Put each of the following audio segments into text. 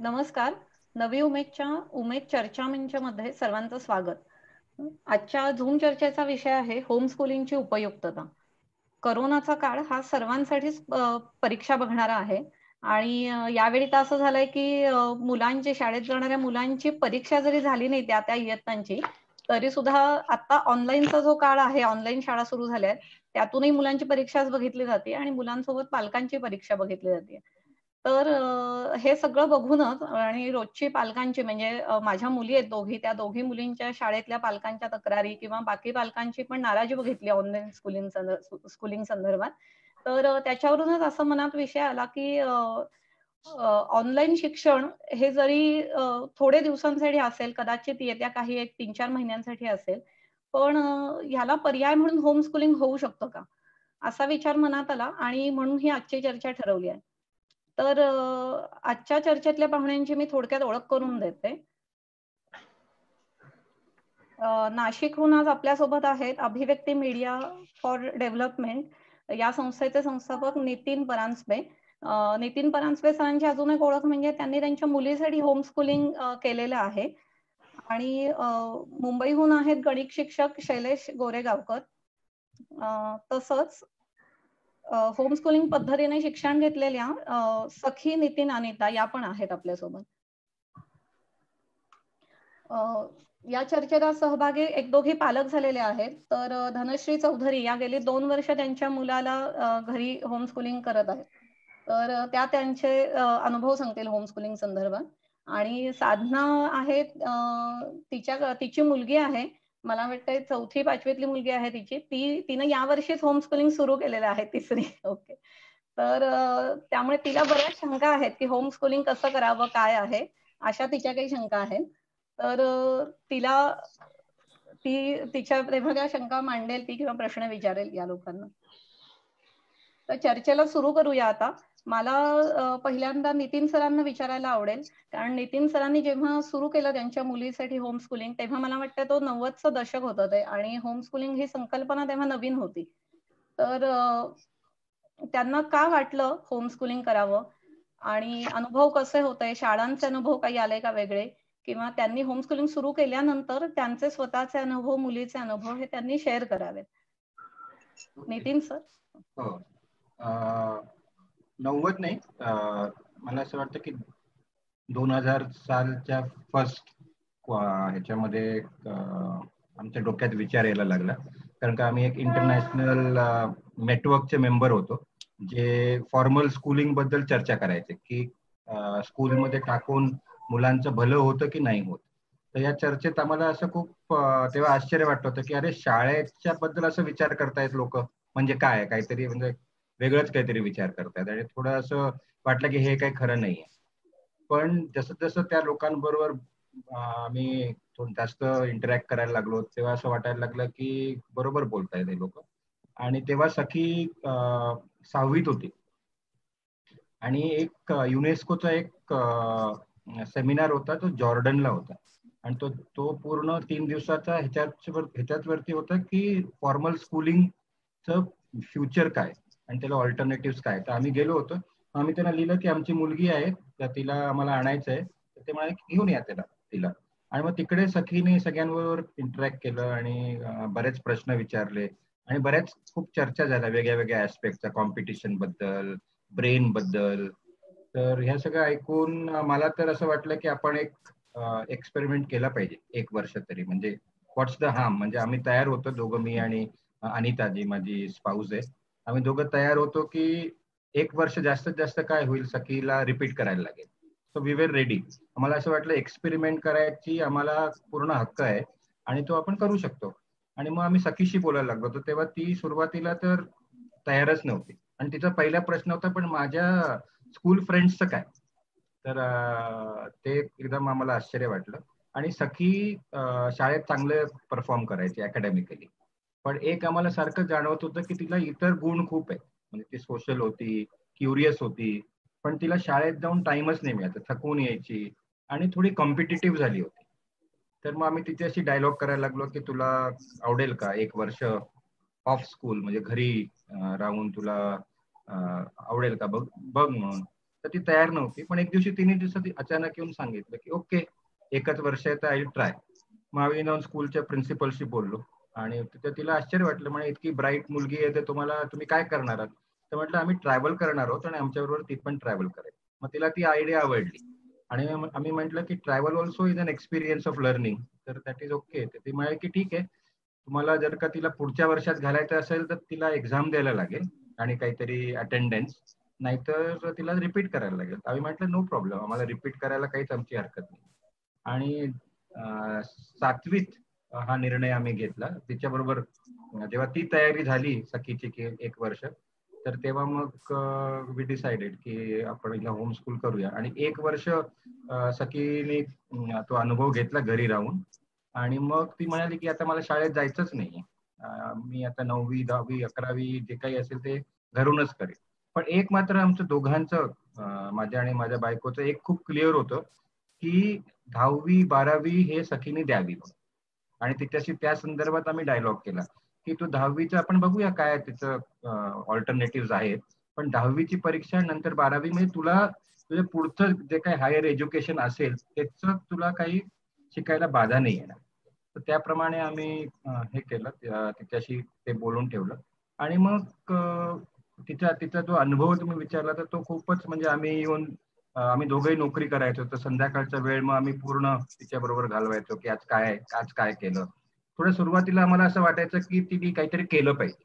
नमस्कार. नवी उमेद चर्चा मंचमध्ये सर्वांचं स्वागत. आजच्या झूम चर्चेचा विषय आहे होम स्कूलिंगची उपयुक्तता. करोनाचा काळ हा सर्वांसाठीच परीक्षा बघणारा आहे आणि यावेळी तर असं झालंय की मुलांची शाळेत जाणाऱ्या मुलांची परीक्षा जरी झाली नाही त्या त्या इयत्तांची, तरी सुद्धा आता ऑनलाईनचा जो काळ आहे, ऑनलाईन शाळा सुरू झाल्या आहेत, त्यातूनही मुलांची परीक्षाच बघितली जाते आणि मुलांसोबत पालकांची परीक्षा बघितली जाते. तर हे सगळं बघूनच आणि रोजची पालकांची म्हणजे माझ्या मुली आहेत दोघी, त्या दोघी मुलींच्या शाळेतल्या पालकांच्या तक्रारी किंवा बाकी पालकांची पण नाराजी बघितली ऑनलाईन स्कूलिंग संदर्भात. तर त्याच्यावरूनच असं मनात विषय आला, की ऑनलाईन शिक्षण हे जरी थोडे दिवसांसाठी असेल, कदाचित येत्या काही एक 3-4 महिन्यांसाठी असेल, पण ह्याला पर्याय म्हणून होम स्कूलिंग होऊ शकतं का? असा विचार मनात आला आणि म्हणून ही आजची चर्चा ठरवली आहे. तर आजच्या चर्चेतल्या पाहुण्यांची मी थोडक्यात ओळख करून देते. नाशिकहून आज आपल्यासोबत आहेत अभिव्यक्ती मीडिया फॉर डेव्हलपमेंट या संस्थेचे संस्थापक नितीन परांजपे. नितीन परांजपे सरांची अजून एक ओळख म्हणजे त्यांनी त्यांच्या मुलीसाठी होम स्कूलिंग केलेलं आहे. आणि मुंबईहून आहेत गणित शिक्षक शैलेश गोरेगावकर. तसंच होम स्कूलिंग पद्धतीने शिक्षण घेतलेल्या सखी नितीन अनिता या पण आहेत आपल्यासोबत. या चर्चेला सहभागी एक दोघी पालक झालेले आहेत. तर धनश्री चौधरी या गेली 2 वर्ष त्यांच्या मुलाला घरी होम स्कूलिंग करत आहेत. तर त्या त्यांचे अनुभव सांगतील होम स्कूलिंग संदर्भात. आणि साधना आहे, तिची मुलगी आहे, मला वाटतंय 4थी-5वीतली मुलगी आहे तिची. तिनं यावर्षीच होम स्कूलिंग सुरू केलेलं आहे, 3री. ओके. तर त्यामुळे तिला बऱ्याच शंका आहेत, की होम स्कूलिंग कसं करावं, काय आहे? अशा तिच्या काही शंका आहेत. तर तिच्या तेव्हा त्या शंका मांडेल ती किंवा प्रश्न विचारेल या लोकांना. तर चर्चेला सुरू करूया आता. मला पहिल्यांदा नितीन सरांना विचारायला आवडेल, कारण नितीन सरांनी जेव्हा सुरू केलं त्यांच्या मुलीसाठी होम स्कूलिंग, तेव्हा मला वाटतं तो 90चं दशक होतं ते आणि होम स्कूलिंग ही संकल्पना तेव्हा नवीन होती. तर त्यांना का वाटलं होम स्कूलिंग करावं आणि अनुभव कसे होते, शाळांचे अनुभव काही आले का वेगळे? किंवा त्यांनी होम स्कूलिंग सुरू केल्यानंतर त्यांचे स्वतःचे अनुभव, मुलीचे अनुभव हे त्यांनी शेअर करावेत. नितीन सर. हो. 90 नाही, मला असं वाटतं की 2000 सालच्या फर्स्ट ह्याच्यामध्ये आमच्या डोक्यात विचार यायला लागला, कारण का आम्ही एक इंटरनॅशनल नेटवर्कचे मेंबर होतो, जे फॉर्मल स्कूलिंग बद्दल चर्चा करायचे की स्कूलमध्ये टाकून मुलांचं भलं होतं की नाही होत. तर या चर्चेत आम्हाला असं खूप तेव्हा आश्चर्य वाटत होतं की अरे, शाळेच्या बद्दल असं विचार करतायत लोक, म्हणजे काय, काहीतरी म्हणजे वेगळंच काहीतरी विचार करतायत. आणि थोडं असं वाटलं की हे काही खरं नाहीये. पण जसं जसं त्या लोकांबरोबर आम्ही थोडं जास्त इंटरॅक्ट करायला लागलो, तेव्हा असं वाटायला लागलं की बरोबर बोलतायत हे लोक. आणि तेव्हा सखी 6वीत होती आणि एक युनेस्कोचा एक सेमिनार होता, तो जॉर्डनला होता. आणि तो पूर्ण 3 दिवसाचा ह्याच्याच वरती होता की फॉर्मल स्कूलिंगचं फ्युचर काय आणि त्याला ऑल्टरनेटिव्ह काय. तर आम्ही गेलो होतो. आम्ही त्यांना लिहिलं की आमची मुलगी आहे, तर तिला आम्हाला आणायचं आहे. तर ते म्हणाले घेऊन या तिला. आणि मग तिकडे सखीने सगळ्यांबरोबर इंटरॅक्ट केलं आणि बरेच प्रश्न विचारले आणि बऱ्याच खूप चर्चा झाल्या वेगळ्या वेगळ्या ऍस्पेक्टच्या, कॉम्पिटिशन बद्दल, ब्रेन बद्दल. तर ह्या सगळं ऐकून मला तर असं वाटलं की आपण एक एक्सपेरिमेंट केला पाहिजे 1 वर्ष तरी. म्हणजे व्हॉट्स द हार्म. म्हणजे आम्ही तयार होतो दोघं, मी आणि अनिता जी माझी स्पाऊस आहे, आम्ही दोघं तयार होतो की 1 वर्ष जास्तीत जास्त काय होईल, सखीला रिपीट करायला लागेल. So we were ready. आम्हाला असं वाटलं एक्सपेरिमेंट करायची आम्हाला पूर्ण हक्क आहे आणि तो आपण करू शकतो. आणि मग आम्ही सखीशी बोलायला लागलो होतो. तेव्हा ती सुरुवातीला तर तयारच नव्हती आणि तिचा पहिला प्रश्न होता, पण माझ्या स्कूल फ्रेंड्सचं काय? तर ते एकदम आम्हाला आश्चर्य वाटलं. आणि सखी शाळेत चांगले परफॉर्म करायची अकॅडमिकली, पण एक आम्हाला सारखं जाणवत होतं की तिला इतर गुण खूप आहेत. म्हणजे ती सोशल होती, क्युरियस होती, पण तिला शाळेत जाऊन टाइमच नाही मिळायचा, थकून यायची आणि थोडी कॉम्पिटिटिव्ह झाली होती. तर मग आम्ही तिच्याशी डायलॉग करायला लागलो की तुला आवडेल का 1 वर्ष ऑफ स्कूल, म्हणजे घरी राहून तुला आवडेल का, बघ बघ म्हणून. तर ती तयार नव्हती. पण एक दिवशी 3 दिवसात अचानक येऊन सांगितलं की ओके, एकच वर्ष आहे तर आय ट्राय. मग आम्ही जाऊन स्कूलच्या प्रिन्सिपलशी बोललो आणि तिला आश्चर्य वाटलं. म्हणजे इतकी ब्राईट मुलगी आहे तर तुम्ही काय करणार आहात? तर म्हटलं आम्ही ट्रॅव्हल करणार आहोत आणि आमच्याबरोबर ती पण ट्रॅव्हल करेल. मग तिला ती आयडिया आवडली आणि आम्ही म्हटलं की travel also is an experience of learning. तर दॅट इज ओके. तर ती म्हणाली की ठीक आहे, तुम्हाला जर का तिला पुढच्या वर्षात घालायचं असेल तर तिला एक्झाम द्यायला लागेल आणि काहीतरी अटेंडन्स, नाहीतर तिला रिपीट करायला लागेल. आम्ही म्हटलं नो प्रॉब्लेम, आम्हाला रिपीट करायला काहीच आमची हरकत नाही. आणि 7वीत हा निर्णय आम्ही घेतला. तिच्याबरोबर जेव्हा ती तयारी झाली सखीची की 1 वर्ष, तर तेव्हा मग वी डिसाइडेड की आपण हिला होम स्कूल करूया. आणि 1 वर्ष सखीने तो अनुभव घेतला घरी राहून आणि मग ती म्हणाली की आता मला शाळेत जायचंच नाही. मी आता 9वी, 10वी, 11वी जे काही असेल ते घरूनच करेन. पण एक मात्र आमचं दोघांचं, माझ्या आणि माझ्या बायकोचं एक खूप क्लिअर होतं की 10वी 12वी हे सखीने द्यावी. आणि तिच्याशी त्या संदर्भात आम्ही डायलॉग केला की तू 10वीचं आपण बघूया काय तिचं ऑल्टरनेटिव्ह आहेत, पण 10वीची परीक्षा नंतर 12वी मध्ये तुला तुझं पुढचं जे काही हायर एज्युकेशन असेल त्याचं तुला काही शिकायला बाधा नाही येणार. तर त्याप्रमाणे आम्ही हे केलं, तिच्याशी ते बोलून ठेवलं. आणि मग तिचा जो अनुभव तुम्ही विचारला तर तो खूपच, म्हणजे आम्ही येऊन आम्ही दोघंही नोकरी करायचो, तर संध्याकाळचा वेळ मग आम्ही पूर्ण तिच्याबरोबर घालवायचो की आज काय केलं. थोडं सुरुवातीला आम्हाला असं वाटायचं की तिने काहीतरी केलं पाहिजे,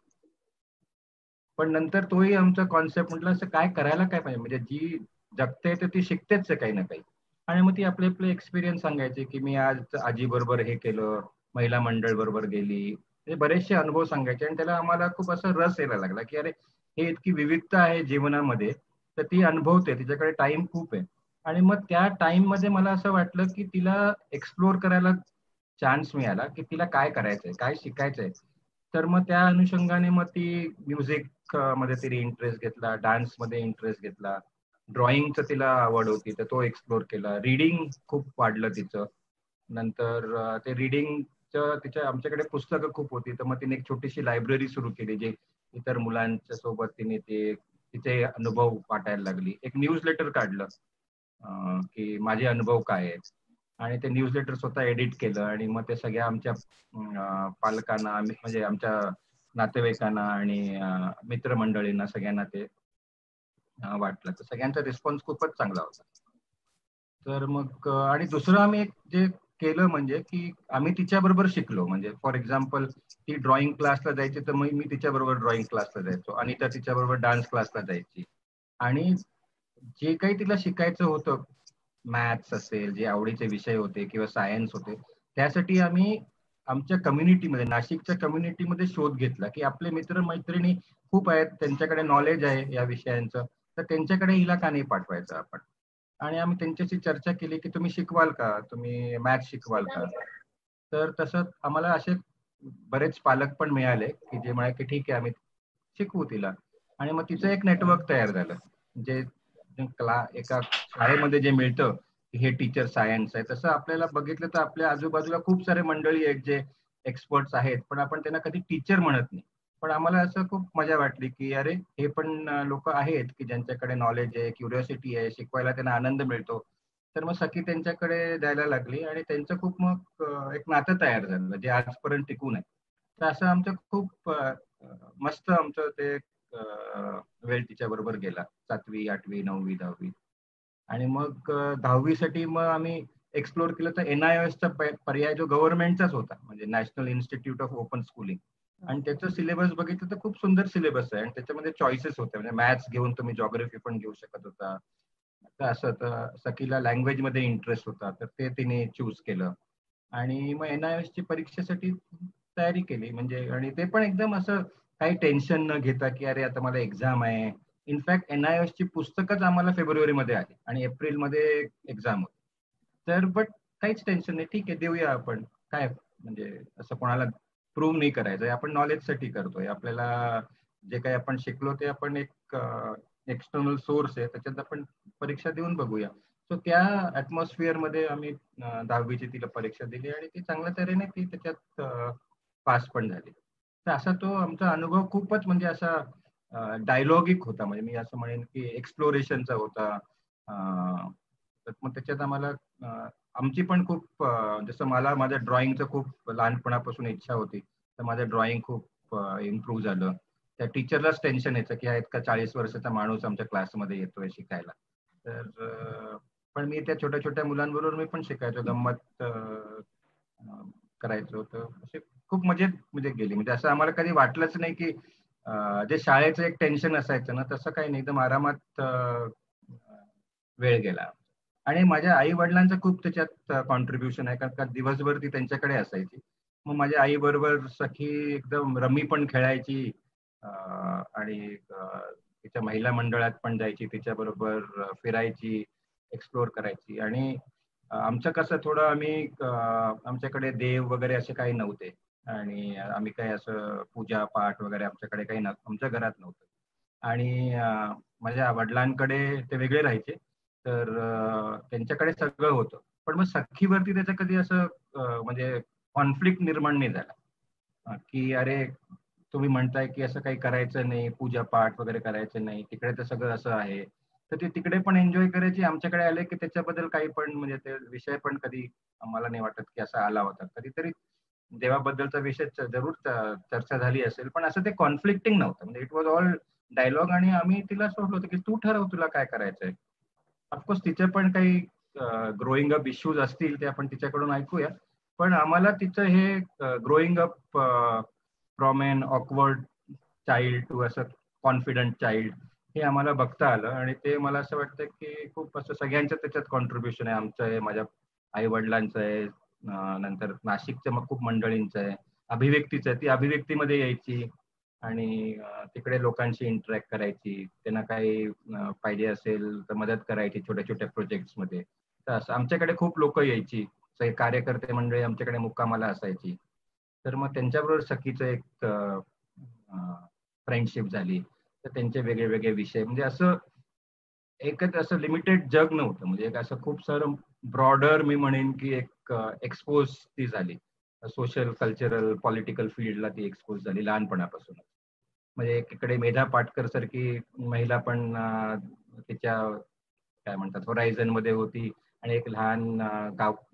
पण नंतर तोही आमचा कॉन्सेप्ट म्हटलं असं काय करायला काय पाहिजे, म्हणजे जी जगते तर ती शिकतेच आहे काही ना काही. आणि मग ती आपले आपले एक्सपिरियन्स सांगायचे की मी आज आजी बरोबर हे केलं, महिला मंडळ बरोबर गेली, म्हणजे बरेचसे अनुभव सांगायचे. आणि त्याला आम्हाला खूप असा रस यायला लागला की अरे हे इतकी विविधता आहे जीवनामध्ये, तर ती अनुभवते, तिच्याकडे टाइम खूप आहे. आणि मग त्या टाइम मध्ये मला असं वाटलं की तिला एक्सप्लोर करायला चान्स मिळाला की तिला काय करायचंय, काय शिकायचंय. तर मग त्या अनुषंगाने मग ती म्युझिक मध्ये तिने इंटरेस्ट घेतला, डान्स मध्ये इंटरेस्ट घेतला, ड्रॉइंगचं तिला आवड होती तर तो एक्सप्लोर केला, रिडिंग खूप वाढलं तिचं. नंतर ते रिडिंगचं तिच्या, आमच्याकडे पुस्तकं खूप होती तर मग तिने एक छोटीशी लायब्ररी सुरू केली, जे इतर मुलांच्या सोबत तिने तिचे अनुभव वाटायला लागली. एक न्यूज लेटर काढलं की माझे अनुभव काय आहेत, आणि ते न्यूज लेटर स्वतः एडिट केलं आणि मग ते सगळ्या आमच्या पालकांना, म्हणजे आमच्या नातेवाईकांना आणि मित्रमंडळींना सगळ्यांना ते वाटलं. तर सगळ्यांचा रिस्पॉन्स खूपच चांगला होता. तर मग आणि दुसरं आम्ही एक जे केलं म्हणजे की आम्ही तिच्याबरोबर शिकलो. म्हणजे फॉर एक्झाम्पल ती ड्रॉइंग क्लासला जायची तर मग मी तिच्याबरोबर ड्रॉइंग क्लासला जायचो आणि त्या तिच्याबरोबर डान्स क्लासला जायची. आणि जे काही तिला शिकायचं होतं, मॅथ्स असेल, जे आवडीचे विषय होते किंवा सायन्स होते, त्यासाठी आम्ही आमच्या कम्युनिटीमध्ये, नाशिकच्या कम्युनिटीमध्ये शोध घेतला की आपले मित्र मैत्रिणी खूप आहेत, त्यांच्याकडे नॉलेज आहे या विषयांचं, तर त्यांच्याकडे हिला का नाही पाठवायचं आपण. आणि आम्ही त्यांच्याशी चर्चा केली की तुम्ही शिकवाल का, तुम्ही मॅथ्स शिकवाल का. तर तसं आम्हाला असे बरेच पालक पण मिळाले की जे म्हणाले की ठीक आहे आम्ही शिकवू तिला. आणि मग तिचं एक नेटवर्क तयार झालं. जे एका शाळेमध्ये जे मिळतं की हे टीचर सायन्स आहे, तसं आपल्याला बघितलं तर आपल्या आजूबाजूला खूप सारे मंडळी आहेत जे एक्सपर्ट्स आहेत, पण आपण त्यांना कधी टीचर म्हणत नाही. पण आम्हाला असं खूप मजा वाटली की अरे हे पण लोक आहेत की ज्यांच्याकडे नॉलेज आहे, क्युरिओसिटी आहे, शिकवायला त्यांना आनंद मिळतो. तर मग सखी त्यांच्याकडे द्यायला लागली आणि त्यांचं खूप मग एक नातं तयार झालं जे आजपर्यंत टिकून आहे. तर असं आमचं खूप मस्त आमचं ते वेळ तिच्या बरोबर गेला, 7वी 8वी 9वी 10वी. आणि मग 10वी साठी मग आम्ही एक्सप्लोर केलं तर NIOS चा पर्याय जो गव्हर्नमेंटचाच होता, म्हणजे national institute of open schooling. आणि त्याचं सिलेबस बघितलं तर खूप सुंदर सिलेबस आहे आणि त्याच्यामध्ये चॉईसेस होते, म्हणजे मॅथ्स घेऊन तुम्ही जॉग्राफी पण घेऊ शकत होता. तर असं तर सखीला लँग्वेज मध्ये इंटरेस्ट होता तर ते तिने चूज केलं. आणि मग NIOS ची परीक्षेसाठी तयारी केली, म्हणजे आणि ते पण एकदम असं काही टेन्शन न घेता की अरे आता मला एक्झाम आहे. इनफॅक्ट NIOS ची पुस्तकच आम्हाला फेब्रुवारीमध्ये आली आणि एप्रिलमध्ये एक्झाम होती. तर बट काहीच टेन्शन नाही, ठीक आहे देऊया आपण, काय म्हणजे असं कोणाला प्रूव्ह नाही करायचंय, आपण नॉलेजसाठी करतोय. आपल्याला जे काही आपण शिकलो ते आपण एक एक्सटर्नल सोर्स आहे, त्याच्यात आपण परीक्षा देऊन बघूया. सो त्या ऍटमॉस्फिअर मध्ये आम्ही 10वीची तिला परीक्षा दिली आणि ती चांगल्या तऱ्हेने ती त्याच्यात पास पण झाली. तर असा तो आमचा अनुभव खूपच म्हणजे असा डायलॉगिक होता, म्हणजे मी असं म्हणेन की एक्सप्लोरेशनचा होता. तर मग त्याच्यात आम्हाला आमची पण खूप जसं मला माझ्या ड्रॉइंगचं खूप लहानपणापासून इच्छा होती, तर माझं ड्रॉइंग खूप इम्प्रूव्ह झालं. त्या टीचरलाच टेन्शन यायचं की हा इतका 40 वर्षाचा माणूस आमच्या क्लासमध्ये येतोय शिकायला. तर पण मी त्या छोट्या छोट्या मुलांबरोबर मी पण शिकायचो, गंमत करायचो. तर असे खूप मजेत म्हणजे गेली. म्हणजे असं आम्हाला कधी वाटलंच नाही की जे शाळेचं एक टेन्शन असायचं ना, तसं काही नाही, एकदम आरामात वेळ गेला. आणि माझ्या आई वडिलांचं खूप त्याच्यात कॉन्ट्रीब्युशन आहे, कारण का दिवसभर ती त्यांच्याकडे असायची. मग माझ्या आई बरोबर सखी एकदम रमी पण खेळायची, आणि तिच्या महिला मंडळात पण जायची, तिच्या बरोबर फिरायची, एक्सप्लोर करायची. आणि आमचं कसं थोडं आम्ही आमच्याकडे देव वगैरे असे काही नव्हते, आणि आम्ही काही असं पूजा पाठ वगैरे आमच्याकडे काही आमच्या घरात नव्हतं. आणि माझ्या वडिलांकडे ते वेगळे राहायचे, तर त्यांच्याकडे सगळं होतं. पण मग सखीवरती त्याचं कधी असं म्हणजे कॉन्फ्लिक्ट निर्माण नाही झाला, की अरे तुम्ही म्हणताय की असं काही करायचं नाही, पूजा पाठ वगैरे करायचं नाही, तिकडे तर सगळं असं आहे. तर ते तिकडे पण एन्जॉय करायची, आमच्याकडे आले की त्याच्याबद्दल काही पण म्हणजे ते विषय पण कधी आम्हाला नाही वाटत की असा आला होता. कधीतरी देवाबद्दलचा विषय जरूर चर्चा झाली असेल, पण असं ते कॉन्फ्लिक्टिंग नव्हतं. म्हणजे इट वॉज ऑल डायलॉग, आणि आम्ही तिला सोडलो होतं की तू ठरव तुला काय करायचंय. ऑफकोर्स तिचे पण काही ग्रोईंग अप इश्यूज असतील, ते आपण तिच्याकडून ऐकूया. पण आम्हाला तिचं हे growing up from an awkward child to असं कॉन्फिडंट चाइल्ड, हे आम्हाला बघता आलं. आणि ते मला असं वाटतं की खूप असं सगळ्यांचं त्याच्यात कॉन्ट्रीब्युशन आहे. आमचं आहे, माझ्या आई वडिलांचं आहे, नंतर नाशिकच्या मग खूप मंडळींचं आहे, अभिव्यक्तीचं आहे. ती अभिव्यक्तीमध्ये यायची आणि तिकडे लोकांशी इंटरॅक्ट करायची, त्यांना काही पाहिजे असेल तर मदत करायची छोट्या छोट्या प्रोजेक्ट्समध्ये. तर असं आमच्याकडे खूप लोक यायची, कार्यकर्ते मंडळी आमच्याकडे मुक्कामाला असायची. तर मग त्यांच्याबरोबर सखीचं एक फ्रेंडशिप झाली. तर त्यांचे वेगळे वेगळे विषय, म्हणजे असं एकच असं लिमिटेड जग नव्हतं, म्हणजे एक असं खूप सारं ब्रॉडर मी म्हणेन की एक एक्सपोज ती झाली. सोशल कल्चरल पॉलिटिकल फील्डला ती एक्सपोज झाली लहानपणापासून. म्हणजे एकीकडे मेधा पाटकर सारखी महिला पण तिच्या काय म्हणतात होरायझन मध्ये होती, आणि एक लहान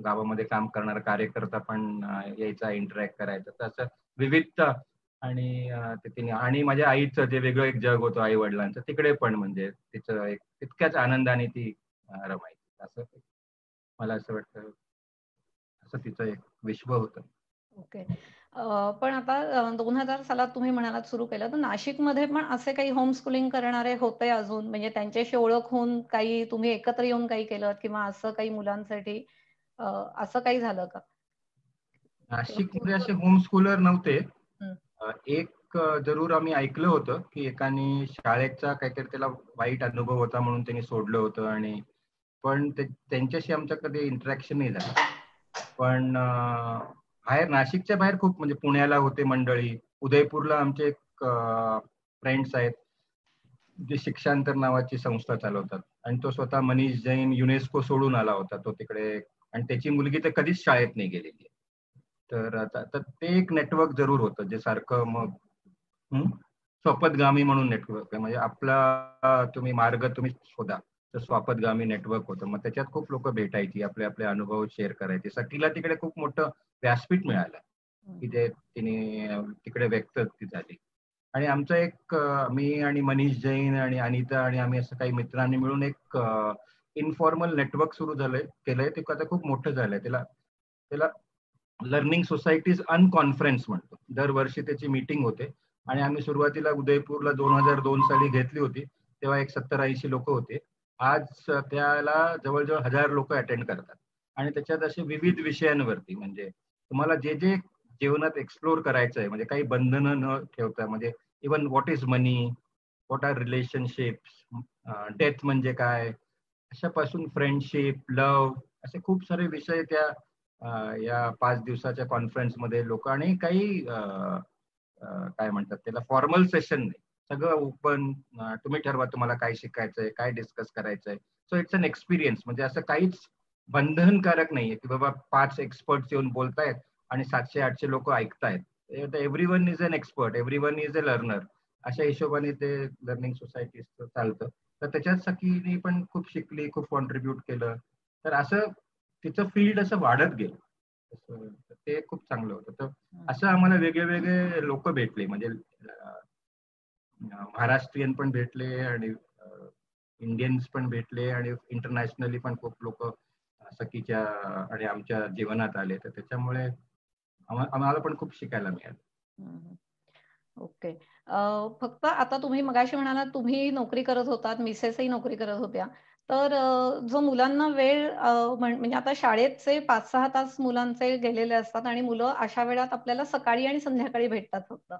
गावामध्ये काम करणारा कार्यकर्ता पण यायचा, इंटरॅक्ट करायचा. तर असं विविधता. आणि तिने आणि माझ्या आईचं जे वेगळं एक जग होतं आई वडिलांचं, तिकडे पण म्हणजे तिचं एक तितक्याच आनंदाने ती रमायची. असं मला असं वाटतं, असं तिचं एक विश्व होतं. ओके. पण आता 2000 सालात तुम्ही म्हणालात सुरू केलं, तर नाशिकमध्ये पण असे काही होम स्कूलिंग करणारे होते अजून? म्हणजे त्यांच्याशी ओळख होऊन काही तुम्ही एकत्र येऊन काही केलं किंवा असं काही मुलांसाठी असं काही झालं का? नाशिकमध्ये किंवा असे होम स्कूलर नव्हते. हं. एक जरूर आम्ही ऐकलं होतं की एकाने शाळेचा काहीतरी त्याला वाईट अनुभव होता म्हणून त्यांनी सोडलं होतं, आणि पण त्यांच्याशी आमचं कधी इंटरॅक्शन नाही झालं. पण बाहेर नाशिकच्या बाहेर खूप, म्हणजे पुण्याला होते मंडळी, उदयपूरला आमचे एक फ्रेंड्स आहेत जे शिक्षांतर नावाची संस्था चालवतात, आणि तो स्वतः मनीष जैन युनेस्को सोडून आला होता तो तिकडे, आणि त्याची मुलगी तर कधीच शाळेत नाही गेलेली. तर आता तर ते एक नेटवर्क जरूर होतं जे सारखं मग स्वपदगामी म्हणून नेटवर्क आहे, म्हणजे आपला तुम्ही मार्ग तुम्ही शोधा. तर स्वपदगामी नेटवर्क होतं. मग त्याच्यात खूप लोक भेटायची, आपले आपले अनुभव शेअर करायचे. सखीला तिकडे खूप मोठं व्यासपीठ मिळालं हं. की जे तिने तिकडे व्यक्त ती झाली. आणि आमचं एक मी आणि मनीष जैन आणि अनिता आणि आम्ही असं काही मित्रांनी मिळून एक इन्फॉर्मल नेटवर्क सुरू झालंय केलंय. ते आता खूप मोठं झालंय. त्याला त्याला लर्निंग सोसायटीज अनकॉन्फरन्स म्हणतो. दरवर्षी त्याची मीटिंग होते, आणि आम्ही सुरुवातीला उदयपूरला 2002 साली घेतली होती. तेव्हा एक 70-80 लोक होते. आज त्याला जवळजवळ 1000 लोक अटेंड करतात, आणि त्याच्यात असे विविध विषयांवरती, म्हणजे तुम्हाला जे जे जीवनात एक्सप्लोर करायचं आहे, म्हणजे काही बंधनं न ठेवता, म्हणजे even what is money, what are relationships, death म्हणजे काय, अशापासून फ्रेंडशिप, लव्ह, असे खूप सारे विषय त्या या 5 दिवसाच्या कॉन्फरन्समध्ये लोक, आणि काही काय म्हणतात त्याला फॉर्मल सेशन नाही, सगळं ओपन. तुम्ही ठरवा तुम्हाला काय शिकायचंय, काय डिस्कस करायचंय. सो इट्स अन एक्सपिरियन्स, म्हणजे असं काहीच बंधनकारक नाहीये की बाबा 5 एक्सपर्ट येऊन बोलतायत आणि 700-800 लोक ऐकतायत. Everyone is an expert, everyone is a learner. अशा हिशोबाने ते लर्निंग सोसायटीचं चालतं. तर त्याच्यात सखीने पण खूप शिकली, खूप कॉन्ट्रीब्युट केलं. तर असं तिचं फील्ड असं वाढत गेलं. ते खूप चांगलं होतं. तर असं आम्हाला वेगळे वेगळे लोक भेटले, म्हणजे महाराष्ट्रीयन पण भेटले आणि इंडियन्स पण भेटले आणि इंटरनॅशनली पण खूप लोक सखीच्या आणि आमच्या जीवनात आले. तर त्याच्यामुळे आम्हाला पण खूप शिकायला मिळालं. ओके. फक्त आता तुम्ही मगाशी म्हणालात तुम्ही नोकरी करत होतात, मिसेसही नोकरी करत होत्या. तर जो मुलांना वेळ म्हणजे आता शाळेचे 5-6 तास मुलांचे गेलेले असतात आणि मुलं अशा वेळात आपल्याला सकाळी आणि संध्याकाळी भेटतात फक्त.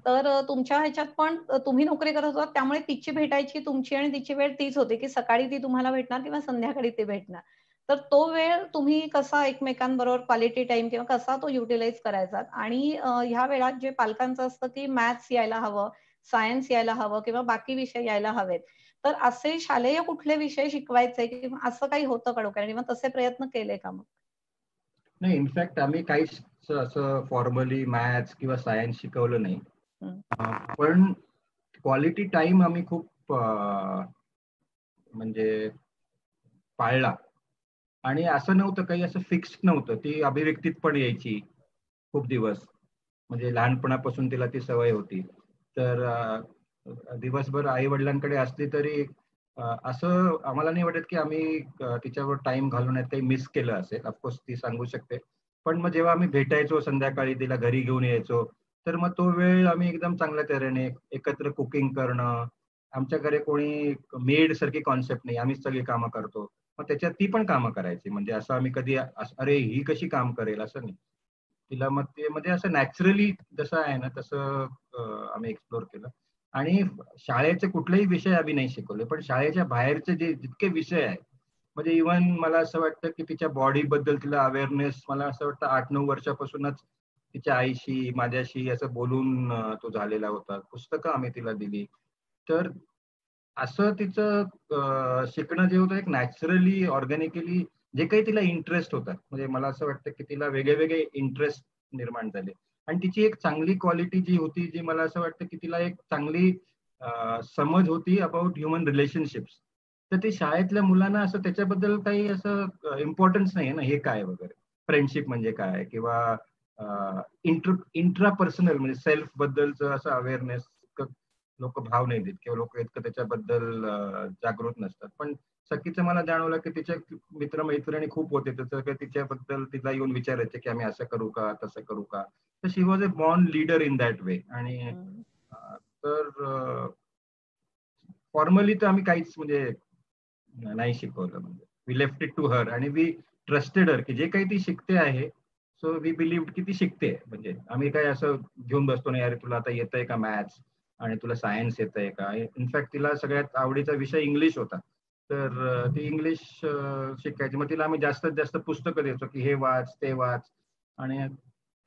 तर तुमच्या ह्याच्यात पण तुम्ही नोकरी करत होतात त्यामुळे तिची भेटायची तुमची आणि तिची वेळ तीच होती, की सकाळी ती तुम्हाला भेटणार किंवा संध्याकाळी ते भेटणार. तर तो वेळ तुम्ही कसा एकमेकांबरोबर क्वालिटी टाईम किंवा कसा तो युटिलाइज करायचा? आणि ह्या वेळात जे पालकांचं असतं, की मॅथ्स यायला हवं, सायन्स यायला हवं किंवा बाकी विषय यायला हवेत. तर असे शालेय कुठले विषय शिकवायचे किंवा असं काही होतं का डोक्यात किंवा तसे प्रयत्न केले का मग? नाही, इनफॅक्ट आम्ही काहीच असं फॉर्मली मॅथ्स किंवा सायन्स शिकवलं नाही. पण क्वालिटी टाइम आम्ही खूप म्हणजे पाळला. आणि असं नव्हतं, काही असं फिक्स्ड नव्हतं. ती अभिव्यक्तीत पण यायची खूप दिवस. म्हणजे लहानपणापासून तिला ती सवय होती. तर दिवसभर आई वडिलांकडे असली तरी असं आम्हाला नाही वाटत की आम्ही तिच्यावर टाइम घालवण्यात काही मिस केलं असेल. ऑफकोर्स ती सांगू शकते. पण मग जेव्हा आम्ही भेटायचो संध्याकाळी, तिला घरी घेऊन यायचो, तर मग तो वेळ आम्ही एकदम चांगल्या तऱ्हेने एकत्र कुकिंग करणं. आमच्याकडे कोणी मेड सारखी कॉन्सेप्ट नाही, आम्हीच सगळी कामं करतो. मग त्याच्यात ती पण कामं करायची. म्हणजे असं आम्ही कधी अरे ही कशी काम करेल असं नाही. तिला मग ते म्हणजे असं नॅचरली जसं आहे ना तसं आम्ही एक्सप्लोर केलं. आणि शाळेचे कुठलेही विषय आम्ही नाही शिकवले, पण शाळेच्या बाहेरचे जे जितके विषय आहेत, म्हणजे इव्हन मला असं वाटतं की तिच्या बॉडी बद्दल तिला अवेअरनेस मला असं वाटतं 8-9 वर्षापासूनच तिच्या आईशी माझ्याशी असं बोलून तो झालेला होता. पुस्तकं आम्ही तिला दिली. तर असं तिचं शिकणं जे होतं एक नॅचरली ऑर्गॅनिकली जे काही तिला इंटरेस्ट होता, म्हणजे मला असं वाटतं की तिला वेगळे वेगळे इंटरेस्ट निर्माण झाले. आणि तिची एक चांगली क्वालिटी जी होती, जी मला असं वाटतं की तिला एक चांगली समज होती अबाउट ह्युमन रिलेशनशिप्स. तर ते शाळेतल्या मुलांना असं त्याच्याबद्दल काही असं इम्पॉर्टन्स नाही आहे ना, हे काय वगैरे फ्रेंडशिप म्हणजे काय किंवा इंट्रापर्सनल म्हणजे सेल्फ बद्दलचं असं अवेअरनेस लोक भाव नाही देत किंवा लोक इतकं त्याच्याबद्दल जागृत नसतात. पण सखीचं मला जाणवलं की तिचे मित्रमैत्रिणी खूप होते, त्याचं तिच्याबद्दल तिला येऊन विचारायचे की आम्ही असं करू का, तसं करू का. तर she was a born leader in that way. आणि तर फॉर्मली तर आम्ही काहीच म्हणजे नाही शिकवलं. म्हणजे we left it to her आणि वी ट्रस्टेड हर की जे काही ती शिकते आहे, सो वी बिलीव्ह की ती शिकते. म्हणजे आम्ही काय असं घेऊन बसतो नाही, अरे तुला आता येतंय का मॅथ्स आणि तुला सायन्स येतंय का. इनफॅक्ट तिला सगळ्यात आवडीचा विषय इंग्लिश होता. तर ती इंग्लिश शिकायची. मग तिला आम्ही जास्तीत जास्त पुस्तकं द्यायचो की हे वाच, ते वाच, आणि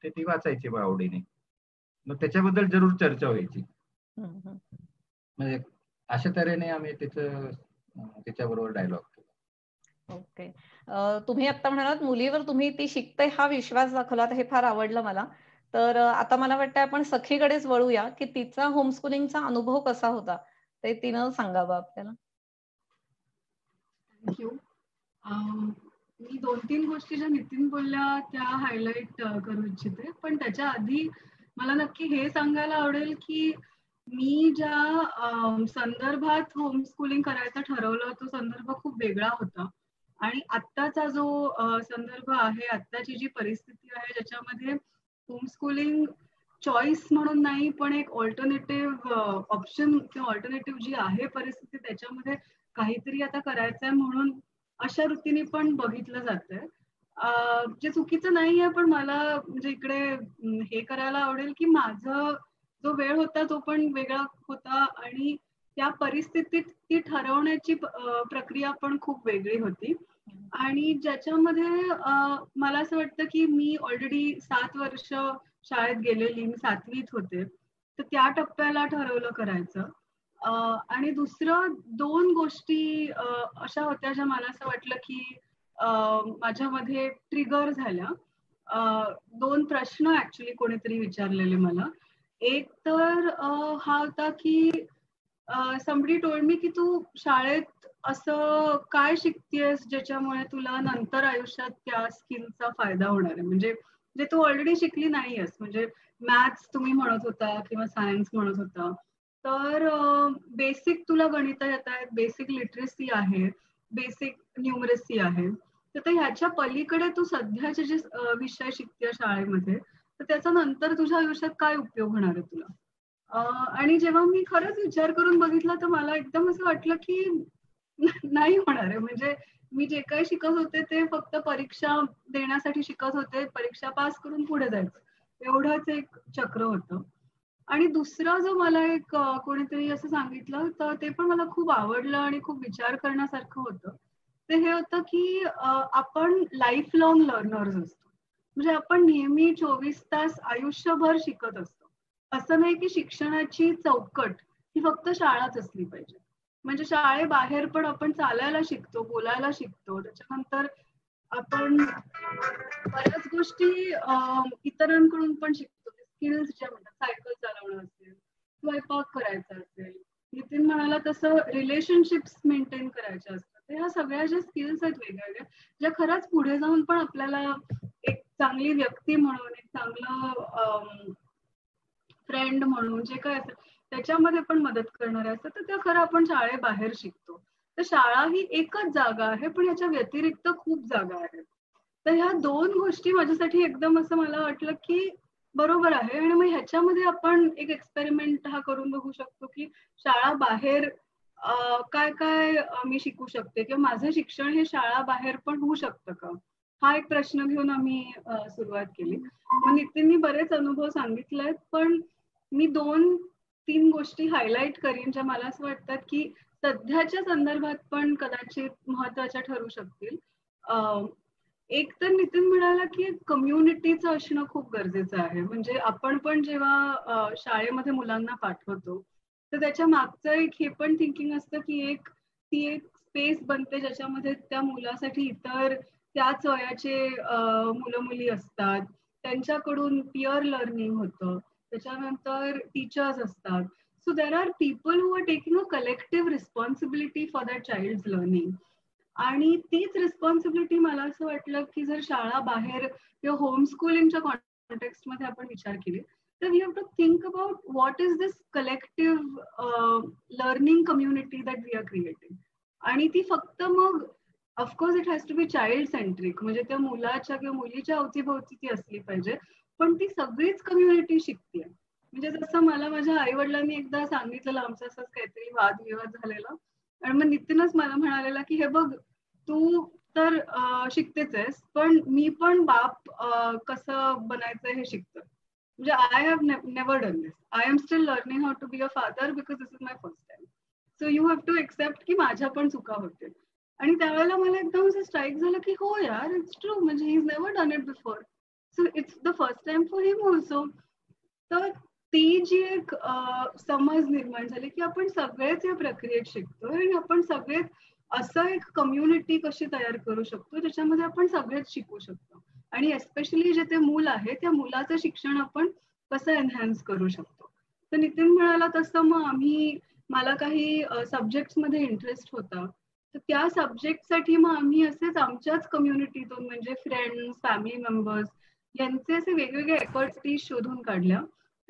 ते ती वाचायची मग आवडीने. मग त्याच्याबद्दल जरूर चर्चा व्हायची. म्हणजे अशा तऱ्हेने आम्ही तिच्याबरोबर डायलॉग केला. ओके. तुम्ही आता म्हणालात मुलीवर तुम्ही ती शिकते हा विश्वास दाखवलात, हे फार आवडलं मला. तर आता मला वाटतंय आपण सखीकडेच वळूया, की तिचा होमस्कूलिंगचा अनुभव कसा होता? ते तिनं सांगावं आपल्याला. थँक्यू. मी 2-3 गोष्टी ज्या नितीन बोलल्या त्या हायलाइट करू इच्छिते. पण त्याच्या आधी मला नक्की हे सांगायला आवडेल, की मी ज्या संदर्भात होमस्कूलिंग करायचं ठरवलं, तो संदर्भ खूप वेगळा होता. आणि आत्ताचा जो संदर्भ आहे, आत्ताची जी परिस्थिती आहे, ज्याच्यामध्ये होमस्कूलिंग चॉईस म्हणून नाही, पण एक अल्टरनेटिव्ह ऑप्शन किंवा अल्टरनेटिव्ह जी आहे परिस्थिती, त्याच्यामध्ये काहीतरी आता करायचंय म्हणून अशा वृत्तीने पण बघितलं जातंय. जे चुकीचं नाहीये, पण मला म्हणजे इकडे हे करायला आवडेल, की माझं जो वेळ होता तो पण वेगळा होता आणि त्या परिस्थितीत ती ठरवण्याची प्रक्रिया पण खूप वेगळी होती. आणि ज्याच्यामध्ये मला असं वाटतं, की मी ऑलरेडी 7 वर्ष शाळेत गेलेली, मी 7वीत होते. तर त्या टप्प्याला ठरवलं करायचं. आणि दुसरं 2 गोष्टी अशा होत्या ज्या मला असं वाटलं, की माझ्यामध्ये ट्रिगर झाल्या. 2 प्रश्न ऍक्च्युली कोणीतरी विचारलेले मला. एक तर हा होता की somebody told me की तू शाळेत असं काय शिकतेस ज्याच्यामुळे तुला नंतर आयुष्यात त्या स्किलचा फायदा होणार आहे, म्हणजे जे तू ऑलरेडी शिकली नाहीयेस, म्हणजे मॅथ्स तुम्ही म्हणत होता किंवा सायन्स म्हणत होता, तर बेसिक तुला गणित येत आहेत, बेसिक लिटरसी आहे, बेसिक न्यूमरसी आहे, तर ह्याच्या पलीकडे तू सध्याचे जे विषय शिकते शाळेमध्ये, तर त्याचा नंतर तुझ्या आयुष्यात काय उपयोग होणार आहे तुला. आणि जेव्हा मी खरंच विचार करून बघितला तर मला एकदम असं वाटलं की नाही होणार आहे, म्हणजे मी जे काही शिकत होते ते फक्त परीक्षा देण्यासाठी शिकत होते, परीक्षा पास करून पुढे जायचं एवढंच एक चक्र होतं. आणि दुसरा जो मला एक कोणीतरी असं सांगितलं तर ते पण मला खूप आवडलं आणि खूप विचार करण्यासारखं होतं, ते हे होतं की आपण लाईफ लॉंग लर्नर्स असतो, म्हणजे आपण नेहमी 24 तास आयुष्यभर शिकत असतो. असं नाही की शिक्षणाची चौकट ही फक्त शाळाच असली पाहिजे, म्हणजे शाळेबाहेर पण आपण चालायला शिकतो, बोलायला शिकतो, त्याच्यानंतर आपण बऱ्याच गोष्टी इतरांकडून पण शिकतो, स्किल्स ज्या म्हणतात, सायकल चालवणं असेल, स्वयंपाक करायचा असेल, नितीन म्हणाला तसं रिलेशनशिप्स मेंटेन करायच्या असतात, ह्या सगळ्या ज्या स्किल्स आहेत वेगवेगळ्या, ज्या खरंच पुढे जाऊन पण आपल्याला एक चांगली व्यक्ती म्हणून, एक चांगलं फ्रेंड म्हणून जे काय असेल त्याच्यामध्ये पण मदत करणारे असतात, तर त्या खरं आपण शाळेबाहेर शिकतो. तर शाळा ही एकच जागा आहे, पण याच्या व्यतिरिक्त खूप जागा आहेत. तर ह्या दोन गोष्टी माझ्यासाठी एकदम असं मला वाटलं की बरोबर आहे, आणि मग ह्याच्यामध्ये आपण एक एक्सपेरिमेंट हा करून बघू शकतो की शाळा बाहेर काय काय मी शिकू शकते, किंवा माझं शिक्षण हे शाळा बाहेर पण होऊ शकतं का, हा एक प्रश्न घेऊन आम्ही सुरुवात केली. मग नितीननी बरेच अनुभव सांगितलेत, पण मी 2-3 गोष्टी हायलाइट करीन ज्या मला असं वाटतात की सध्याच्या संदर्भात पण कदाचित महत्वाच्या ठरू शकतील. एक तर नितीन म्हणाला की कम्युनिटीचं असणं खूप गरजेचं आहे, म्हणजे आपण पण जेव्हा शाळेमध्ये मुलांना पाठवतो तर त्याच्या मागचं एक हे पण थिंकिंग असतं की ती एक स्पेस बनते ज्याच्यामध्ये त्या मुलासाठी इतर त्याच वयाचे मुलं मुली असतात, त्यांच्याकडून पिअर लर्निंग होतं, त्याच्यानंतर टीचर्स असतात. So there are people who are taking a collective responsibility for that child learning. आणि तीच रिस्पॉन्सिबिलिटी मला असं वाटलं की जर शाळा बाहेर किंवा होम स्कूलिंगच्या कॉन्टेक्स्ट मध्ये आपण विचार केले तर we have to think about what is this collective learning community that we are creating. आणि ती फक्त मग of course it has to be child centric, म्हणजे त्या मुलाच्या किंवा मुलीच्या अवतीभोवती ती असली पाहिजे, पण ती सगळीच कम्युनिटी शिकते. म्हणजे जसं मला माझ्या आई वडिलांनी एकदा सांगितलेलं, आमचं असंच काहीतरी वादविवाद झालेला, आणि मग नितीनच मला म्हणालेला की हे बघ, तू तर शिकतेच आहेस, पण मी पण बाप कसं बनायचं हे शिकतोय, म्हणजे I have never done this, I am still learning how to be a father because this is my first time. So you have to accept की माझ्या पण चुका होतील. आणि त्यावेळेला मला एकदम असं स्ट्राईक झालं की हो यार, इट्स ट्रू, म्हणजे he is never done it before, so it's the first time for him also. तर ती जी एक समज निर्माण झाली की आपण सगळेच या प्रक्रियेत शिकतोय, आणि आपण सगळेच असं एक कम्युनिटी कशी तयार करू शकतो ज्याच्यामध्ये आपण सगळेच शिकू शकतो, आणि एस्पेशली जे ते मूल आहे त्या मुलाचं शिक्षण आपण कसं एनहान्स करू शकतो. तर नितीन म्हणाला तसं मग मला काही सब्जेक्ट्स मध्ये इंटरेस्ट होता, तर त्या सब्जेक्टसाठी मग आम्ही असेच आमच्याच कम्युनिटीतून, म्हणजे फ्रेंड्स, फॅमिली मेंबर्स यांचे असे वेगवेगळे एक्सपर्टीज शोधून काढल्या,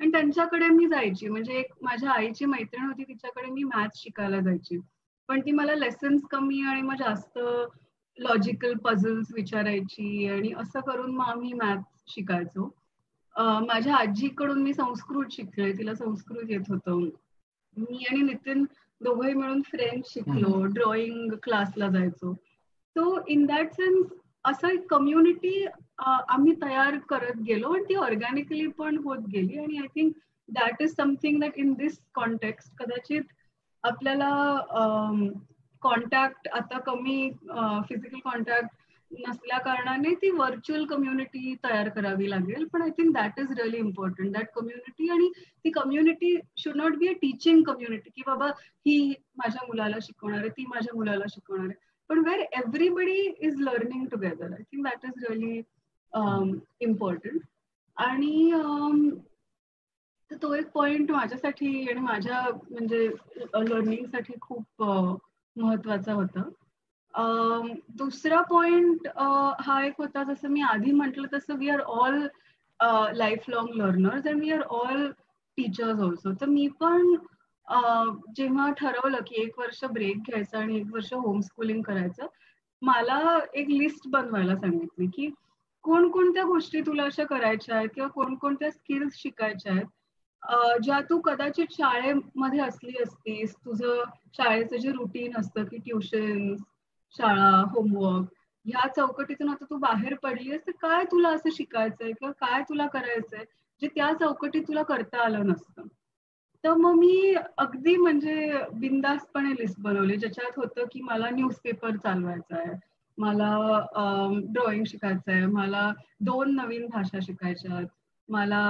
आणि त्यांच्याकडे मी जायची. म्हणजे एक माझ्या आईची मैत्रीण होती, तिच्याकडे मी मॅथ्स शिकायला जायची, पण ती मला लेसन्स कमी आणि मग जास्त लॉजिकल पझल्स विचारायची, आणि असं करून मग आम्ही मॅथ्स शिकायचो. माझ्या आजीकडून मी संस्कृत शिकले, तिला संस्कृत येत होतं. मी आणि नितीन दोघंही मिळून फ्रेंच शिकलो, ड्रॉइंग क्लासला जायचो. सो इन दॅट सेन्स असं एक कम्युनिटी आम्ही तयार करत गेलो, आणि ती ऑर्गॅनिकली पण होत गेली. आणि I think that is something that in this context कदाचित आपल्याला कॉन्टॅक्ट आता कमी, फिजिकल कॉन्टॅक्ट नसल्या कारणाने ती व्हर्च्युअल कम्युनिटी तयार करावी लागेल, पण I think that is really important, that community. आणि ती community should not be a teaching community की बाबा ही माझ्या मुलाला शिकवणार आहे, ती माझ्या मुलाला शिकवणार आहे, पण where everybody is learning together. I think that is really important. आणि तर तो एक पॉइंट माझ्यासाठी आणि माझ्या म्हणजे लर्निंगसाठी खूप महत्वाचा होता. दुसरा पॉइंट हा एक होता, जसं मी आधी म्हटलं तसं we are all life long learners and we are all teachers also. तर मी पण जेव्हा ठरवलं की 1 वर्ष ब्रेक घ्यायचा आणि 1 वर्ष होम स्कूलिंग करायचं, मला एक लिस्ट बनवायला सांगितली की कोणकोणत्या गोष्टी तुला अशा करायच्या आहेत किंवा कोणकोणत्या स्किल्स शिकायच्या आहेत ज्या तू कदाचित शाळेमध्ये असली असतीस. तुझं शाळेचं जे रुटीन असतं की ट्युशन, शाळा, होमवर्क ह्या चौकटीतून आता तू बाहेर पडलीस, तर काय तुला असं शिकायचंय किंवा काय तुला करायचंय जे त्या चौकटीत तुला करता आलं नसतं. तर मग मी अगदी म्हणजे बिनधास्तपणे लिस्ट बनवली, ज्याच्यात होतं की मला न्यूजपेपर चालवायचा आहे, मला ड्रॉइंग शिकायचं आहे, मला 2 नवीन भाषा शिकायच्या आहेत, मला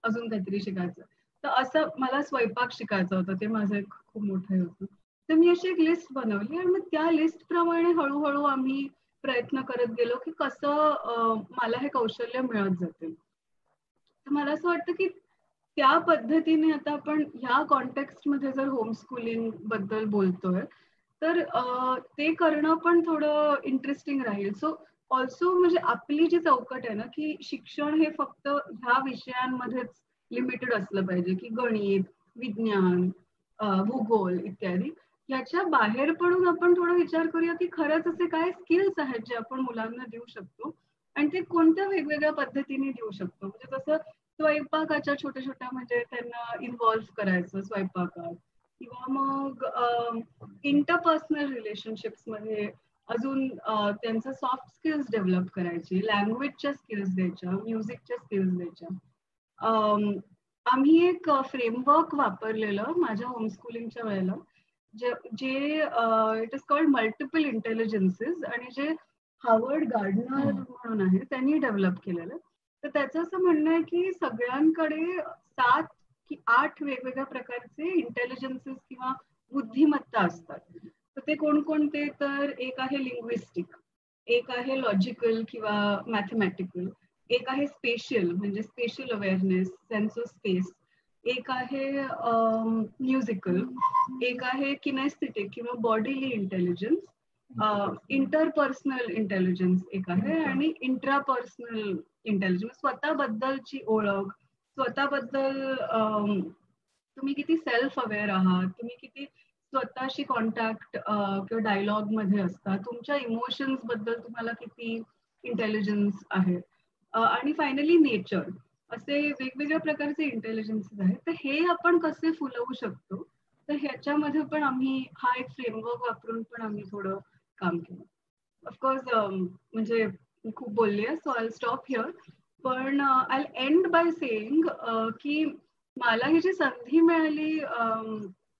अजून काहीतरी शिकायचं. तर असं मला स्वयंपाक शिकायचं होतं, ते माझं एक खूप मोठं हे होतं. तर मी अशी एक लिस्ट बनवली आणि मग त्या लिस्ट प्रमाणे हळूहळू आम्ही प्रयत्न करत गेलो की कसं मला हे कौशल्य मिळत जातील. तर मला असं वाटतं की त्या पद्धतीने आता आपण ह्या कॉन्टेक्स्ट मध्ये जर होम स्कूलिंग बद्दल बोलतोय, तर ते करणं पण थोडं इंटरेस्टिंग राहील. सो ऑल्सो म्हणजे आपली जी चौकट आहे ना, की शिक्षण हे फक्त ह्या विषयांमध्येच लिमिटेड असलं पाहिजे, की गणित, विज्ञान, भूगोल इत्यादी. याच्या बाहेर पडून आपण थोडा विचार करूया, की खरंच असे काय स्किल्स आहेत जे आपण मुलांना देऊ शकतो आणि ते कोणत्या वेगवेगळ्या पद्धतीने देऊ शकतो. म्हणजे जसं स्वयंपाकाच्या छोट्या छोट्या म्हणजे त्यांना इन्व्हॉल्व्ह करायचं स्वयंपाकात किंवा मग इंटरपर्सनल रिलेशनशिप्स मध्ये अजून त्यांचं सॉफ्ट स्किल्स डेव्हलप करायची, लँग्वेजच्या स्किल्स द्यायच्या, म्युझिकच्या स्किल्स द्यायच्या. आम्ही एक फ्रेमवर्क वापरलेलं माझ्या होमस्कूलिंगच्या वेळेला, जे जे इट इज कॉल्ड मल्टिपल इंटेलिजन्सेस आणि जे हार्वर्ड गार्डनर म्हणून आहे त्यांनी डेव्हलप केलेलं. तर त्याचं असं म्हणणं आहे की सगळ्यांकडे 7 की 8 वेगवेगळ्या प्रकारचे इंटेलिजन्सेस किंवा बुद्धिमत्ता असतात. तर ते कोणकोणते, तर एक आहे लिंग्विस्टिक, एक आहे लॉजिकल किंवा मॅथमॅटिकल, एक आहे स्पेशियल म्हणजे special awareness, sense of space, एक आहे म्युझिकल, एक आहे किनेस्थेटिक किंवा बॉडीली इंटेलिजन्स, इंटरपर्सनल इंटेलिजन्स एक आहे आणि इंट्रापर्सनल इंटेलिजन्स, स्वतःबद्दलची ओळख, स्वतःबद्दल तुम्ही किती सेल्फ अवेअर आहात, तुम्ही किती स्वतःशी कॉन्टॅक्ट किंवा डायलॉग मध्ये असता, तुमच्या इमोशन्स बद्दल तुम्हाला किती इंटेलिजन्स आहे, आणि फायनली नेचर. असे वेगवेगळ्या प्रकारचे इंटेलिजन्सेस आहेत. तर हे आपण कसे फुलवू शकतो, तर ह्याच्यामध्ये पण आम्ही हा एक फ्रेमवर्क वापरून पण आम्ही थोडं काम केलं. ऑफकोर्स म्हणजे मी खूप बोलली आहे, सो आय स्टॉप हिअर. पण आय एंड बाय सेइंग की मला ही जी संधी मिळाली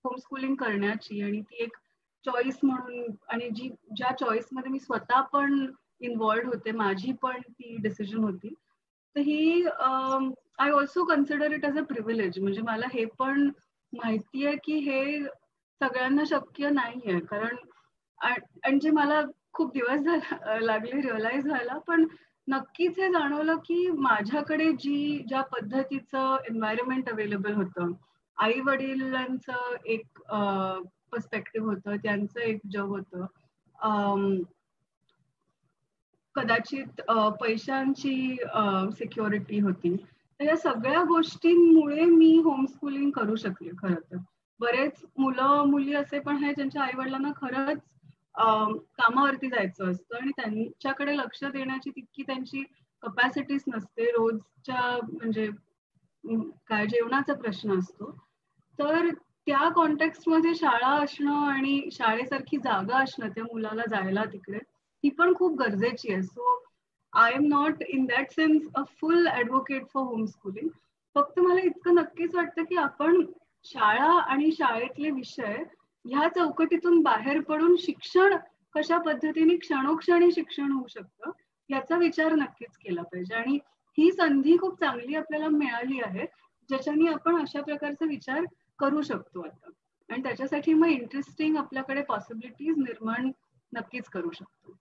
होमस्कूलिंग करण्याची आणि ती एक चॉईस म्हणून, आणि ज्या चॉईस मध्ये मी स्वतः पण इन्व्हॉल्ड होते, माझी पण ती डिसिजन होती, तर ही I also consider it as a privilege. म्हणजे मला हे पण माहिती आहे की हे सगळ्यांना शक्य नाहीये, कारण आणि जे मला खूप दिवस लागले रिअलाइज व्हायला, पण नक्कीच हे जाणवलं की माझ्याकडे ज्या पद्धतीचं एन्व्हायरमेंट अवेलेबल होतं, आई वडिलांचं एक पर्स्पेक्टिव्ह होतं, त्यांचं एक जग होतं, कदाचित पैशांची सिक्युरिटी होती. तर या सगळ्या गोष्टींमुळे मी होमस्कूलिंग करू शकले. खरं तर बरेच मुलं मुली असे पण आहेत ज्यांच्या आई वडिलांना खरंच कामावरती जायचं असतं आणि त्यांच्याकडे लक्ष देण्याची तितकी त्यांची कपॅसिटीच नसते. रोजच्या म्हणजे काय जेवणाचा प्रश्न असतो. तर त्या कॉन्टेक्स्ट मध्ये शाळा असणं आणि शाळेसारखी जागा असणं त्या मुलाला जायला तिकडे, ही पण खूप गरजेची आहे. So I am not in that sense a full advocate for home schooling. फक्त मला इतकं नक्कीच वाटतं की आपण शाळा आणि शाळेतले विषय ह्या चौकटीतून बाहेर पडून शिक्षण कशा पद्धतीने क्षणोक्षणी शिक्षण होऊ शकतं याचा विचार नक्कीच केला पाहिजे. आणि ही संधी खूप चांगली आपल्याला मिळाली आहे, ज्याच्याने आपण अशा प्रकारचा विचार करू शकतो आता, आणि त्याच्यासाठी मग इंटरेस्टिंग आपल्याकडे पॉसिबिलिटीज निर्माण नक्कीच करू शकतो.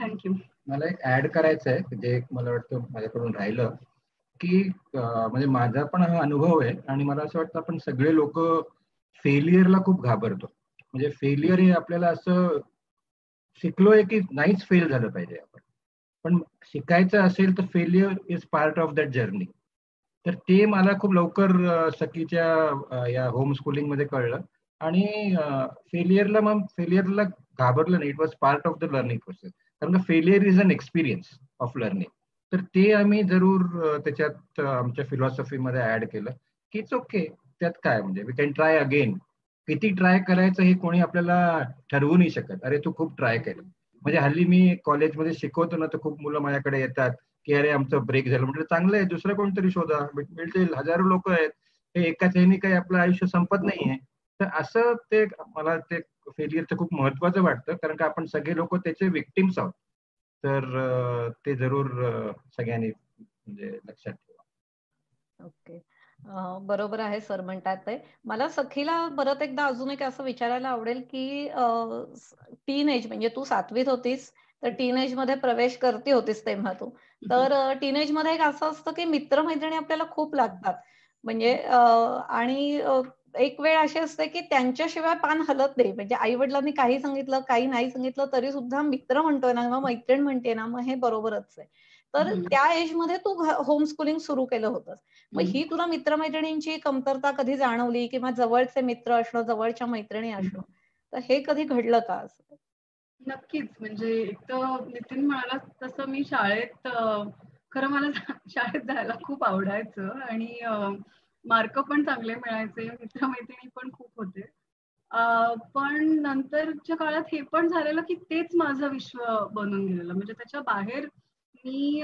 थँक्यू. मला एक ऍड करायचं आहे, जे मला वाटतं माझ्याकडून राहिलं, की म्हणजे माझा पण हा अनुभव आहे आणि मला असं वाटतं आपण सगळे लोक फेलियरला खूप घाबरतो. म्हणजे फेलियर हे आपल्याला असं शिकलोय की नाहीच फेल झालं पाहिजे आपण, पण शिकायचं असेल तर failure is part of that journey. तर ते मला खूप लवकर सखीच्या या होम स्कूलिंग मध्ये कळलं. आणि फेलियरला घाबरलं नाही. It was part of the learning process. कारण failure is an experience of learning. तर ते आम्ही जरूर त्याच्यात आमच्या फिलॉसॉफीमध्ये ऍड केलं की इट्स ओके, त्यात काय म्हणजे वी कॅन ट्राय अगेन. किती ट्राय करायचं हे कोणी आपल्याला ठरवू नाही शकत. अरे तू खूप ट्राय केलं. म्हणजे हल्ली मी कॉलेजमध्ये शिकवतो ना, तर खूप मुलं माझ्याकडे येतात की अरे आमचं ब्रेक झालं. म्हटलं चांगलं आहे, दुसरं कोणतरी शोधा, मिळतील, हजारो लोक आहेत. हे एकाच ह्याने काही आपलं आयुष्य संपत नाहीये. तर असं ते मला ते फेलियरचं खूप महत्वाचं वाटतं, कारण का आपण सगळे लोक त्याचे विक्टिम्स आहोत. तर ते जरूर सगळ्यांनी म्हणजे लक्षात ठेवा. ओके. बरोबर आहे सर म्हणतात ते. मला सखीला परत एकदा अजून एक असं विचारायला आवडेल की टीन एज म्हणजे तू 7वीत होतीस, तर टीन एज मध्ये प्रवेश करते होतीस तेव्हा तू. तर टीन एज मध्ये एक असं असतं की मित्रमैत्रिणी आपल्याला खूप लागतात. म्हणजे आणि एक वेळ अशी असते की त्यांच्याशिवाय पान हलत नाही. म्हणजे आई वडिलांनी काही सांगितलं, काही नाही सांगितलं तरी सुद्धा मित्र म्हणतोय ना, मग मैत्रीण म्हणते ना, मग हे बरोबरच आहे. तर त्या एज मध्ये तू होम स्कूलिंग सुरू केलं होतं. मग ही तुला मित्रमैत्रिणींची कमतरता कधी जाणवली किंवा जवळचे मित्र असणं, जवळच्या मैत्रिणी असणं, तर हे कधी घडलं का असं? नक्कीच. म्हणजे एक तर नितीन म्हणाला तसं मी शाळेत खरं मला शाळेत जायला खूप आवडायचं आणि मार्क पण चांगले मिळायचे, मित्रमैत्रिणी पण खूप होते. पण नंतरच्या काळात हे पण झालेलं की तेच माझं विश्व बनून गेलेलं. म्हणजे त्याच्या बाहेर मी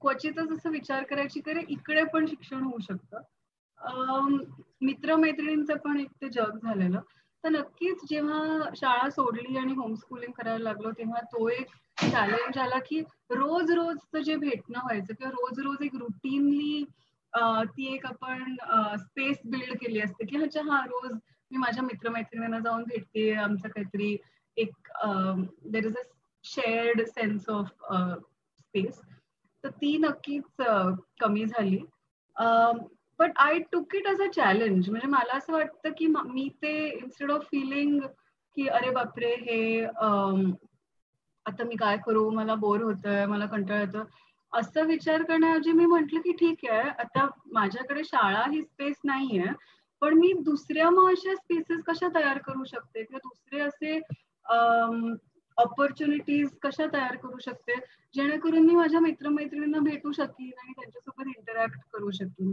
क्वचितच असं विचार करायची की अरे इकडे पण शिक्षण होऊ शकतं. मित्रमैत्रिणींचं पण एक ते जग झालेलं. तर नक्कीच जेव्हा शाळा सोडली आणि होमस्कूलिंग करायला लागलो, तेव्हा तो एक चॅलेंज आला की रोज रोजचं जे भेटणं व्हायचं किंवा रोज रोज एक रुटीनली ती एक आपण स्पेस बिल्ड केली असते की अच्छा हा रोज मी माझ्या मित्रमैत्रिणींना जाऊन भेटते, आमचं काहीतरी एक there is a shared sense of space. तर ती नक्कीच कमी झाली. बट आय टूक इट ॲज अ चॅलेंज. म्हणजे मला असं वाटतं की मी ते इन्स्टेड ऑफ फीलिंग की अरे बापरे हे आता मी काय करू, मला बोर होतंय, मला कंटाळा येतो, असं विचार करण्याऐवजी मी म्हटलं की ठीक आहे, आता माझ्याकडे शाळा ही स्पेस नाहीये, पण मी दुसऱ्या मग अशा स्पेसेस कशा तयार करू शकते किंवा दुसरे असे ऑपॉर्च्युनिटीज कशा तयार करू शकते जेणेकरून मी माझ्या मित्रमैत्रिणींना भेटू शकीन आणि त्यांच्यासोबत इंटरॅक्ट करू शकीन.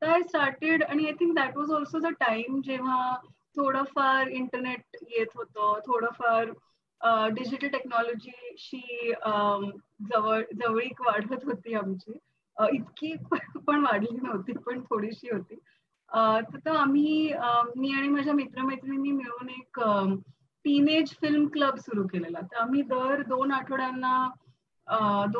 तर आय स्टार्टेड आणि I think that was also the time जेव्हा थोडंफार इंटरनेट येत होतं, थोडंफार डिजिटल टेक्नॉलॉजीशी जवळीक वाढत होती आमची. इतकी पण वाढली नव्हती, पण थोडीशी होती. तर आम्ही मी आणि माझ्या मित्रमैत्रिणींनी मिळून एक टीनेज फिल्म क्लब सुरू केलेला. तर आम्ही दर 2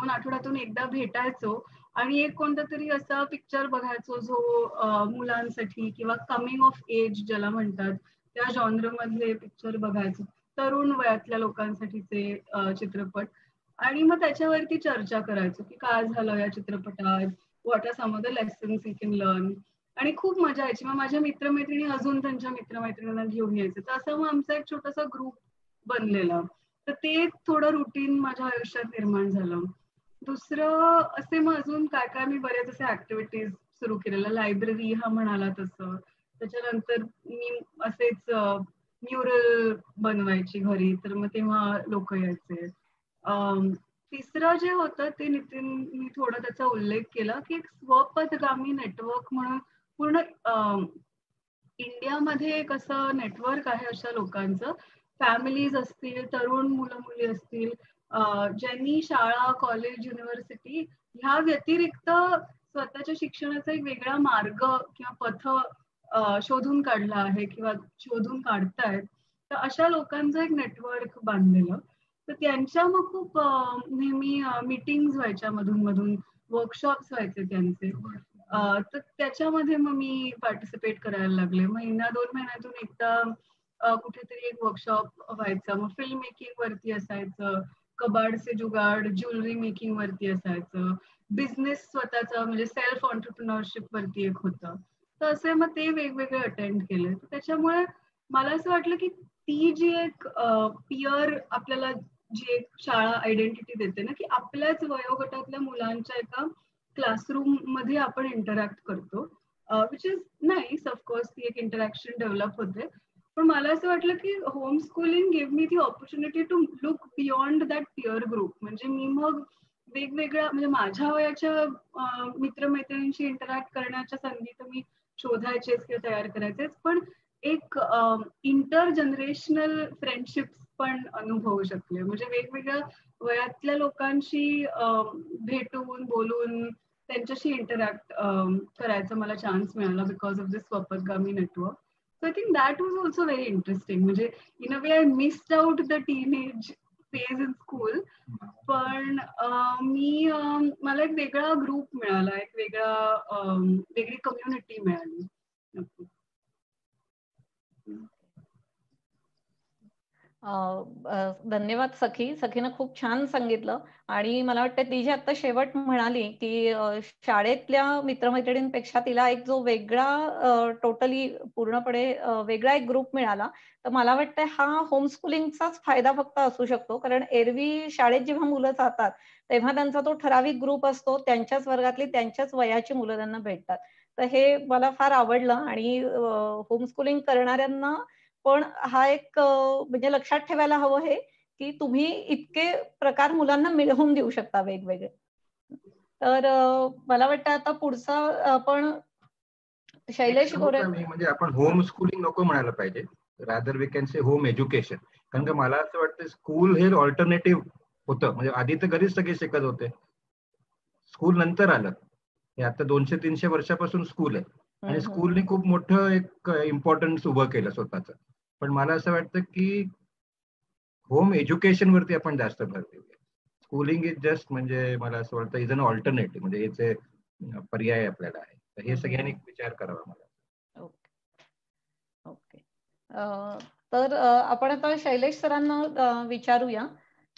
आठवड्यातून एकदा भेटायचो आणि एक कोणता तरी असा पिक्चर बघायचो जो मुलांसाठी किंवा कमिंग ऑफ एज ज्याला म्हणतात त्या जॉनर मधले पिक्चर बघायचो. तरुण वयातल्या लोकांसाठीचे चित्रपट. आणि मग त्याच्यावरती चर्चा करायचो की काय झालं या चित्रपटात, what are some of the lessons we can learn. आणि खूप मजा यायची. मग माझ्या मित्रमैत्रिणी अजून त्यांच्या मित्रमैत्रिणींना घेऊन यायचे. तर असं मग आमचा एक छोटासा ग्रुप बनलेला. तर ते थोडं रुटीन माझ्या आयुष्यात निर्माण झालं. दुसरं असे मग अजून काय काय मी बरेच असे ऍक्टिव्हिटीज सुरू केलेल्या. लायब्ररी हा म्हणाला तसं. त्याच्यानंतर मी असेच म्युरल बनवायची घरी, तर मग तेव्हा लोक यायचे. तिसरं जे होतं ते नितीननी थोडा त्याचा उल्लेख केला की एक स्वपथगामी नेटवर्क म्हणून पूर्ण इंडियामध्ये कसं नेटवर्क आहे अशा लोकांचं, फॅमिलीज असतील, तरुण मुलं मुली असतील, ज्यांनी शाळा, कॉलेज, युनिव्हर्सिटी ह्या व्यतिरिक्त स्वतःच्या शिक्षणाचा एक वेगळा मार्ग किंवा पथ शोधून काढला आहे किंवा शोधून काढतायत. तर अशा लोकांचं एक नेटवर्क बांधलेलं. तर त्यांच्या मग खूप नेहमी मीटिंग्स व्हायच्या मधून मधून, वर्कशॉप्स व्हायचे त्यांचे. तर त्याच्यामध्ये मग मी पार्टिसिपेट करायला लागले. 1-2 महिन्यातून एकदा कुठेतरी एक वर्कशॉप व्हायचा. मग फिल्म मेकिंग वरती असायचं, कबाड से जुगाड, ज्वेलरी मेकिंग वरती असायचं, बिझनेस स्वतःचा म्हणजे सेल्फ ऑन्टरप्रिनरशिप वरती एक होतं. तर असे मग ते वेगवेगळे अटेंड केले. त्याच्यामुळे मला असं वाटलं की ती जी एक पियर आपल्याला जी एक शाळा आयडेंटिटी देते ना, की आपल्याच वयोगटातल्या मुलांच्या एका क्लासरूम मध्ये आपण इंटरॅक्ट करतो, विच इज नाईस. ऑफकोर्स ती एक इंटरॅक्शन डेव्हलप होते. पण मला असं वाटलं की home schooling give me the opportunity to look beyond that peer group. म्हणजे मी मग वेगवेगळ्या म्हणजे माझ्या वयाच्या मित्रमैत्रिणींशी इंटरॅक्ट करण्याच्या संधी तर मी शोधायचेच किंवा तयार करायचेच, पण एक इंटर जनरेशनल फ्रेंडशिप्स पण अनुभवू शकले. म्हणजे वेगवेगळ्या वयातल्या लोकांशी भेटून बोलून त्यांच्याशी इंटरॅक्ट करायचा मला चान्स मिळाला बिकॉज ऑफ दिस स्वपदगामी network. So I think that was also very interesting. म्हणजे in a way I missed out the teenage phase in school. पण मला एक वेगळा ग्रुप मिळाला, एक वेगळी कम्युनिटी मिळाली. धन्यवाद सखी. सखीनं खूप छान सांगितलं. आणि मला वाटतं ती जी आता शेवट म्हणाली की शाळेतल्या मित्रमैत्रिणींपेक्षा तिला एक जो वेगळा टोटली पूर्णपणे वेगळा एक ग्रुप मिळाला. तर मला वाटतं हा होम स्कूलिंगचाच फायदा फक्त असू शकतो. कारण एरवी शाळेत जेव्हा मुलं जातात तेव्हा त्यांचा तो ठराविक ग्रुप असतो, त्यांच्याच वर्गातली त्यांच्याच वयाची मुलं त्यांना भेटतात. तर हे मला फार आवडलं. आणि होम स्कूलिंग करणाऱ्यांना पण हा एक म्हणजे लक्षात ठेवायला हवं हे, की तुम्ही इतके प्रकार मुलांना मिळवून देऊ शकता वेगवेगळे. तर मला वाटतं आता पुढचा आपण शैलेश गोरे. म्हणजे आपण होम स्कूलिंग नको म्हणायला पाहिजे, rather we can say home education. कारण का मला असं वाटतं स्कूल हे ऑल्टरनेटिव्ह होतं. म्हणजे आधी तर घरीच सगळे शिकत होते, स्कूल नंतर आलं. हे आता 200-300 वर्षापासून स्कूल आहे. आणि स्कूलने खूप मोठं एक इम्पॉर्टन्स उभं केलं स्वतःच. पण मला असं वाटतं की होम एज्युकेशन वरती आपण जास्त भर देऊया. स्कूलिंग इज जस्ट म्हणजे मला असं वाटतं इज अन ऑल्टरनेटिव्ह, म्हणजे याचे पर्याय आपल्याला आहे. तर हे सगळ्यांनी विचार करावा मला. ओके. तर आपण आता शैलेश सरांना विचारूया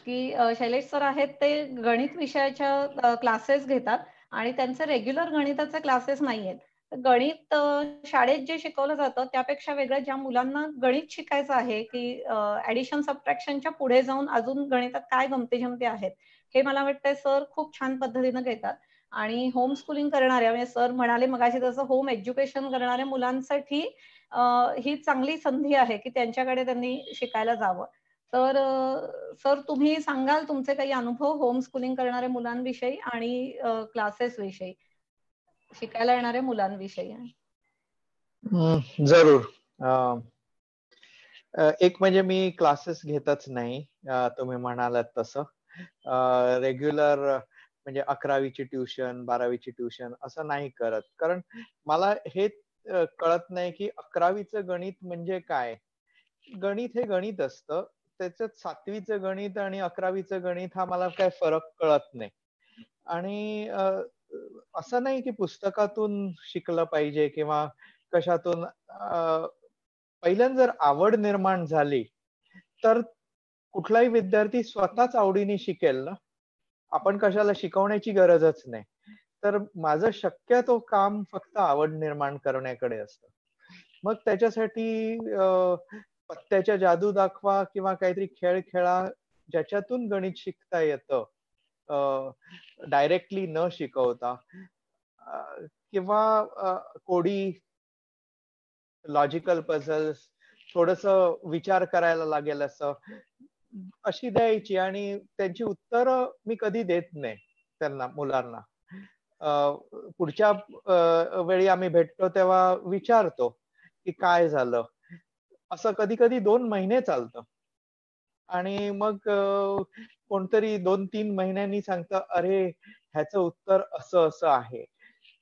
की शैलेश सर आहेत ते गणित विषयाच्या क्लासेस घेतात आणि त्यांचे रेग्युलर गणिताचे क्लासेस नाही आहेत. गणित शाळेत जे शिकवलं जातं त्यापेक्षा वेगळं ज्या मुलांना गणित शिकायचं आहे की ऍडिशन सबट्रॅक्शनच्या पुढे जाऊन अजून गणितात काय गमती जमती आहेत हे मला वाटतंय सर खूप छान पद्धतीनं घेतात. आणि होम स्कूलिंग करणाऱ्या म्हणजे सर म्हणाले मगाशी तसं होम एज्युकेशन करणाऱ्या मुलांसाठी ही चांगली संधी आहे की त्यांच्याकडे त्यांनी शिकायला जावं. तर सर तुम्ही सांगाल तुमचे काही अनुभव होम स्कूलिंग करणाऱ्या मुलांविषयी आणि क्लासेस विषयी, शिकायला येणाऱ्या मुलांविषयी. जरूर. एक म्हणजे मी क्लासेस घेतच नाही, तुम्ही म्हणालात तसं. रेग्युलर म्हणजे 11वीची ट्युशन, 12वीची ट्युशन असं नाही करत. कारण मला हे कळत नाही की 11वीचं गणित म्हणजे काय. गणित हे गणित असतं, त्याच्यात 7वीचं गणित आणि 11वीचं गणित हा मला काय फरक कळत नाही. आणि असं नाही की पुस्तकातून शिकलं पाहिजे किंवा कशातून. पहिल्यांदा जर आवड निर्माण झाली तर कुठलाही विद्यार्थी स्वतःच आवडीने शिकेल ना. आपण कशाला शिकवण्याची गरजच नाही. तर माझं शक्यतो काम फक्त आवड निर्माण करण्याकडे असतं. मग त्याच्यासाठी पत्त्याच्या जादू दाखवा किंवा काहीतरी खेळ खेळा ज्याच्यातून गणित शिकता येतं, डायरेक्टली न शिकवता, किंवा कोडी, लॉजिकल पझल्स, थोडस विचार करायला लागेल असं अशी द्यायची. आणि त्यांची उत्तरं मी कधी देत नाही त्यांना, मुलांना. पुढच्या वेळी आम्ही भेटतो तेव्हा विचारतो की काय झालं. असं कधी कधी 2 महिने चालतं. आणि मग कोणतरी 2-3 महिन्यांनी सांगतं, अरे ह्याचं उत्तर असं असं आहे.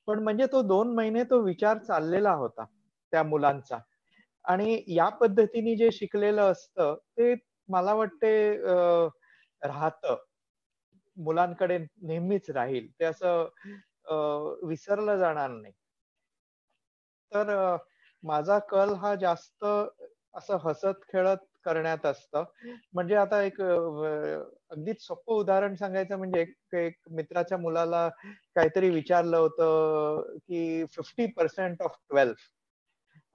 पण म्हणजे तो 2 महिने तो विचार चाललेला होता त्या मुलांचा. आणि या पद्धतीने जे शिकलेलं असतं ते मला वाटते राहतं, मुलांकडे नेहमीच राहील. ते असं विसरलं जाणार नाही. तर माझा कल हा जास्त असं हसत खेळत करण्यात असतं. म्हणजे आता एक अगदीच सोपं उदाहरण सांगायचं म्हणजे एक मित्राच्या मुलाला काहीतरी विचारलं होतं की 50% ऑफ 12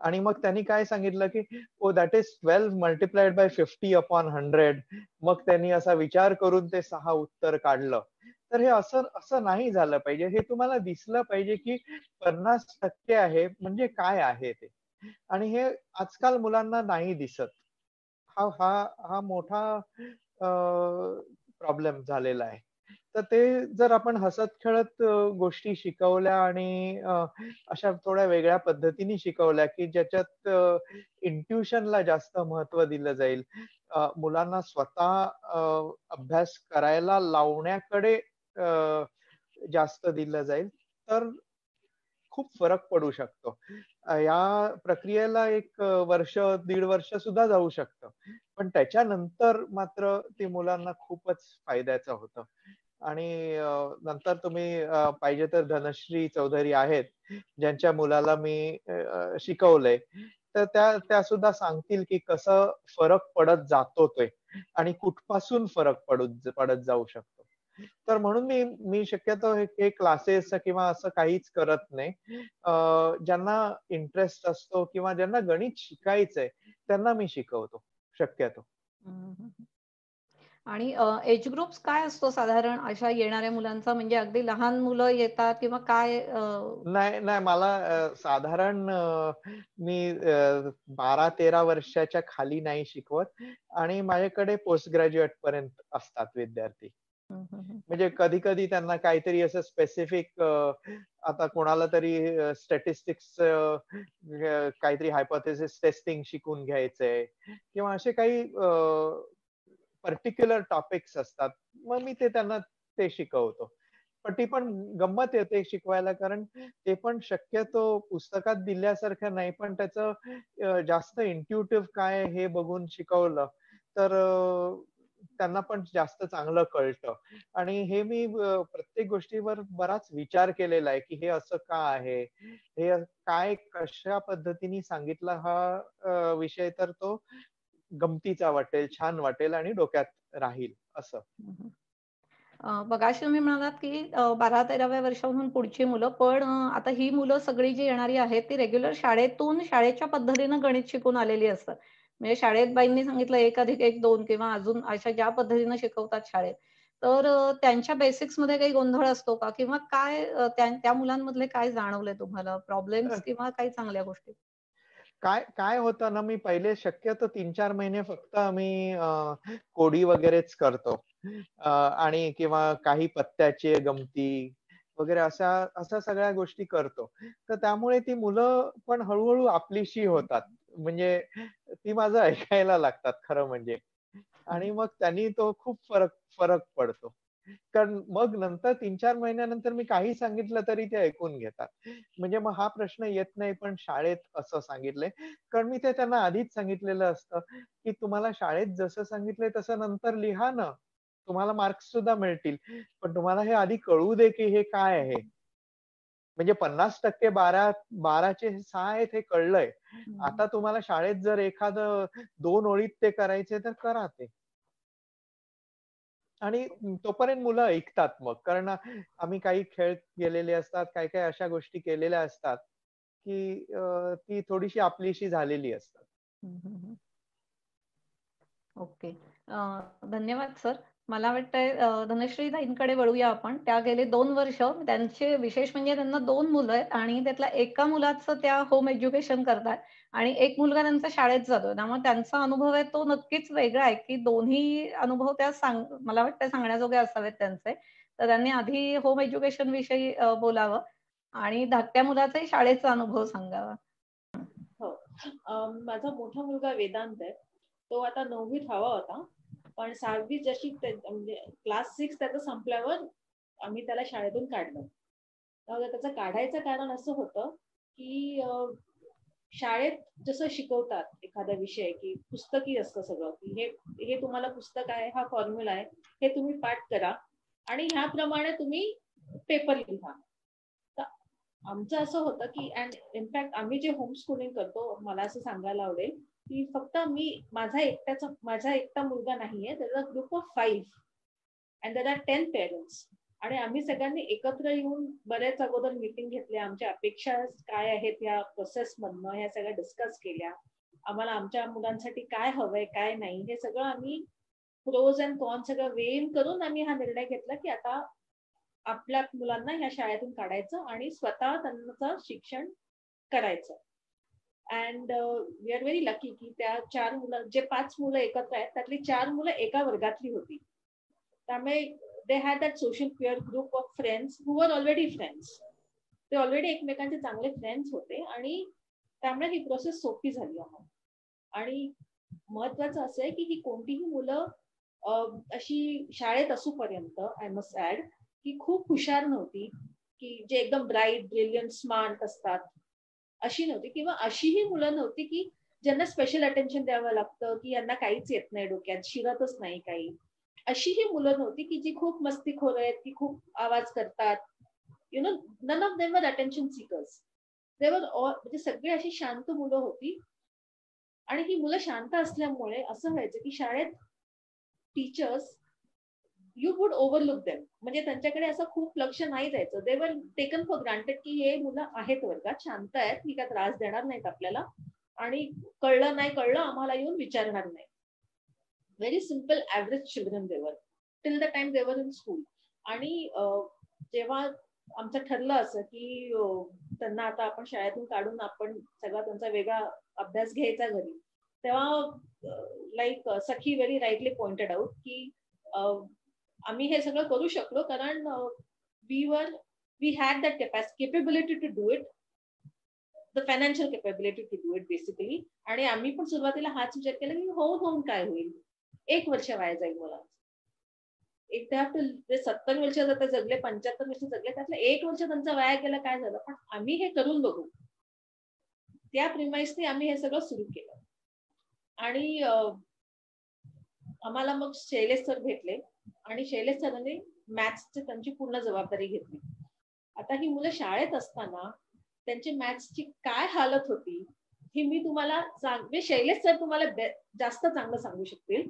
आणि मग त्यांनी काय सांगितलं की ओ that is 12 multiplied by 50 upon 100. मग त्यांनी असा विचार करून ते 6 उत्तर काढलं. तर हे असं असं नाही झालं पाहिजे. हे तुम्हाला दिसलं पाहिजे की 50% आहे म्हणजे काय आहे ते. आणि हे आजकाल मुलांना नाही दिसत. हा हा हा मोठा प्रॉब्लेम झालेला आहे. तर ते जर आपण हसत खेळत गोष्टी शिकवल्या आणि अशा थोड्या वेगळ्या पद्धतीने शिकवल्या की ज्याच्यात इंट्युशनला जास्त महत्व दिलं जाईल. मुलांना स्वतः अभ्यास करायला लावण्याकडे जास्त दिलं जाईल तर खूप फरक पडू शकतो. या प्रक्रियेला एक वर्ष, 1.5 वर्ष सुद्धा जाऊ शकतं. पण त्याच्यानंतर मात्र ते मुलांना खूपच फायद्याचं होतं. आणि नंतर तुम्ही पाहिजे तर धनश्री चौधरी आहेत, ज्यांच्या मुलाला मी शिकवलंय. तर त्या सुद्धा सांगतील की कसं फरक पडत जातो ते आणि कुठपासून फरक पडत जाऊ शकतो. तर म्हणून मी शक्यतो हे क्लासेस किंवा असं काहीच करत नाही. ज्यांना इंटरेस्ट असतो किंवा ज्यांना गणित शिकायचंय त्यांना मी शिकवतो शक्यतो. आणि एज ग्रुप्स काय असतो साधारण अशा येणाऱ्या मुलांचा? म्हणजे अगदी लहान मुलं येतात किंवा काय? नाही नाही मला साधारण मी 12-13 वर्षाच्या खाली नाही शिकवत आणि माझ्याकडे पोस्ट ग्रॅज्युएट पर्यंत असतात विद्यार्थी. म्हणजे कधी कधी त्यांना काहीतरी असं स्पेसिफिक आता कोणाला तरी स्टॅटिस्टिक्स काहीतरी हायपोथेसिस टेस्टिंग शिकून घ्यायचंय किंवा असे काही पर्टिक्युलर टॉपिक्स असतात. मग मी त्यांना ते शिकवतो. पण ती पण गंमत येते शिकवायला कारण ते पण शक्यतो पुस्तकात दिल्यासारखं नाही पण त्याचं जास्त इंट्युटिव्ह काय हे बघून शिकवलं तर त्यांना पण जास्त चांगलं कळतं. आणि हे मी प्रत्येक गोष्टीवर बराच विचार केलेला आहे की हे असं का आहे, हे काय कशा पद्धतीने सांगितला हा विषय तर तो गमतीचा वाटेल, छान वाटेल आणि डोक्यात राहील असं. मगाशी तुम्ही म्हणालात की 12-13व्या वर्षाहून पुढची मुलं, पण आता ही मुलं सगळी जी येणारी आहेत ती रेग्युलर शाळेतून शाळेच्या पद्धतीनं गणित शिकून आलेली असतात. म्हणजे शाळेत बाईंनी सांगितलं 1+1=2 किंवा अजून अशा ज्या पद्धतीनं शिकवतात शाळेत. तर त्यांच्या बेसिक्समध्ये काही गोंधळ असतो का? किंवा काय त्या मुलांमधले काय जाणवलंय तुम्हाला प्रॉब्लेम्स किंवा काही चांगल्या गोष्टी? काय काय होतं ना, मी पहिले शक्यतो 3-4 महिने फक्त आम्ही कोडी वगैरेच करतो. आणि किंवा काही पत्त्याचे गमती वगैरे अशा सगळ्या गोष्टी करतो. तर त्यामुळे ती मुलं पण हळू-हळू आपलीशी होतात. म्हणजे ती माझं ऐकायला लागतात खरं म्हणजे. आणि मग त्यांनी तो खूप फरक पडतो. कारण मग नंतर 3-4 महिन्यानंतर मी काही सांगितलं तरी ते ऐकून घेतात. म्हणजे मग हा प्रश्न येत नाही पण शाळेत असं सांगितलंय. कारण मी ते त्यांना आधीच सांगितलेलं असतं, की तुम्हाला शाळेत जसं सांगितलंय तसं नंतर लिहा ना. तुम्हाला मार्क्स सुद्धा मिळतील. पण तुम्हाला हे आधी कळू दे, की हे काय आहे. म्हणजे 50% 12चे 6 आहेत हे कळलंय. आता तुम्हाला शाळेत जर एखादं 2 ओळीत ते करायचे तर करा ते. आणि तोपर्यंत मुलं ऐकतात मग. कारण आम्ही काही खेळ केलेले असतात, काही-काही अशा गोष्टी केलेल्या असतात, की ती थोडीशी आपलीशी झालेली असतात. ओके. धन्यवाद सर. मला वाटतंय धनश्री ताईंकडे वळूया आपण. त्या गेले 2 वर्ष त्यांचे विशेष म्हणजे त्यांना 2 मुलं आहेत आणि त्यातल्या एका मुलाचं त्या होम एज्युकेशन करतायत आणि एक मुलगा त्यांचा शाळेत जातो. त्यामुळे त्यांचा अनुभव आहे तो नक्कीच वेगळा आहे, की दोन्ही अनुभव त्या मला वाटतं सांगण्याजोगे असावेत त्यांचे. तर त्यांनी आधी होम एज्युकेशन विषयी बोलावं आणि धाकट्या मुलाचाही शाळेचा अनुभव सांगावा. हो. माझा मोठा मुलगा वेदांत आहे. तो आता 9वीत हवा होता. पण 6वी जशी म्हणजे क्लास 6 त्याचा संपल्यावर आम्ही त्याला शाळेतून काढलं. तर त्याचं काढायचं कारण असं होतं, की शाळेत जसं शिकवतात एखादा विषय, की पुस्तकी असतं सगळं, की हे तुम्हाला पुस्तक आहे, हा फॉर्म्युला आहे, हे तुम्ही पाठ करा आणि ह्याप्रमाणे तुम्ही पेपर लिहा. आमचं असं होतं की इनफॅक्ट आम्ही जे होम स्कूलिंग करतो मला असं सांगायला आवडेल की फक्त माझा एकटा मुलगा नाहीये, त्याचा group of 5 and there are 10 parents. आणि आम्ही सगळ्यांनी एकत्र येऊन बरेच अगोदर मीटिंग घेतल्या, आमच्या अपेक्षा काय आहेत या प्रोसेस मधनं ह्या सगळ्या डिस्कस केल्या. आम्हाला आमच्या मुलांसाठी काय हवंय काय नाही हे सगळं आम्ही प्रोज अँड कॉन सगळं वेन करून आम्ही हा निर्णय घेतला की आता आपल्या मुलांना ह्या शाळेतून काढायचं आणि स्वतः त्यांचं शिक्षण करायचं. And we are very lucky की त्या 4 मुलं, जे 5 मुलं एकत्र आहेत त्यातली 4 मुलं एका वर्गातली होती. त्यामुळे they had that social peer group of friends who were already friends. ते ऑलरेडी एकमेकांचे चांगले फ्रेंड्स होते आणि त्यामुळे ही प्रोसेस सोपी झाली आम्हाला. आणि महत्वाचं असं आहे की ही कोणतीही मुलं अशी शाळेत असूपर्यंत आय मस्ट ऍड की खूप हुशार नव्हती, की जे एकदम ब्राईट ब्रिलियंट स्मार्ट असतात अशी नव्हती, किंवा अशीही मुलं नव्हती की ज्यांना स्पेशल अटेन्शन द्यावं लागतं, की यांना काहीच येत नाही, डोक्यात शिरतच नाही काही. अशीही मुलं नव्हती की जी खूप मस्तीखोर आहेत, की खूप आवाज करतात. You know, none of them were attention seekers. They were all, म्हणजे सगळी अशी शांत मुलं होती. आणि ही मुलं शांत असल्यामुळे असं व्हायचं की शाळेत teachers you would overlook them, म्हणजे त्यांच्याकडे असं खूप लक्ष नाही द्यायचं. दे वर टेकन फॉर ग्रांटेड की हे मुलं आहेत वर्गात, शांत आहेत, ही काय त्रास देणार नाहीत आपल्याला, आणि कळलं नाही कळलं आम्हाला येऊन विचारणार नाही. Very simple average children they were till the time they were in school. आणि जेव्हा आमचं ठरलं असं की त्यांना आता आपण शाळेतून काढून आपण सगळा त्यांचा वेगळा अभ्यास घ्यायचा घरी, तेव्हा like Sakhi very rightly pointed out की आम्ही हे सगळं करू शकलो कारण we had that capability to do it, the financial capability to do it basically. आणि आम्ही पण सुरुवातीला हाच विचार केला की होऊन काय होईल, 1 वर्ष वाया जाईल मला. एक त्या 70 वर्ष जाता जगले, 75 वर्ष जगले, त्यातलं 1 वर्ष त्यांचं वाया गेलं, काय झालं, पण आम्ही हे करून बघू, त्या प्रिमाइसने आम्ही हे सगळं सुरू केलं. आणि आम्हाला मग शैलेश सर भेटले आणि शैलेश सरांनी मॅथ्सची त्यांची पूर्ण जबाबदारी घेतली. आता ही मुलं शाळेत असताना त्यांची मॅथ्सची काय हालत होती ही मी तुम्हाला शैलेश सर तुम्हाला जास्त चांगलं सांगू शकतील.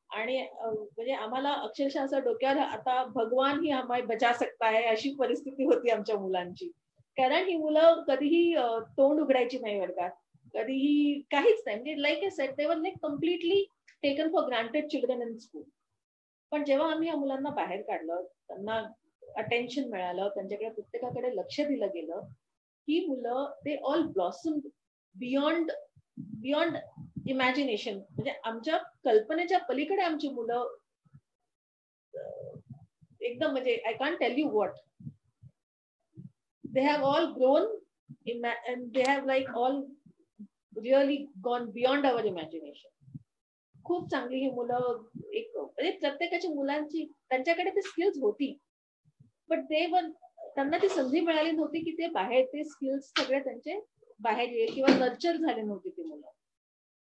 आणि म्हणजे आम्हाला अक्षरशः असं डोक्यावर आता भगवान ही आम्हाला बचा सकता है अशी परिस्थिती होती आमच्या मुलांची. कारण ही मुलं कधीही तोंड उघडायची नाही वर्गात, कधीही काहीच नाही, म्हणजे लाईक अ सेट दे वर like completely taken for granted children in school. पण जेव्हा आम्ही या मुलांना बाहेर काढलं, त्यांना अटेन्शन मिळालं, त्यांच्याकडे प्रत्येकाकडे लक्ष दिलं गेलं, ही मुलं they all blossom beyond imagination. म्हणजे आमच्या कल्पनेच्या पलीकडे आमची मुलं एकदम, म्हणजे I can't tell you what, they have all grown and they have like all really gone beyond our imagination. खूप चांगली ही मुलं, एक म्हणजे प्रत्येकाच्या मुलांची त्यांच्याकडे ती स्किल्स होती, पण त्यांना ती संधी मिळाली नव्हती की ते बाहेर ते स्किल्स सगळे त्यांचे बाहेर येईल, किंवा नर्चर झाले नव्हते ती मुलं.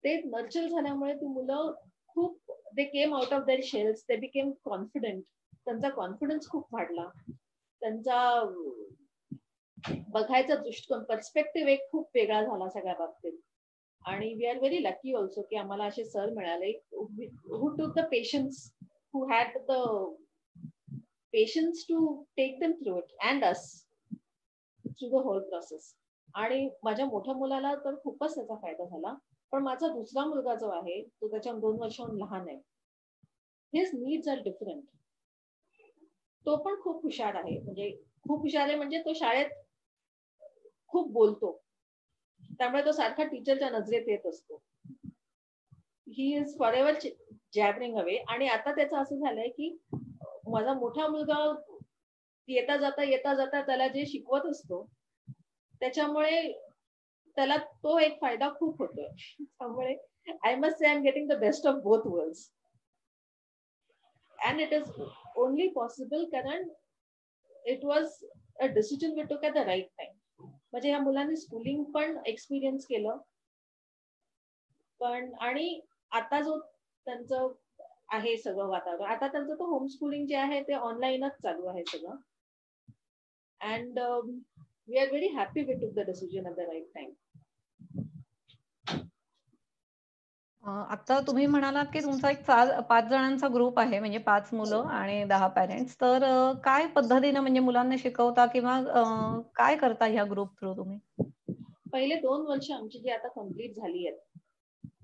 ते नर्चर झाल्यामुळे ती मुलं खूप they came out of their shells, they became confident, त्यांचा कॉन्फिडन्स खूप वाढला, त्यांचा बघायचा दृष्टिकोन पर्स्पेक्टिव्ह एक खूप वेगळा झाला सगळ्या बाबतीत. आणि we are very lucky also की आम्हाला असे सर मिळाले who took the patience, who had the patience to take them through it and us through the whole process. आणि माझ्या मोठ्या मुलाला तर खूपच त्याचा फायदा झाला, पण माझा दुसरा मुलगा जो आहे तो त्याच्या 2 वर्षांहून लहान आहे. His needs are different. तो पण खूप हुशार आहे, म्हणजे खूप हुशार आहे, म्हणजे तो शाळेत खूप बोलतो, त्यामुळे तो सारखा टीचरच्या नजरेत येत असतो. He is forever jabbering away. आणि आता त्याचं असं झालंय की माझा मोठा मुलगा येता जाता त्याला जे शिकवत असतो त्याच्यामुळे त्याला तो एक फायदा खूप होतोय. त्यामुळे I must say I am getting the best of both worlds. And it is only possible कारण it was a decision we took at the right time. म्हणजे या मुलांनी स्कूलिंग पण एक्सपिरियन्स केलं, पण आणि आता जो त्यांचं आहे सगळं वातावरण, आता त्यांचं तो होम स्कूलिंग जे आहे ते ऑनलाईनच चालू आहे सगळं. And we are very happy we took the decision at the right time. आता तुम्ही म्हणालात की तुमचा एक 5 जणांचा ग्रुप आहे, म्हणजे 5 मुलं आणि 10 पॅरेंट्स. तर काय पद्धतीनं म्हणजे मुलांना शिकवता किंवा काय करता ह्या ग्रुप थ्रू तुम्ही? पहिले 2 वर्ष आमची जी आता कंप्लीट झाली आहेत,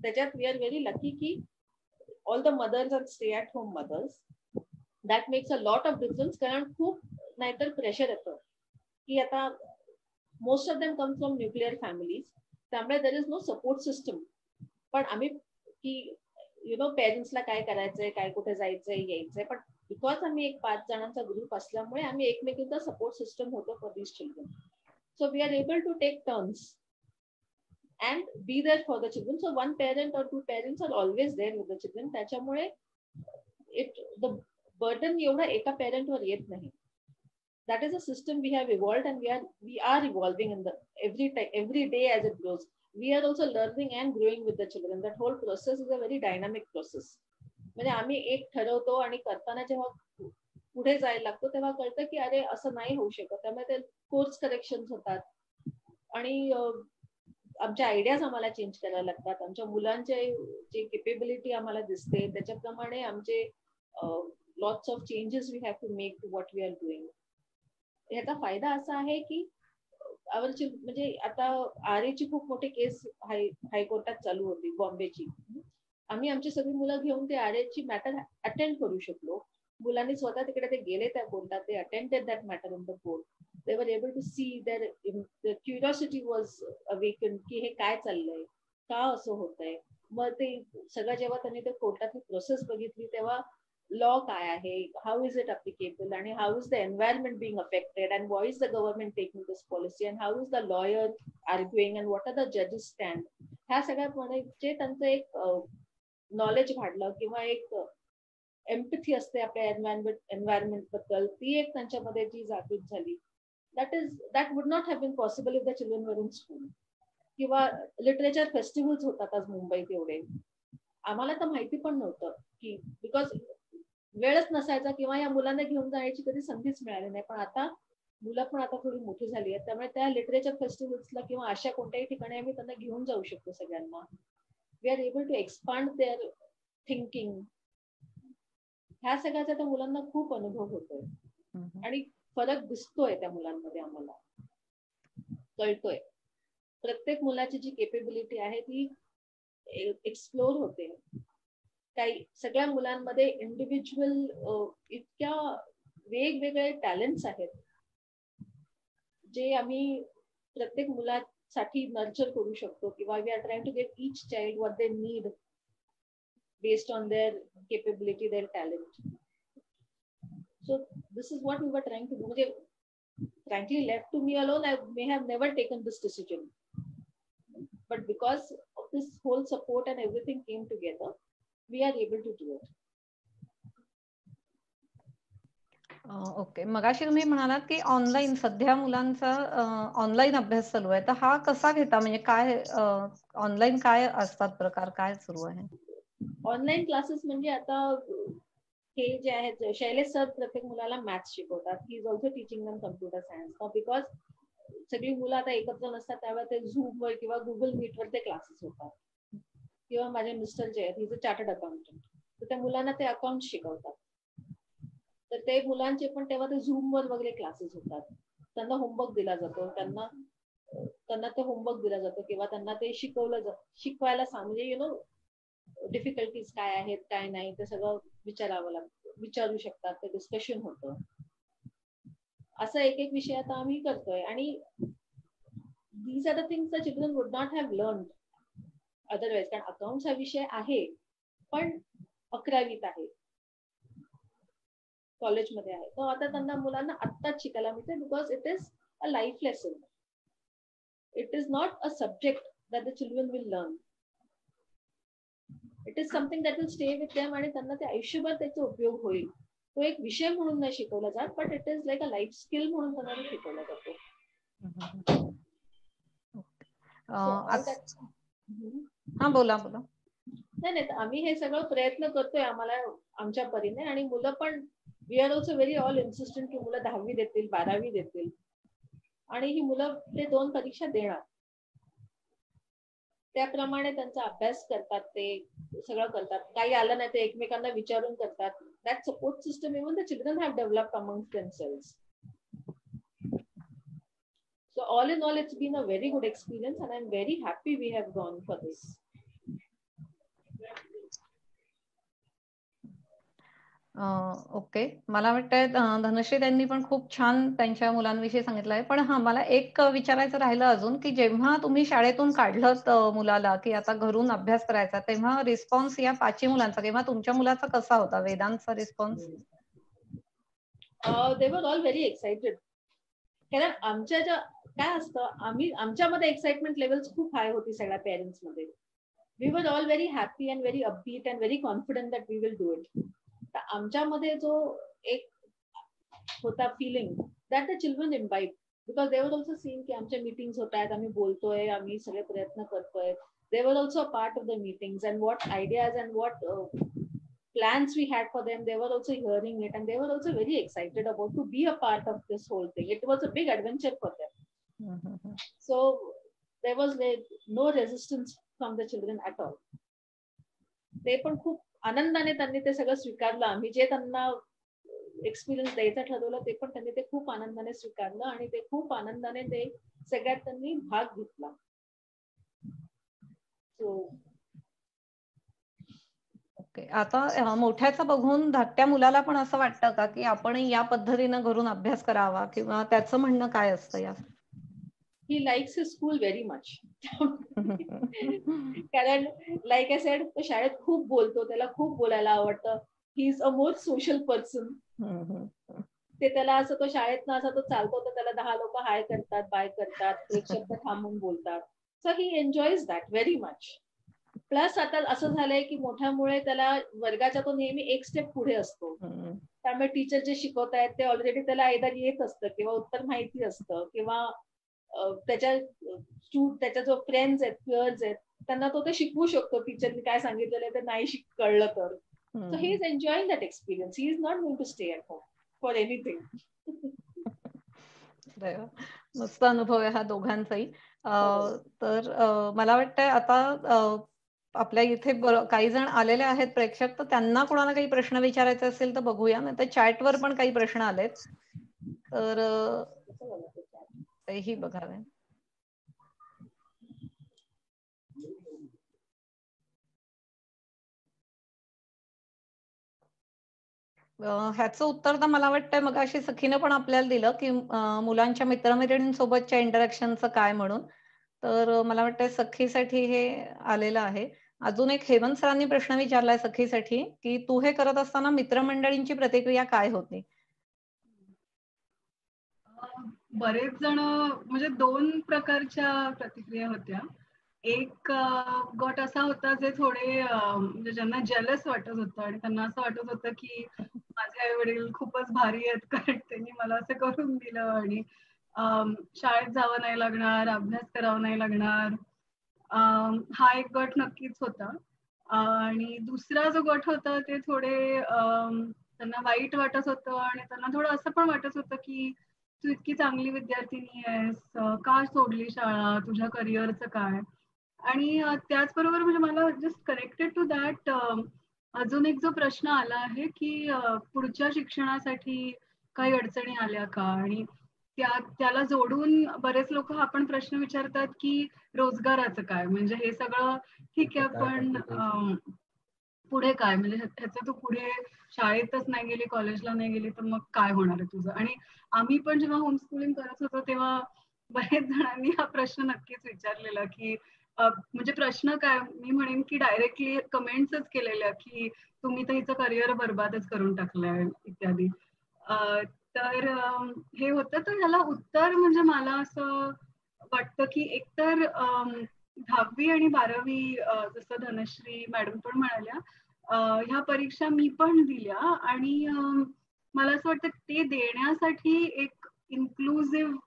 त्याच्यात वी आर व्हेरी लकी की all the mothers are stay at home mothers. That makes a lot of difference. कारण खूप नाहीतर प्रेशर येतं की आता most of them come from nuclear families, त्यामुळे there is no support system. पण आम्ही की पेरेंट्सला काय करायचंय, काय कुठे जायचंय यायचंय, पण बिकॉज आम्ही एक 5 जणांचा ग्रुप असल्यामुळे आम्ही एकमेकींचा सपोर्ट सिस्टम होतो for these children. So we are able to take turns and be there for the children. So one parent or 2 parents are always there with the children. त्याच्यामुळे the burden एवढा एका parent वर येत नाही. That is a system we have evolved, and we are evolving in the every day as it grows. We are also learning and growing with the children. That whole process is a very dynamic process. म्हणजे आम्ही एक ठरवतो आणि करताना जेव्हा पुढे जायला लागतो तेव्हा कळतं की अरे असं नाही होऊ शकत. त्यामुळे ते कोर्स करेक्शन होतात आणि आमच्या आयडियाज आम्हाला चेंज करायला लागतात. आमच्या मुलांचे जे केपेबिलिटी आम्हाला दिसते त्याच्याप्रमाणे आमचे lots of changes we have to make to what we are doing. ह्याचा फायदा असा आहे की म्हणजे आता आरेची खूप मोठी केस हायकोर्टात चालू होती बॉम्बेची. आम्ही आमची सगळी मुलं घेऊन ते आरेची मॅटर अटेंड करू शकलो. मुलांनी स्वतः तिकडे ते गेले त्या कोर्टात, ते attended that matter in the court. They were able to see their curiosity was awakened की हे काय चाललंय, का असं होतंय. मग ते सगळं जेव्हा त्यांनी ते कोर्टातली प्रोसेस बघितली तेव्हा लॉ काय आहे, हाऊ इज इट अप्लिकेबल, आणि how is the environment being affected, and what is the government taking this policy, and how is the lawyer arguing, and what are the जजेस स्टँड. ह्या सगळ्यामध्ये जे त्यांचं एक नॉलेज वाढलं किंवा एक एम्पथी असते आपल्या एन्व्हायरमेंट बद्दल, ती एक त्यांच्यामध्ये जी जागृत झाली. That would not have been possible if the children were in school. किंवा लिटरेचर फेस्टिवल्स होतात आज मुंबईत एवढे, आम्हाला तर माहिती पण नव्हतं की बिकॉज वेळच नसायचा किंवा या मुलांना घेऊन जाण्याची कधी संधीच मिळाली नाही. पण आता मुलं पण आता थोडी मोठी झाली आहेत, त्यामुळे त्या लिटरेचर फेस्टिवल्सला किंवा अशा कोणत्याही ठिकाणी आम्ही त्यांना घेऊन जाऊ शकतो सगळ्यांना. We are able to expand their thinking. ह्या सगळ्याचा त्या मुलांना खूप अनुभव होतोय आणि फरक दिसतोय त्या मुलांमध्ये, आम्हाला कळतोय. प्रत्येक मुलाची जी केपेबिलिटी आहे ती एक्सप्लोर होते. काही सगळ्या मुलांमध्ये इंडिव्हिज्युअल इतक्या वेगवेगळे टॅलेंट्स आहेत जे आम्ही प्रत्येक मुलासाठी नर्चर करू शकतो किंवा we are trying to get each child what they need based on their capability, their talent. So this is what we were trying to do. Frankly, left to me alone, I may have never taken this decision. But because of this whole support and everything came together, we are able to do it. Okay. मगाशी तुम्ही म्हणालात की online सध्या मुलांचा online अभ्यास चालू आहे, तर हा कसा घेता? म्हणजे काय ऑनलाईन काय असतात प्रकार, काय सुरू आहे? ऑनलाईन क्लासेस म्हणजे आता हे जे आहेत, शैलेश सर प्रत्येक मुलाला मॅथ्स शिकवतात. ही इज ऑल्सो टीचिंग दम कम्प्युटर सायन्स. बिकॉज सगळी मुलं आता एकत्र नसतात त्यावेळेस ते झूमवर किंवा गुगल मीटवर ते क्लासेस होतात. किंवा माझे मिस्टर जे आहेत, इज अ चार्टर्ड अकाउंटंट, तर त्या मुलांना ते अकाउंट शिकवतात. तर ते मुलांचे पण तेव्हा ते झूमवर वगैरे क्लासेस होतात. त्यांना होमवर्क दिला जातो, त्यांना ते होमवर्क दिला जातो किंवा त्यांना ते शिकवायला म्हणजे डिफिकल्टीज काय आहेत काय नाही ते सगळं विचारावं लागतं, विचारू शकतात, ते डिस्कशन होतं. असं एक एक विषय आता आम्ही करतोय आणि these are the things the children would not have learn otherwise. कारण अकाउंट्स हा विषय आहे पण 11वीत आहे, कॉलेजमध्ये आहे, तर आता त्यांना मुलांना आत्ताच शिकायला मिळते because it is a life lesson. It is not a subject that the children will learn. It is something that will stay with them आणि त्यांना ते आयुष्यभर त्याचा उपयोग होईल. तो एक विषय म्हणून नाही शिकवला जात, but it is like a life skill म्हणून त्यांना शिकवला जातो. हा बोला बोला. नाही, आम्ही हे सगळं प्रयत्न करतोय आम्हाला आमच्या परीने, आणि मुलं पण we are also very all insistent की मुलं 10वी देतील, 12वी देतील आणि ही मुलं ते 2 परीक्षा देणार. त्याप्रमाणे त्यांचा अभ्यास करतात, ते सगळं करतात. काही आलं नाही ते एकमेकांना विचारून करतात. That support system even the children have developed amongst themselves. So all in all, it's been a very good experience, and I'm very happy we have gone for this. Okay, मला वाटतंय धनश्री त्यांनी पण खूप छान त्यांच्या मुलांविषयी सांगितलं आहे. पण मला एक विचारायचं राहिलं अजून, की जेव्हा तुम्ही शाळेतून काढलत मुलाला, की आता घरून अभ्यास करायचा, तेव्हा रिस्पॉन्स या 5 मुलांचा किंवा तुमच्या मुलाचा कसा होता, वेदांतचा response? They were all very excited. कारण आमच्या काय असतं, आमच्यामध्ये एक्साइटमेंट लेवल्स खूप हाय होती सगळ्या पेरेंट्स मध्ये. We were all very happy and very upbeat and very confident that we will do it. तर आमच्यामध्ये जो एक होता feeling that the children imbibe, because they were also scene की आमच्या मीटिंग्स होत आहेत, आम्ही बोलतोय, आम्ही सगळे प्रयत्न करतोय. They were also a part of the meetings and what ideas and what plans we had for them, they were also hearing it, and they were also very excited about to be a part of this whole thing. It was a big adventure for them. So there was no resistance from the children at all. ते पण खूप आनंदाने त्यांनी ते सगळं स्वीकारलं. आम्ही जे त्यांना एक्सपिरियन्स द्यायचं ठरवलं ते पण त्यांनी ते खूप आनंदाने स्वीकारलं, आणि ते खूप आनंदाने ते सगळ्यात त्यांनी भाग घेतला. सो ओके, आता मोठ्याचं बघून धाकट्या मुलाला पण असं वाटतं का, की आपण या पद्धतीनं घरून अभ्यास करावा, किंवा त्याचं म्हणणं काय असतं या? He likes his school very much. कारण लाईक आय सेड, तो शाळेत खूप बोलतो, त्याला खूप बोलायला आवडतं. He is a more social person. ते त्याला असं, तो शाळेत असं तो चालतो तर त्याला 10 लोक हाय करतात, बाय करतात, एक शब्द थांबून बोलतात. So he enjoys that very much. Plus आता असं झालंय की मोठ्यामुळे त्याला वर्गाच्या तो नेहमी एक स्टेप पुढे असतो. त्यामुळे टीचर जे शिकवतायत ते ऑलरेडी त्याला आयदर येत असतं किंवा उत्तर माहिती असतं, किंवा त्याच्या जो फ्रेंड्स आहेत, पियर्स आहेत, त्यांना तो ते शिकवू शकतो. टीचरनी काय सांगितलेलं आहे ते नाही कळलं तर. So he is enjoying that experience. He is not going to stay at home for anything. मस्त अनुभव आहे हा दोघांचाही. तर मला वाटतंय आता आपल्या इथे काही जण आलेले आहेत प्रेक्षक, तर त्यांना कोणाला काही प्रश्न विचारायचे असेल तर बघूया. नाही तर चॅटवर पण काही प्रश्न आलेत, तर तेही बघावे. ह्याचं उत्तर तर मला वाटतंय मग अशी सखीनं पण आपल्याला दिलं, की मुलांच्या मित्रमैत्रिणींसोबतच्या इंटरॅक्शनचं काय म्हणून. तर मला वाटतंय सखीसाठी हे आलेलं आहे. अजून एक हेमंत सरांनी प्रश्न विचारलाय सखीसाठी, की तू हे करत असताना मित्रमंडळींची प्रतिक्रिया काय होती? बरेच जण, म्हणजे 2 प्रकारच्या प्रतिक्रिया होत्या. एक गट असा होता जे थोडे म्हणजे ज्यांना जेलस वाटत होतं, आणि त्यांना असं वाटत होतं की माझे आई वडील खूपच भारी आहेत, कारण त्यांनी मला असं करून दिलं, आणि शाळेत जावं नाही लागणार, अभ्यास करावा नाही लागणार. हा एक गट नक्कीच होता. आणि दुसरा जो गट होता ते थोडे त्यांना वाईट वाटत होतं, आणि त्यांना थोडं असं पण वाटत होतं की तू इतकी चांगली विद्यार्थिनी आहेस, का सोडली शाळा, तुझ्या करिअरचं काय. आणि त्याचबरोबर म्हणजे मला जस्ट कनेक्टेड टू दॅट अजून एक जो प्रश्न आला आहे की पुढच्या शिक्षणासाठी काही अडचणी आल्या का, आणि त्याला जोडून बरेच लोक हा पण प्रश्न विचारतात की रोजगाराचं काय, म्हणजे हे सगळं ठीक आहे पण पुढे काय, म्हणजे ह्याचं तू पुढे शाळेतच नाही गेली, कॉलेजला नाही गेली तर मग काय होणार आहे तुझं. आणि आम्ही पण जेव्हा होमस्कूलिंग करत होतो तेव्हा बरेच जणांनी हा प्रश्न नक्कीच विचारलेला की म्हणजे प्रश्न काय, मी म्हणेन की डायरेक्टली कमेंट्सच केलेल्या की तुम्ही तर हिचं करिअर बरबादच करून टाकलंय इत्यादी. तर हे होतं. तर ह्याला उत्तर म्हणजे मला असं वाटतं की एकतर 10वी आणि 12वी जसं धनश्री मॅडम पण म्हणाल्या, ह्या परीक्षा मी पण दिल्या, आणि मला असं वाटतं ते देण्यासाठी एक इन्क्लुझिव्ह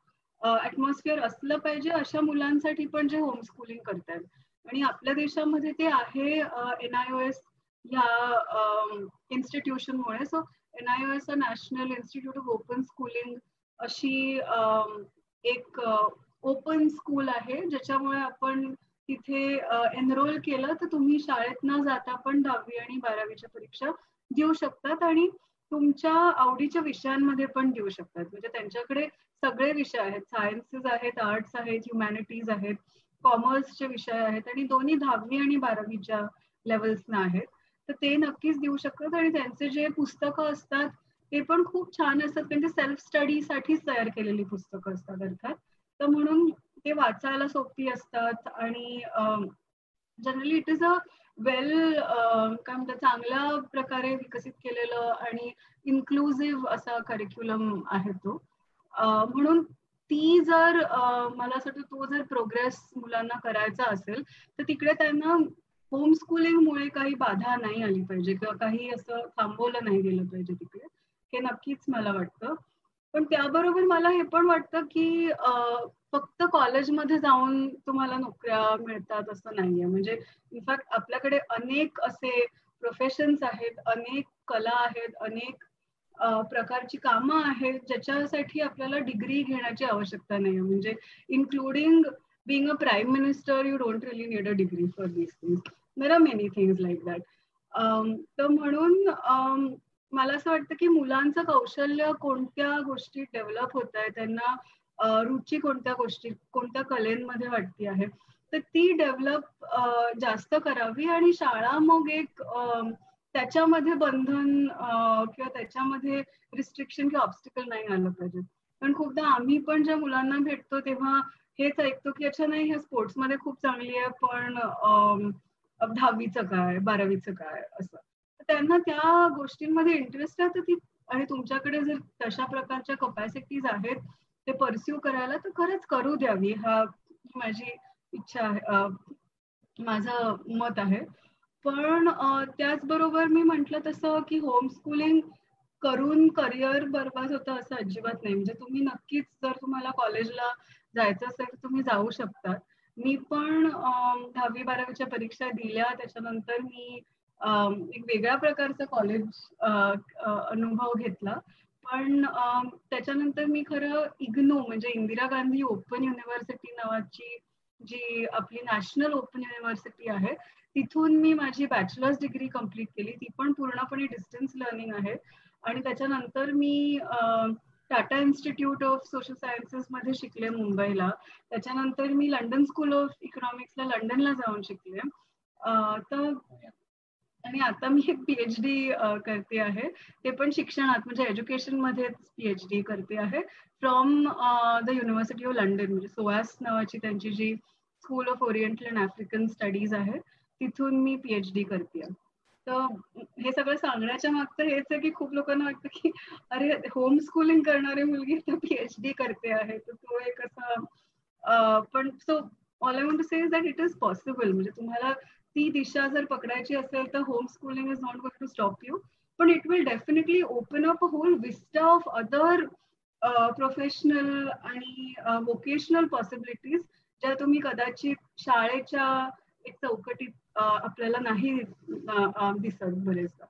ॲटमॉस्फिअर असलं पाहिजे अशा मुलांसाठी पण जे होमस्कूलिंग करतात. आणि आपल्या देशामध्ये ते आहे NIOS ह्या इन्स्टिट्यूशनमुळे. So NIOS national institute of open schooling अशी एक ओपन स्कूल आहे, ज्याच्यामुळे आपण तिथे एनरोल केलं तर तुम्ही शाळेत न जाता पण 10वी आणि 12वीच्या परीक्षा देऊ शकतात आणि तुमच्या आवडीच्या विषयांमध्ये पण देऊ शकतात. म्हणजे त्यांच्याकडे सगळे विषय आहेत, सायन्सेस आहेत, आर्ट्स आहेत, ह्युमॅनिटीज आहेत, कॉमर्सचे विषय आहेत आणि दोन्ही 10वी आणि 12वीच्या लेवल्सना आहेत. तर ते नक्कीच देऊ शकतात आणि त्यांचे जे पुस्तकं असतात ते पण खूप छान असतात, म्हणजे सेल्फ स्टडी साठीच तयार केलेली पुस्तकं असतात अर्थात. तर म्हणून ते वाचायला सोपी असतात आणि generally it is a well काय म्हणतात चांगल्या प्रकारे विकसित केलेलं आणि इन्क्लुझिव्ह असा करिक्युलम आहे तो. म्हणून ती जर मला असं वाटतं तो जर प्रोग्रेस मुलांना करायचा असेल तर तिकडे त्यांना होम स्कूलिंगमुळे काही बाधा नाही आली पाहिजे किंवा काही असं थांबवलं नाही गेलं पाहिजे तिकडे, हे नक्कीच मला वाटतं. पण त्याबरोबर मला हे पण वाटतं की फक्त कॉलेजमध्ये जाऊन तुम्हाला नोकऱ्या मिळतात असं नाहीये. म्हणजे इनफॅक्ट आपल्याकडे अनेक असे प्रोफेशन्स आहेत, अनेक कला आहेत, अनेक प्रकारची कामं आहेत ज्याच्यासाठी आपल्याला डिग्री घेण्याची आवश्यकता नाही. म्हणजे including being a prime minister, you don't really need a degree for these things. There are many things like that. तर म्हणून मला असं वाटतं की मुलांचं कौशल्य कोणत्या गोष्टी डेव्हलप होत आहे, त्यांना रुची कोणत्या गोष्टी, कोणत्या कलेमध्ये वाटते आहे, तर ती डेव्हलप जास्त करावी आणि शाळा मग एक त्याच्यामध्ये बंधन किंवा त्याच्यामध्ये रिस्ट्रिक्शन किंवा ऑब्स्टिकल नाही आलं पाहिजे. पण खूपदा आम्ही पण ज्या मुलांना भेटतो तेव्हा हेच ऐकतो की अच्छा नाही हे स्पोर्ट्स मध्ये खूप चांगली आहे पण 10वीचं काय 12वीचं काय असं. त्यांना त्या गोष्टींमध्ये इंटरेस्ट आहे तर ती आणि तुमच्याकडे जर तशा प्रकारच्या कपॅसिटीज आहेत ते परस्यू करायला तर खरंच करू द्यावी, हा माझी इच्छा आहे, माझं मत आहे. पण त्याचबरोबर मी म्हटलं तसं की होम स्कूलिंग करून करिअर बरबाद होतं असं अजिबात नाही. म्हणजे तुम्ही नक्कीच जर तुम्हाला कॉलेजला जायचं असेल तर तुम्ही जाऊ शकता. मी पण 10वी 12वीच्या परीक्षा दिल्या, त्याच्यानंतर मी एक वेगळ्या प्रकारचा कॉलेज अनुभव घेतला. पण त्याच्यानंतर मी खरं इग्नू म्हणजे इंदिरा गांधी ओपन युनिव्हर्सिटी नावाची जी आपली नॅशनल ओपन युनिव्हर्सिटी आहे तिथून मी माझी बॅचलर्स डिग्री कंप्लीट केली. ती पण पूर्णपणे डिस्टन्स लर्निंग आहे. आणि त्याच्यानंतर मी Tata institute of social sciences मध्ये शिकले मुंबईला. त्याच्यानंतर मी लंडन स्कूल ऑफ इकॉनॉमिक्सला लंडनला जाऊन शिकले. तर आणि आता मी एक PhD करते आहे, ते पण शिक्षणात म्हणजे एज्युकेशन मध्येच PhD करते आहे from the university of London. म्हणजे सोआस नावाची त्यांची जी school of oriental and African studies आहे तिथून मी PhD करते. तर हे सगळं सांगण्याच्या मागचं हेच आहे की खूप लोकांना वाटतं की अरे होम स्कूलिंग करणारी मुलगी तर PhD करते आहे, तर तो एक असा पण so all I want to say is that it is possible. म्हणजे तुम्हाला ती दिशा जर पकडायची असेल तर home schooling is not going to stop you, पण it will definitely open up a whole vista of other professional आणि वोकेशनल पॉसिबिलिटीज ज्या तुम्ही कदाचित शाळेच्या एक चौकटीत आपल्याला नाही दिसत बरेचदा.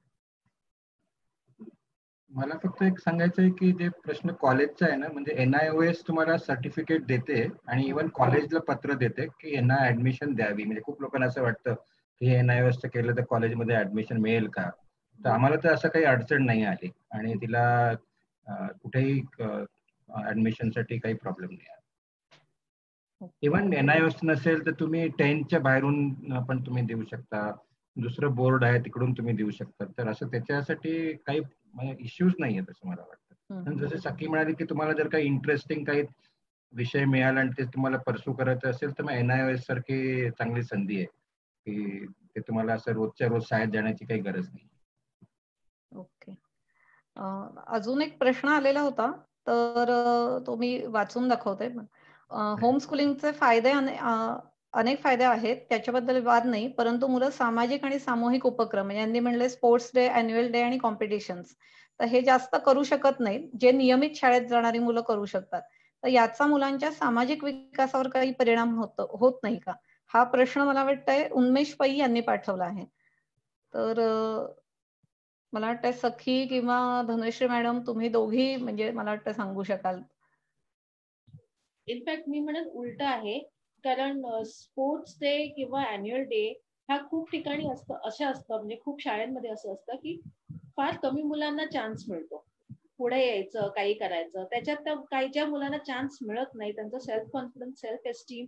मला फक्त एक सांगायचं आहे की जे प्रश्न कॉलेजचा आहे ना, म्हणजे NIOS तुम्हाला सर्टिफिकेट देते आणि इव्हन कॉलेजला पत्र देते की यांना ऍडमिशन द्यावी. म्हणजे खूप लोकांना असं वाटतं की NIOS केलं तर कॉलेजमध्ये ऍडमिशन मिळेल का, तर आम्हाला तर असं काही अडचण नाही आली आणि तिला कुठेही ऍडमिशनसाठी काही प्रॉब्लेम नाही आला. इव्हन NIOS नसेल तर तुम्ही 10च्या बाहेरून पण तुम्ही देऊ शकता, दुसरं बोर्ड आहे तिकडून तुम्ही देऊ शकता. तर असं त्याच्यासाठी काही इश्यूज नाही आहेत असं मला वाटतं. जसं सखी म्हणाली की तुम्हाला जर काही इंटरेस्टिंग काही विषय मिळाला आणि ते तुम्हाला परस्यू करायचं असेल तर मग NIOS सारखी चांगली संधी आहे की ते तुम्हाला असं रोजच्या रोज शाळेत जाण्याची काही गरज नाही. ओके. अजून एक प्रश्न आलेला होता तर तो मी वाचून दाखवते. होम स्कूलिंगचे फायदे अनेक फायदे आहेत, त्याच्याबद्दल वाद नाही, परंतु मुलं सामाजिक आणि सामूहिक उपक्रम यांनी म्हणले स्पोर्ट्स डे, अॅन्युअल डे आणि कॉम्पिटिशन्स तर हे जास्त करू शकत नाहीत, जे नियमित शाळेत जाणारी मुलं करू शकतात. तर याचा मुलांच्या सामाजिक विकासावर काही परिणाम होत नाही का, हा प्रश्न मला वाटतंय उन्मेष पै यांनी पाठवला आहे. तर मला वाटतं सखी किंवा धनुश्री मॅडम तुम्ही दोघी म्हणजे मला वाटतं सांगू शकाल. इनफॅक्ट मी म्हणत उलट आहे कारण स्पोर्ट्स डे किंवा अॅन्युअल डे ह्या खूप ठिकाणी असतं म्हणजे खूप शाळांमध्ये असं असतं की फार कमी मुलांना चान्स मिळतो पुढे यायचं, काही करायचं. त्याच्यात काही ज्या मुलांना चान्स मिळत नाही त्यांचा सेल्फ कॉन्फिडन्स, सेल्फ एस्टीम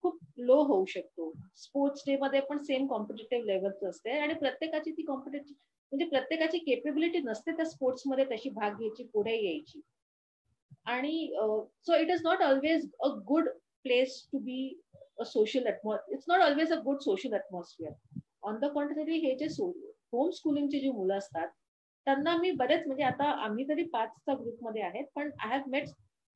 खूप लो होऊ शकतो. स्पोर्ट्स डे मध्ये पण सेम कॉम्पिटेटिव्ह लेवलच असते आणि प्रत्येकाची ती कॉम्पिटेटिव्ह म्हणजे प्रत्येकाची केपेबिलिटी नसते त्या स्पोर्ट्समध्ये तशी भाग घ्यायची, पुढे यायची. आणि so it is not always a good place to be a social atmosphere. It's not always a good social atmosphere. On the contrary हे जे होम स्कूलिंगची जी मुलं असतात त्यांना मी बरेच म्हणजे आता आम्ही तरी 5चा ग्रुपमध्ये आहेत पण आय हॅव मेट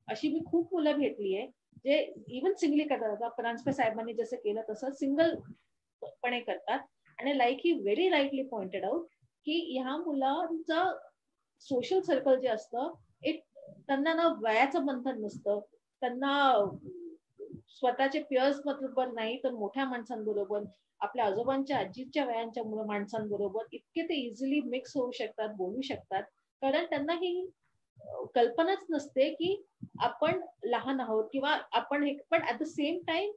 अशी मी खूप मुलं भेटली आहे जे इव्हन सिंगली करतात. परांजपे साहेबांनी जसं केलं तसं सिंगल पणे करतात. आणि like he very rightly pointed out की ह्या मुलांचं सोशल सर्कल जे असतं त्यांना ना वयाचं बंधन नसतं, त्यांना स्वतःचे पियर्स बरोबर नाही तर मोठ्या माणसांबरोबर, आपल्या आजोबांच्या आजीच्या वयांच्या माणसांबरोबर इतके ते इझिली मिक्स होऊ शकतात, बोलू शकतात. कारण त्यांना ही कल्पनाच नसते की आपण लहान आहोत किंवा आपण हे, पण at the same time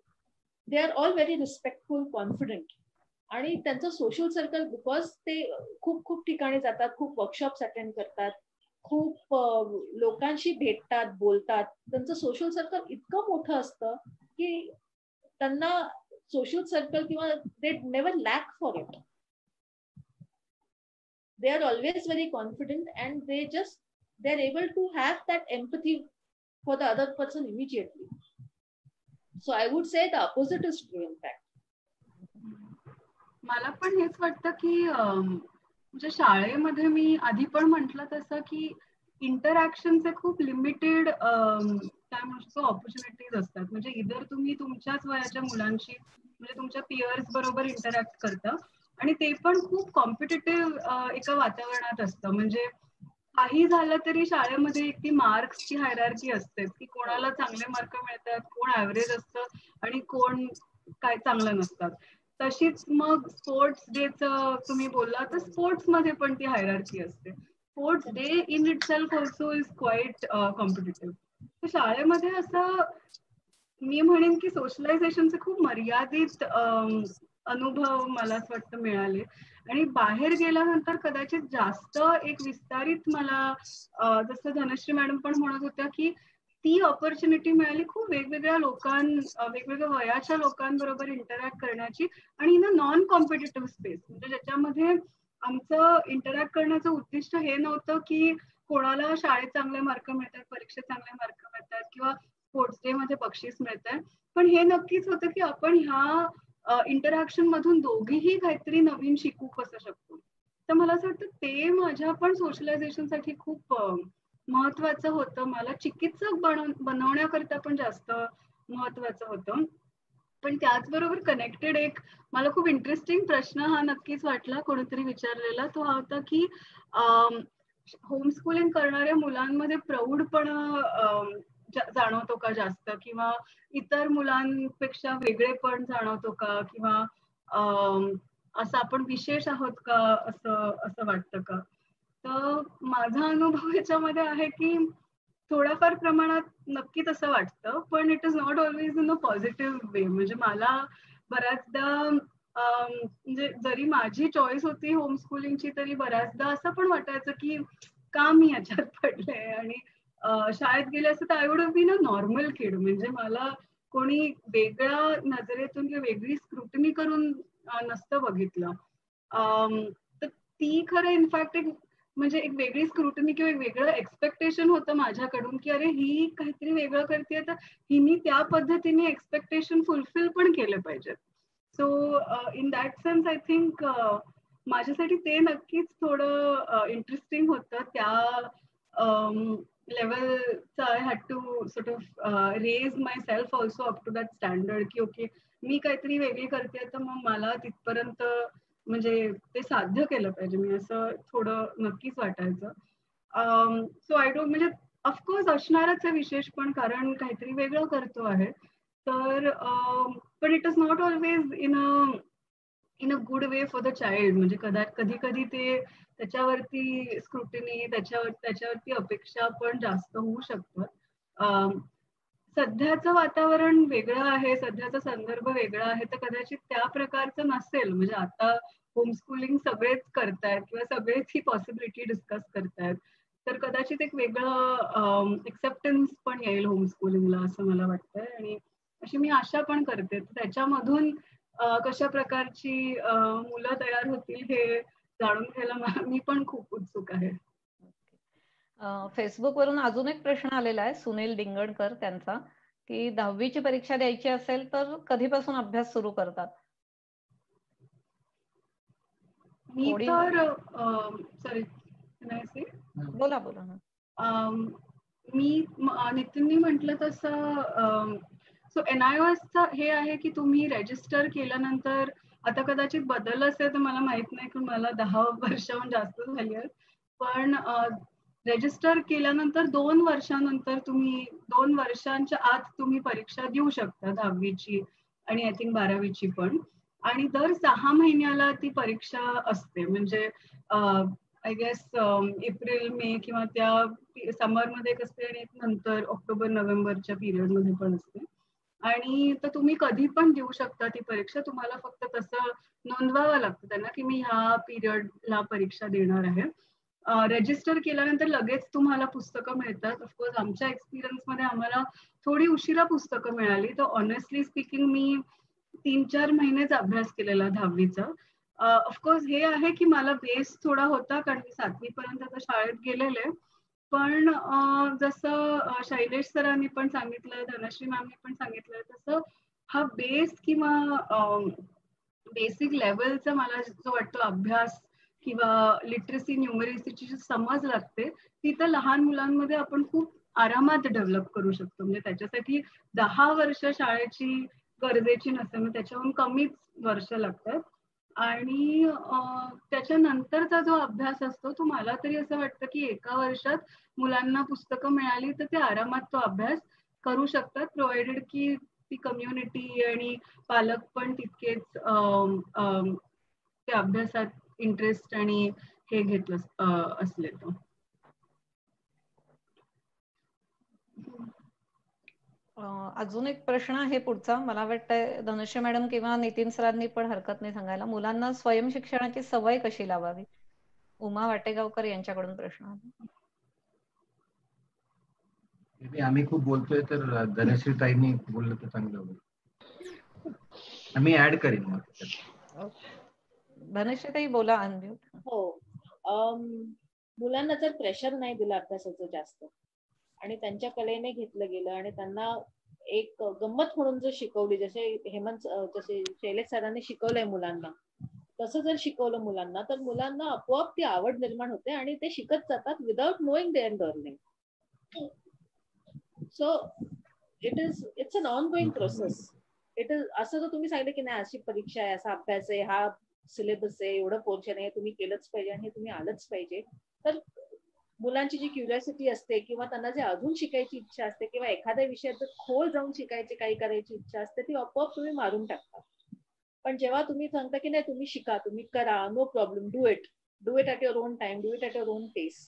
they are all very respectful, confident. आणि त्यांचं सोशल सर्कल बिकॉज ते खूप खूप ठिकाणी जातात, खूप वर्कशॉप्स अटेंड करतात, खूप लोकांशी भेटतात, बोलतात. त्यांचं सोशल सर्कल इतकं मोठं असतं की त्यांना सोशल सर्कल किंवा they never lack for it. They are always very confident and they're able to have that empathy for the other person immediately. So I would say the opposite is true in fact. मला पण हेच वाटतं की म्हणजे शाळेमध्ये मी आधी पण म्हटलं तसं की इंटरॅक्शनचे खूप लिमिटेड काय म्हणतो ऑपॉर्च्युनिटीज असतात. म्हणजे इधर तुम्ही तुमच्याच वयाच्या मुलांशी म्हणजे तुमच्या पियर्स बरोबर इंटरॅक्ट करता आणि ते पण खूप कॉम्पिटेटिव्ह एका वातावरणात असतं. म्हणजे काही झालं तरी शाळेमध्ये एक ती मार्क्सची हायरार्की असते की कोणाला चांगले मार्क मिळतात, कोण ऍव्हरेज असतं आणि कोण काय चांगलं नसतात. तशीच मग स्पोर्ट्स डेचं तुम्ही बोलला तर स्पोर्ट्स मध्ये पण ती हायरार्की असते. Sports day in it self also is quite competitive. तर शाळेमध्ये असं मी म्हणेन की सोशलायझेशनचे खूप मर्यादित अनुभव मला असं वाटतं मिळाले आणि बाहेर गेल्यानंतर कदाचित जास्त एक विस्तारित मला जसं धनश्री मॅडम पण म्हणत होत्या की ती ऑपॉर्च्युनिटी मिळाली खूप वेगवेगळ्या वेगवेगळ्या वयाच्या लोकांबरोबर इंटरॅक्ट करण्याची आणि in a non competitive space. म्हणजे ज्याच्यामध्ये आमचं इंटरॅक्ट करण्याचं उद्दिष्ट हे नव्हतं की कोणाला शाळेत चांगले मार्क मिळतात, परीक्षेत चांगले मार्क मिळतात किंवा स्पोर्ट्स डे मध्ये बक्षीस मिळतंय, पण हे नक्कीच होतं की आपण ह्या इंटरॅक्शन मधून दोघेही काहीतरी नवीन शिकू कसं शकतो. तर मला असं वाटतं ते माझ्या पण सोशलायझेशनसाठी खूप महत्वाचं होतं. मला चिकित्सक बनवण्याकरता पण जास्त महत्वाचं होतं. पण त्याचबरोबर कनेक्टेड एक मला खूप इंटरेस्टिंग प्रश्न हा नक्कीच वाटला कोणीतरी विचारलेला. तो हा होता की होमस्कूलिंग करणाऱ्या मुलांमध्ये प्रौढपणा जाणवतो का जास्त किंवा इतर मुलांपेक्षा वेगळेपण जाणवतो का किंवा असं आपण विशेष आहोत का असं वाटतं का. तर माझा अनुभव याच्यामध्ये आहे की थोड्याफार प्रमाणात नक्की तसं वाटतं पण it is not always in a positive way. म्हणजे मला बऱ्याचदा म्हणजे जरी माझी चॉईस होती होमस्कूलिंगची तरी बऱ्याचदा असं पण वाटायचं की का मी याच्यात पडले आणि शाळेत गेले असते तर I would have been a normal kid. म्हणजे मला कोणी वेगळ्या नजरेतून किंवा वेगळी स्क्रुटनी करून नसतं बघितलं. तर ती खरं इनफॅक्ट म्हणजे एक वेगळी स्क्रुटनी किंवा एक वेगळं एक्सपेक्टेशन होतं माझ्याकडून की अरे ही काहीतरी वेगळं करते तर हिनी त्या पद्धतीने एक्सपेक्टेशन फुलफिल पण केले पाहिजेत. So in that sense I think माझ्यासाठी ते नक्कीच थोडं इंटरेस्टिंग होतं. त्या लेवलचं I had to sort of raise myself also up to that standard की ओके मी काहीतरी वेगळी करते तर मग मला तिथपर्यंत म्हणजे ते साध्य केलं पाहिजे मी असं थोडं नक्कीच वाटायचं. सो आय डोंट म्हणजे ऑफकोर्स असणारच आहे विशेष पण कारण काहीतरी वेगळं करतो आहे तर पण it is not always in a good way for the child. म्हणजे कधी कधी ते त्याच्यावरती स्क्रुटिनी त्याच्यावरती अपेक्षा पण जास्त होऊ शकतात. सध्याचं वातावरण वेगळं आहे, सध्याचा संदर्भ वेगळा आहे, तर कदाचित त्या प्रकारचं नसेल. म्हणजे आता होमस्कूलिंग सगळेच करतायत किंवा सगळेच ही पॉसिबिलिटी डिस्कस करतायत, तर कदाचित एक वेगळं एक्सेप्टन्स पण येईल होमस्कूलिंगला असं मला वाटतंय. आणि अशी मी आशा पण करते. त्याच्यामधून कशा प्रकारची मुलं तयार होतील हे जाणून घ्यायला मी पण खूप उत्सुक आहे. फेसबुकवरून अजून एक प्रश्न आलेला आहे सुनील डिंगणकर त्यांचा, की 10वीची परीक्षा द्यायची असेल तर कधीपासून अभ्यास सुरू करतात? मी तर सॉरी बोला बोला. मी नितीननी म्हटलं तसं सो NIOSचं हे आहे की तुम्ही रजिस्टर केल्यानंतर, आता कदाचित बदल असेल तर मला माहित नाही, की मला 10 वर्षाहून जास्त झाली आहेत, पण रजिस्टर केल्यानंतर 2 वर्षानंतर तुम्ही 2 वर्षांच्या आत तुम्ही परीक्षा देऊ शकता 10वीची आणि आय थिंक 12वीची पण. आणि दर 6 महिन्याला ती परीक्षा असते. म्हणजे आय गेस एप्रिल मे किंवा त्या समरमध्ये एक असते आणि एक नंतर ऑक्टोबर नोव्हेंबरच्या पिरियडमध्ये पण असते. आणि तर तुम्ही कधी पण देऊ शकता ती परीक्षा. तुम्हाला फक्त तसं नोंदवावं लागतं त्यांना की मी ह्या पिरियडला परीक्षा देणार आहे. रजिस्टर केल्यानंतर लगेच तुम्हाला पुस्तकं मिळतात. ऑफकोर्स आमच्या एक्सपिरियन्समध्ये आम्हाला थोडी उशिरा पुस्तकं मिळाली. तर ऑनेस्टली स्पीकिंग मी 3-4 महिनेच अभ्यास केलेला 10वीचा. ऑफकोर्स हे आहे की मला बेस थोडा होता, कारण मी 7वी पर्यंत तर शाळेत गेलेले. पण जसं शैलेश सरांनी पण सांगितलं, धनश्री मॅमनी पण सांगितलं, तसं हा बेस किंवा बेसिक लेवलचा मला जो वाटतो अभ्यास किंवा लिटरसी न्यूमरसीची जी समज लागते, ती तर लहान मुलांमध्ये आपण खूप आरामात डेव्हलप करू शकतो. म्हणजे त्याच्यासाठी 10 वर्ष शाळेची गरजेची नसते, म्हणजे त्याच्याहून कमीच वर्ष लागतात. आणि त्याच्यानंतरचा जो अभ्यास असतो तो मला तरी असं वाटतं की 1 वर्षात मुलांना पुस्तकं मिळाली तर ते आरामात तो अभ्यास करू शकतात, प्रोव्हाइडेड की ती कम्युनिटी आणि पालक पण तितकेच त्या अभ्यासात इंटरेस्ट आणि हे घेतलं असले तर. अजून एक प्रश्न आहे पुढचा, मला वाटतंय धनुष्य मॅडम किंवा नितीन सरांनी पण हरकत नाही सांगायला. मुलांना स्वयंशिक्षणाची सवय कशी लावावी? उमा वाटेगावकर यांच्याकडून प्रश्न आहे. आम्ही खूप बोलतोय तर धनश्री ताईंनी बोललं तर चांगलं होईल. आम्ही ऍड करीन मग. धनश्री ताई बोला, अनम्यूट. हो, मुलांना जर प्रेशर नाही दिलं अभ्यासाचं जास्त आणि त्यांच्या कलेने घेतलं गेलं आणि त्यांना एक गंमत म्हणून जर शिकवली, जसे शैलेश सरांनी शिकवलंय मुलांना, तसं जर शिकवलं मुलांना तर मुलांना आपोआप ती आवड निर्माण होते आणि ते शिकत जातात without knowing they are learning. So it's an ongoing process. असं जर तुम्ही सांगितलं की नाही अशी परीक्षा आहे, असा अभ्यास आहे, हा सिलेबस आहे, एवढं पोर्शन आहे, तुम्ही केलंच पाहिजे आणि तुम्ही आलंच पाहिजे, तर मुलांची जी क्युरिओसिटी असते किंवा त्यांना जे अजून शिकायची इच्छा असते किंवा एखाद्या विषयात खोल जाऊन शिकायची काही करायची इच्छा असते, ती आपोआप तुम्ही मारून टाकता. पण जेव्हा तुम्ही सांगता की नाही तुम्ही शिका, तुम्ही करा, no problem, do it at your own time, do it at your own pace,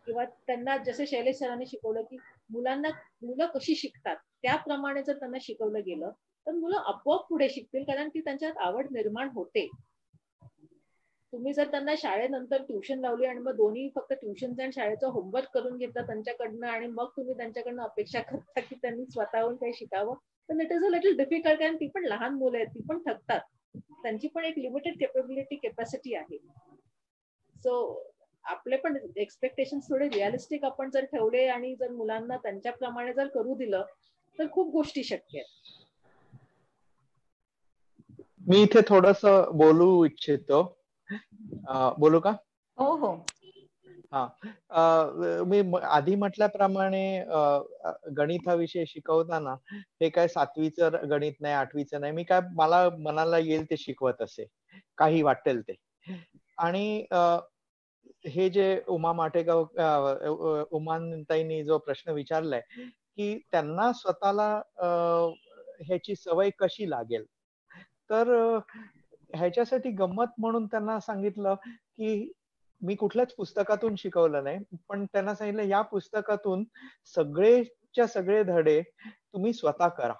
किंवा त्यांना जसे शैलेश सरांनी शिकवलं की मुलं कशी शिकतात त्याप्रमाणे जर त्यांना शिकवलं गेलं तर मुलं आपोआप पुढे शिकतील, कारण ती त्यांच्यात आवड निर्माण होते. तुम्ही जर त्यांना शाळेनंतर ट्युशन लावली आणि मग दोन्ही फक्त ट्युशनचं आणि शाळेचं होमवर्क करून घेतला त्यांच्याकडनं आणि मग तुम्ही त्यांच्याकडनं अपेक्षा करता की त्यांनी स्वतःहून काही शिकावं, तर it is a little difficult. कारण ती पण लहान मुलं आहेत, ती पण थकतात, त्यांची पण एक लिमिटेड कॅपॅसिटी आहे. सो आपले पण एक्सपेक्टेशन थोडे रिअलिस्टिक आपण जर ठेवले आणि जर मुलांना त्यांच्याप्रमाणे जर करू दिलं तर खूप गोष्टी शक्य आहेत. मी इथे थोडस बोलू इच्छितो. बोलू का? हो हो. मी आधी म्हटल्याप्रमाणे गणित हा विषय शिकवताना हे काय 7वीचं गणित नाही, 8वीचं नाही, मी काय मला मनाला येईल ते शिकवत असे, काही वाटेल ते. आणि हे जे उमाताईंनी जो प्रश्न विचारलाय की त्यांना स्वतःला ह्याची सवय कशी लागेल, तर ह्याच्यासाठी गंमत म्हणून त्यांना सांगितलं की मी कुठल्याच पुस्तकातून शिकवलं नाही, पण त्यांना सांगितलं या पुस्तकातून सगळे धडे तुम्ही स्वतः करा.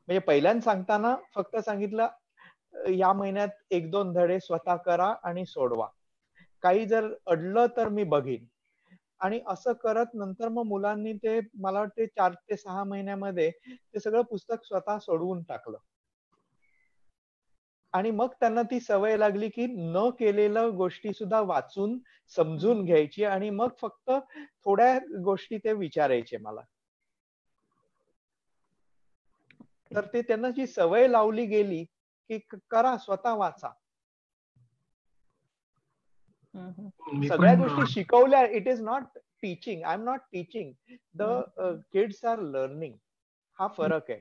म्हणजे पहिल्यांदा सांगताना फक्त सांगितलं या महिन्यात 1-2 धडे स्वतः करा आणि सोडवा. काही जर अडलं तर मी बघीन. आणि असं करत नंतर मग मुलांनी ते मला वाटते 4 ते 6 महिन्यामध्ये ते सगळं पुस्तक स्वतः सोडवून टाकलं. आणि मग त्यांना ती सवय लागली की न केलेल्या गोष्टी सुद्धा वाचून समजून घ्यायची आणि मग फक्त थोड्या गोष्टी ते विचारायचे मला. तर ते त्यांना जी सवय लावली गेली की करा, स्वतः वाचा. सगळ्या गोष्टी शिकवल्या. It is not teaching. I am not teaching. The kids are learning. हा फरक आहे.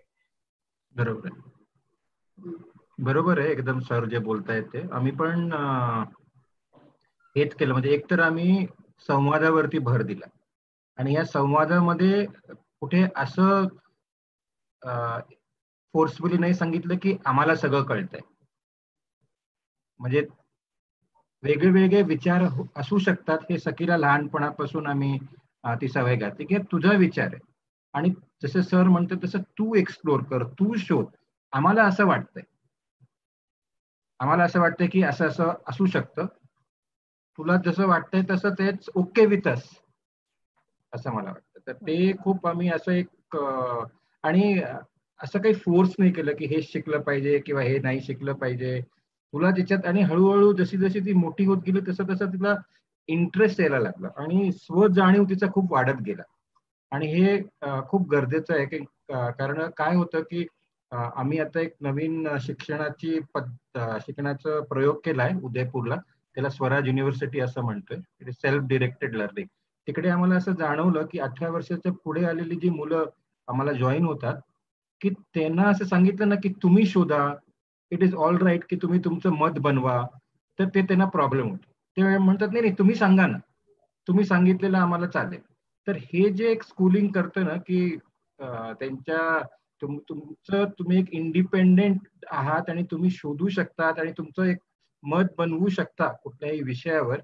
बरोबर आहे. बरोबर आहे एकदम सर जे बोलतायत ते. आम्ही पण हेच केलं. म्हणजे एकतर आम्ही संवादावरती भर दिला आणि या संवादामध्ये कुठे असं फोर्सफुली नाही सांगितलं की आम्हाला सगळं कळतंय. म्हणजे वेगळे वेगळे विचार असू शकतात हे सखीला लहानपणापासून आम्ही ती सवय घातली की तुझा विचार आहे आणि जसं सर म्हणतात तसं तू एक्सप्लोर कर, तू शोध. आम्हाला असं वाटतंय, आम्हाला असं वाटतंय की असं असं असू शकतं, तुला जसं वाटतंय तसं तेच ओके विथ अस, असं मला वाटतं. तर ते खूप आम्ही असं एक आणि असं काही फोर्स नाही केलं की हे शिकलं पाहिजे किंवा हे नाही शिकलं पाहिजे तुला त्याच्यात. आणि हळूहळू जशी जशी ती मोठी होत गेली तसं तसं तिला इंटरेस्ट यायला लागला आणि स्वजाणीव तिचा खूप वाढत गेला. आणि हे खूप गरजेचं आहे की कारण काय होतं की आम्ही आता एक नवीन शिक्षणाचा प्रयोग केलाय उदयपूरला. त्याला स्वराज युनिव्हर्सिटी असं म्हणतोय. It is self directed learning. तिकडे आम्हाला असं जाणवलं की 18 वर्षाच्या पुढे आलेली जी मुलं आम्हाला जॉईन होतात की त्यांना असं सांगितलं ना की तुम्ही शोधा, इट इज ऑल राईट की तुम्ही तुमचं मत बनवा, तर ते त्यांना प्रॉब्लेम होतो. ते म्हणतात नाही नाही तुम्ही सांगा ना, तुम्ही सांगितलेलं आम्हाला चालेल. तर हे जे एक स्कूलिंग करतं ना की त्यांच्या तुमचं तुम्ही एक इंडिपेंडेंट आहात आणि तुम्ही शोधू शकतात आणि तुमचं एक मत बनवू शकता कुठल्याही विषयावर,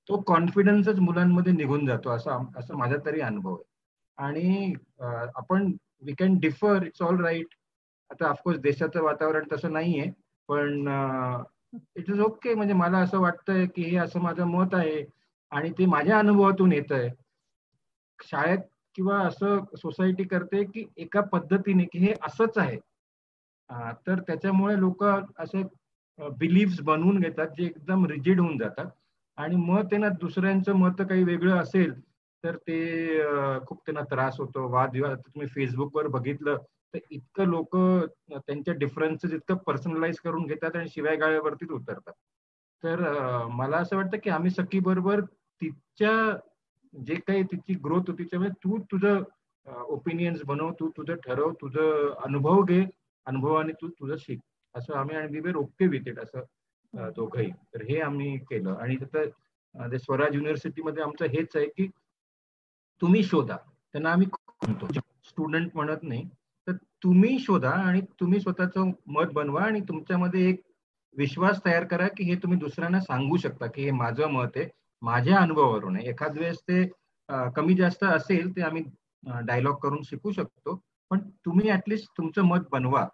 तो कॉन्फिडन्सच मुलांमध्ये निघून जातो असं माझा तरी अनुभव आहे. आणि आपण we can differ, it's all right. आता ऑफकोर्स देशाचं वातावरण तसं नाहीये, पण इट इज ओके. म्हणजे मला असं वाटतंय की हे असं माझं मत आहे आणि ते माझ्या अनुभवातून येत आहे. शाळेत किंवा असं सोसायटी करते की एका पद्धतीने की हे असंच आहे, तर त्याच्यामुळे लोक असे बिलीव्स बनवून घेतात जे एकदम रिजिड होऊन जातात आणि मग त्यांना दुसऱ्यांचं मत काही वेगळं असेल तर ते खूप त्यांना त्रास होतो. वादविवाद तुम्ही फेसबुकवर बघितलं तर इतकं लोक त्यांच्या डिफरन्सेस इतकं पर्सनलाइज करून घेतात आणि शिवाय गाळ्यावरतीच उतरतात. तर मला असं वाटतं की आम्ही सखी बरोबर तिच्या जे काही तिची ग्रोथ होती त्यामुळे तू तुझं ओपिनियन्स बनव, तू तुझं ठरव, तुझं अनुभव घे, अनुभवाने तू तुझं शिक, असं आम्ही. आणि we were okay with it असं दोघंही. तर हे आम्ही केलं. आणि तिथं स्वराज युनिव्हर्सिटीमध्ये आमचं हेच आहे की तुम्ही शोधा. त्यांना आम्ही म्हणतो, स्टुडंट म्हणत नाही, तर तुम्ही शोधा आणि तुम्ही स्वतःचं मत बनवा आणि तुमच्यामध्ये एक विश्वास तयार करा की हे तुम्ही दुसऱ्यांना सांगू शकता की हे माझं मत आहे, माझ्या अनुभवावरून आहे. एखाद वेळेस ते कमी जास्त असेल ते आम्ही डायलॉग करून शिकू शकतो, पण तुम्ही ऍटलिस्ट तुमचं मत बनवा,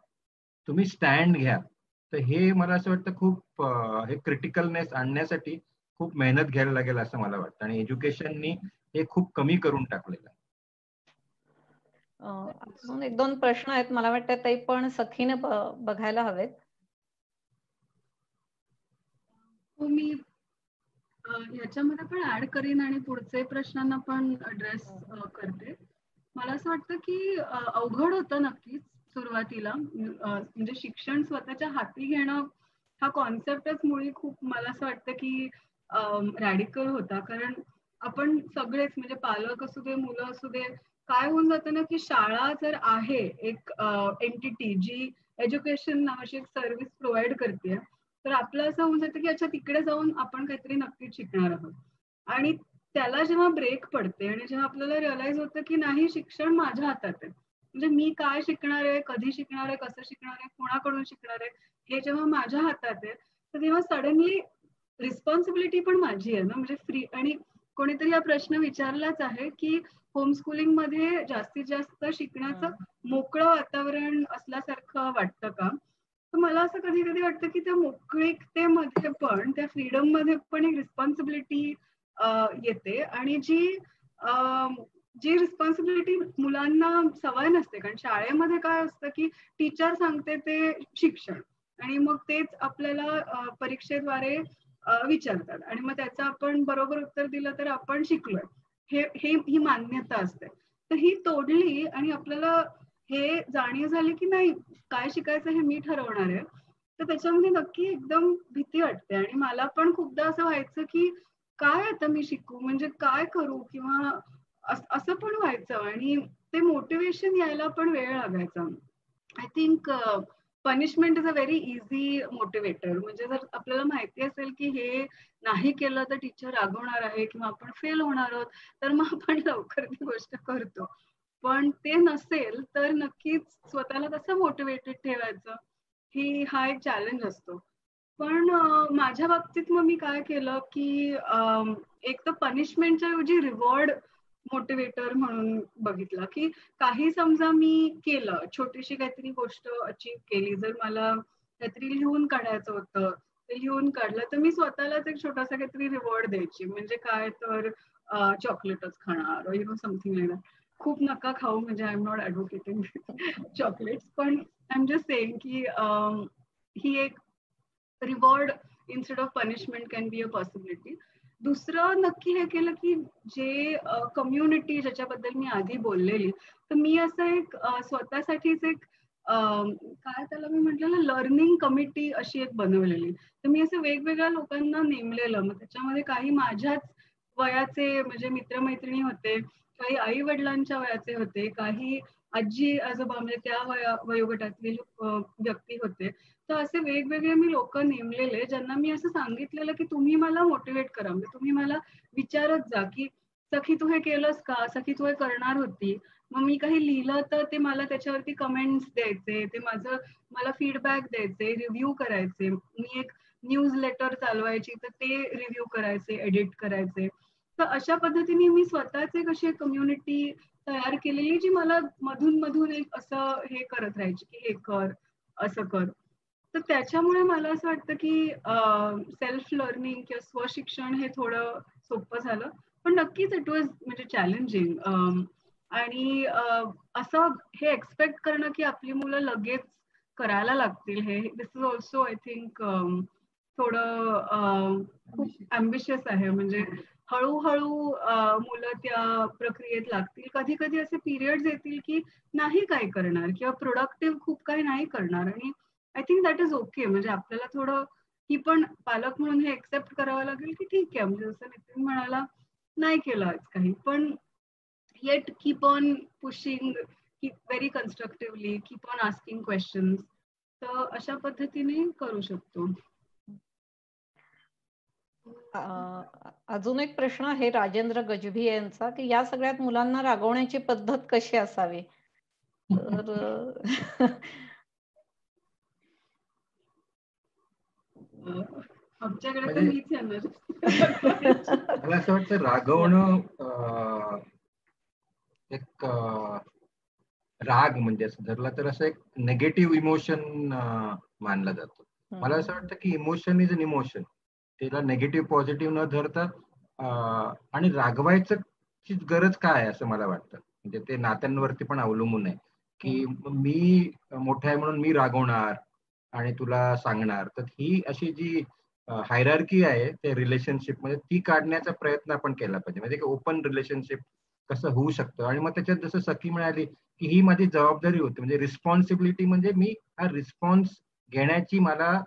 तुम्ही स्टँड घ्या. तर हे मला असं वाटतं खूप हे क्रिटिकलनेस आणण्यासाठी खूप मेहनत घ्यायला लागेल असं मला वाटतं. आणि एज्युकेशननी हे खूप कमी करून टाकलेलं आहे. अजून 1-2 प्रश्न आहेत, मला वाटतं ते पण सखीने बघायला हवेत. मी याच्यामध्ये पण ऍड करीन आणि पुढचे प्रश्नांना पण ऍड्रेस करते. मला असं वाटतं की अवघड होतं नक्कीच सुरुवातीला. म्हणजे शिक्षण स्वतःच्या हाती घेणं हा कॉन्सेप्टच मुळी खूप मला असं वाटतं की रॅडिकल होता. कारण आपण सगळेच म्हणजे पालक असू दे, मुलं असू दे, काय होऊन जातं ना की शाळा जर आहे एक एंटिटी जी एज्युकेशन नावाची एक सर्व्हिस प्रोव्हाइड करते, तर आपलं असं होऊन जातं की अच्छा तिकडे जाऊन आपण काहीतरी नक्कीच शिकणार आहोत. आणि त्याला जेव्हा ब्रेक पडते आणि जेव्हा आपल्याला रिअलाइज होतं की नाही, शिक्षण माझ्या हातात आहे, म्हणजे मी काय शिकणार आहे, कधी शिकणार आहे, कसं शिकणार आहे, कोणाकडून शिकणार आहे, हे जेव्हा माझ्या हातात आहे, तर तेव्हा सडनली रिस्पॉन्सिबिलिटी पण माझी आहे ना. म्हणजे फ्री आणि कोणीतरी हा प्रश्न विचारलाच आहे की होमस्कूलिंग मध्ये जास्तीत जास्त शिकण्याचं मोकळं वातावरण असल्यासारखं वाटतं का? तर मला असं कधी कधी वाटतं की त्या मोकळीकतेमध्ये पण, त्या फ्रीडम मध्ये पण एक रिस्पॉन्सिबिलिटी येते, आणि जी रिस्पॉन्सिबिलिटी मुलांना सवय नसते. कारण शाळेमध्ये काय असतं की टीचर सांगते ते शिक्षण, आणि मग तेच आपल्याला परीक्षेद्वारे विचारतात, आणि मग त्याचं आपण बरोबर उत्तर दिलं तर आपण शिकलोय, ही मान्यता असते. तर ही तोडली आणि आपल्याला हे जाणीव झाली की नाही, काय शिकायचं हे मी ठरवणार आहे, तर त्याच्यामध्ये नक्की एकदम भीती वाटते. आणि मला पण खूपदा असं व्हायचं की काय आता मी शिकू, म्हणजे काय करू, किंवा असं पण व्हायचं. आणि ते मोटिवेशन यायला पण वेळ लागायचा. I think punishment is a very easy motivator. म्हणजे जर आपल्याला माहिती असेल की हे नाही केलं तर टीचर रागवणार आहे किंवा आपण फेल होणार आहोत, तर मग आपण लवकर ती गोष्ट करतो. पण ते नसेल तर नक्कीच स्वतःला कसं मोटिवेटेड ठेवायचं, हा एक चॅलेंज असतो. पण माझ्या बाबतीत मग मी काय केलं की एक तर पनिशमेंटच्या ऐवजी रिवॉर्ड मोटिवेटर म्हणून बघितला, की काही समजा मी केलं, छोटीशी काहीतरी गोष्ट अचीव केली, जर मला काहीतरी लिहून काढायचं होतं, ते लिहून काढलं, तर मी स्वतःलाच एक छोटासा काहीतरी रिवॉर्ड द्यायची. म्हणजे काय तर चॉकलेटच खाणार, you know something like that. खूप नका खाऊ, म्हणजे आय एम नॉट ऍडव्होकेटिंग चॉकलेट्स, पण आय एम जस्ट सेइंग की ही एक reward instead of punishment can be a possibility. दुसरं नक्की हे केलं की जे कम्युनिटी ज्याच्याबद्दल मी आधी बोललेली, तर मी असं एक स्वतःसाठीच एक काय त्याला मी म्हटलेलं, लर्निंग कमिटी अशी एक बनवलेली. तर मी असं वेगवेगळ्या लोकांना नेमलेलं. मग त्याच्यामध्ये काही माझ्याच वयाचे म्हणजे मित्रमैत्रिणी होते, काही आई वडिलांच्या वयाचे होते, काही आजी आजोबा म्हणजे त्या वयोगटातले व्यक्ती होते. तर असे वेगवेगळे मी लोक नेमलेले, ज्यांना मी असं सांगितलेलं की तुम्ही मला मोटिवेट करा. म्हणजे तुम्ही मला विचारत जा की सखी तू हे केलंस का, सखी तू हे करणार होती. मग मी काही लिहिलं तर ते मला त्याच्यावरती कमेंट्स द्यायचे, ते मला फीडबॅक द्यायचे, रिव्ह्यू करायचे. मी एक न्यूज लेटर चालवायची, तर ते रिव्ह्यू करायचे, एडिट करायचे. तर अशा पद्धतीने मी स्वतःच एक अशी कम्युनिटी तयार केलेली, जी मला मधून मधून एक असं हे करत राहायची की हे कर, असं कर. तर त्याच्यामुळे मला असं वाटतं की सेल्फ लर्निंग किंवा स्वशिक्षण हे थोडं सोपं झालं. पण नक्कीच इट वॉज म्हणजे चॅलेंजिंग. आणि असं हे एक्सपेक्ट करणं की आपली मुलं लगेच करायला लागतील, हे दिस इज ऑल्सो आय थिंक थोडं खूप अम्बिशियस आहे. म्हणजे हळूहळू मुलं त्या प्रक्रियेत लागतील. कधी कधी असे पिरियड्स येतील की नाही काय करणार किंवा प्रोडक्टिव्ह खूप काही नाही करणार, आणि I think that is okay. म्हणजे आपल्याला थोडं ही पण पालक म्हणून हे एक्सेप्ट करावं लागेल की ठीक आहे, म्हणजे जसं नितीन म्हणाला, नाही केलं आज काही, पण yet keep on pushing, keep very constructively, keep on asking questions. तर अशा पद्धतीने करू शकतो. अजून एक प्रश्न आहे राजेंद्र गजभी यांचा, की या सगळ्यात मुलांना रागवण्याची पद्धत कशी असावी? तर आमच्याकडे तर मीच येणार. मला असं वाटतं रागवणं एक राग म्हणजे असं धरला तर असं एक नेगेटिव्ह इमोशन मानला जातो. मला असं वाटतं की इमोशन इज अन इमोशन. त्याला नेगेटिव्ह पॉझिटिव्ह न धरता आणि रागवायचं ची गरज काय आहे असं मला वाटतं. म्हणजे ते नात्यांवरती पण अवलंबून आहे की मी मोठा आहे म्हणून मी रागवणार आणि तुला सांगणार. तर ही अशी जी हायरार्की आहे त्या रिलेशनशिप मध्ये, ती काढण्याचा प्रयत्न आपण केला पाहिजे. म्हणजे ओपन रिलेशनशिप कसं होऊ शकतं. आणि मग त्याच्यात जसं सखी म्हणाली की ही माझी जबाबदारी होती, म्हणजे रिस्पॉन्सिबिलिटी, म्हणजे मी हा रिस्पॉन्स घेण्याची मला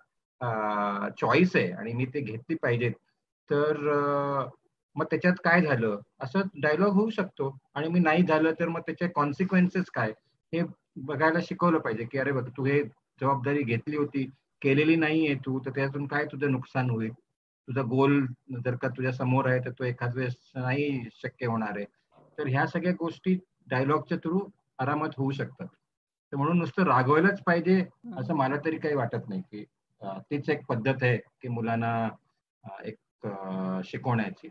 चॉईस आहे आणि मी ते घेतली पाहिजेत. तर मग त्याच्यात काय झालं असं डायलॉग होऊ शकतो, आणि मी नाही झालं तर मग त्याचे कॉन्सिक्वेन्सेस काय हे बघायला शिकवलं पाहिजे. की अरे बघ, तू हे जबाबदारी घेतली होती, केलेली नाहीये तू, तर त्यातून काय तुझं नुकसान होईल. तुझा गोल जर का तुझ्या समोर आहे तर तो एखाद वेळेस नाही शक्य होणार आहे. तर ह्या सगळ्या गोष्टी डायलॉगच्या थ्रू आरामात होऊ शकतात. तर म्हणून नुसतं रागवायलाच पाहिजे असं मला तरी काही वाटत नाही. की तीच एक पद्धत आहे की मुलांना एक शिकवण्याची.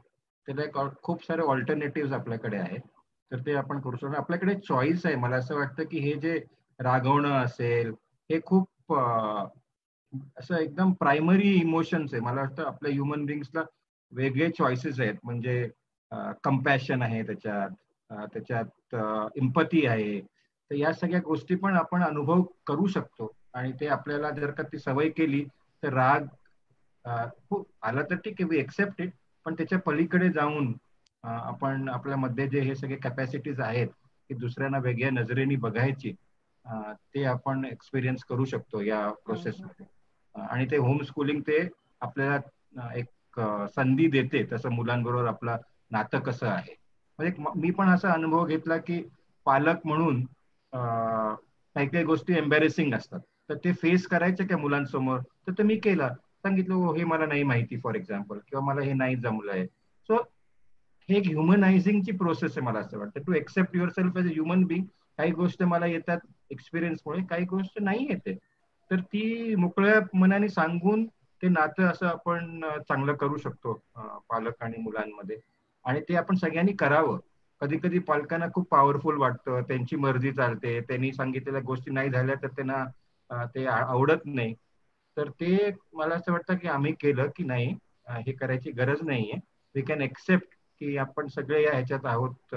त्याला एक खूप सारे ऑल्टरनेटिव्ह आपल्याकडे आहेत, तर ते आपण करू शकतो. आपल्याकडे चॉईस आहे. मला असं वाटतं की हे जे रागवणं असेल, हे खूप असं एकदम प्रायमरी इमोशन्स आहे. मला वाटतं आपल्या ह्युमन बिंग्सला वेगळे चॉईसेस आहेत. म्हणजे कम्पॅशन आहे त्याच्यात, त्याच्यात इम्पथी आहे. तर या सगळ्या गोष्टी पण आपण अनुभव करू शकतो, आणि ते आपल्याला जर का ती सवय केली तर राग खूप आला तर ठीक आहे, वी एक्सेप्ट इट. पण त्याच्या पलीकडे जाऊन आपण आपल्यामध्ये जे हे सगळे कॅपॅसिटीज आहेत की दुसऱ्यांना वेगळ्या नजरेने बघायची, ते आपण एक्सपिरियन्स करू शकतो या प्रोसेसमध्ये. आणि ते होम स्कूलिंग ते आपल्याला एक संधी देते, तसं मुलांबरोबर आपलं नातं कसं आहे. म्हणजे मी पण असा अनुभव घेतला की पालक म्हणून काही काही गोष्टी एम्बॅरेसिंग असतात, तर ते फेस करायचे त्या मुलांसमोर, तर ते मी केला. सांगितलं हे मला नाही माहिती फॉर एक्झाम्पल, किंवा मला हे नाही जमलं आहे. सो हे एक ह्युमनायझिंगची प्रोसेस आहे. मला असं वाटतं to accept yourself as a human being. काही गोष्ट मला येतात एक्सपिरियन्समुळे, काही गोष्ट नाही येते, तर ती मोकळ्या मनाने सांगून ते नातं असं आपण चांगलं करू शकतो पालक आणि मुलांमध्ये. आणि ते आपण सगळ्यांनी करावं. कधी कधी पालकांना खूप पॉवरफुल वाटतं, त्यांची मर्जी चालते, त्यांनी सांगितलेल्या गोष्टी नाही झाल्या तर त्यांना ते आवडत नाही. तर ते मला असं वाटतं की आम्ही केलं की नाही, हे करायची गरज नाहीये. वी कॅन एक्सेप्ट की आपण सगळे या ह्याच्यात आहोत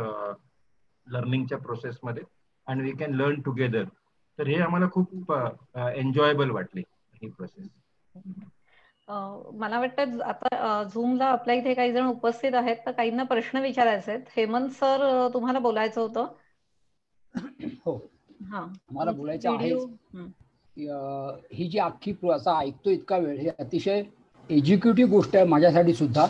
लर्निंगच्या प्रोसेसमध्ये, आणि वी कॅन लर्न टुगेदर. तर हे आम्हाला खूप एन्जॉयबल वाटली ही प्रोसेस. मला वाटतं आता झूमला आपल्या इथे काही जण उपस्थित आहेत, तर काहींना प्रश्न विचारायचे आहेत. हेमंत सर, तुम्हाला बोलायचं होतं. हो, हा, मला बोलायचं व्हिडिओ. आहेच. ही जी अख्खी असा ऐकतो इतका वेळ, हे अतिशय एज्युकेटिव्ह गोष्ट आहे माझ्यासाठी सुद्धा.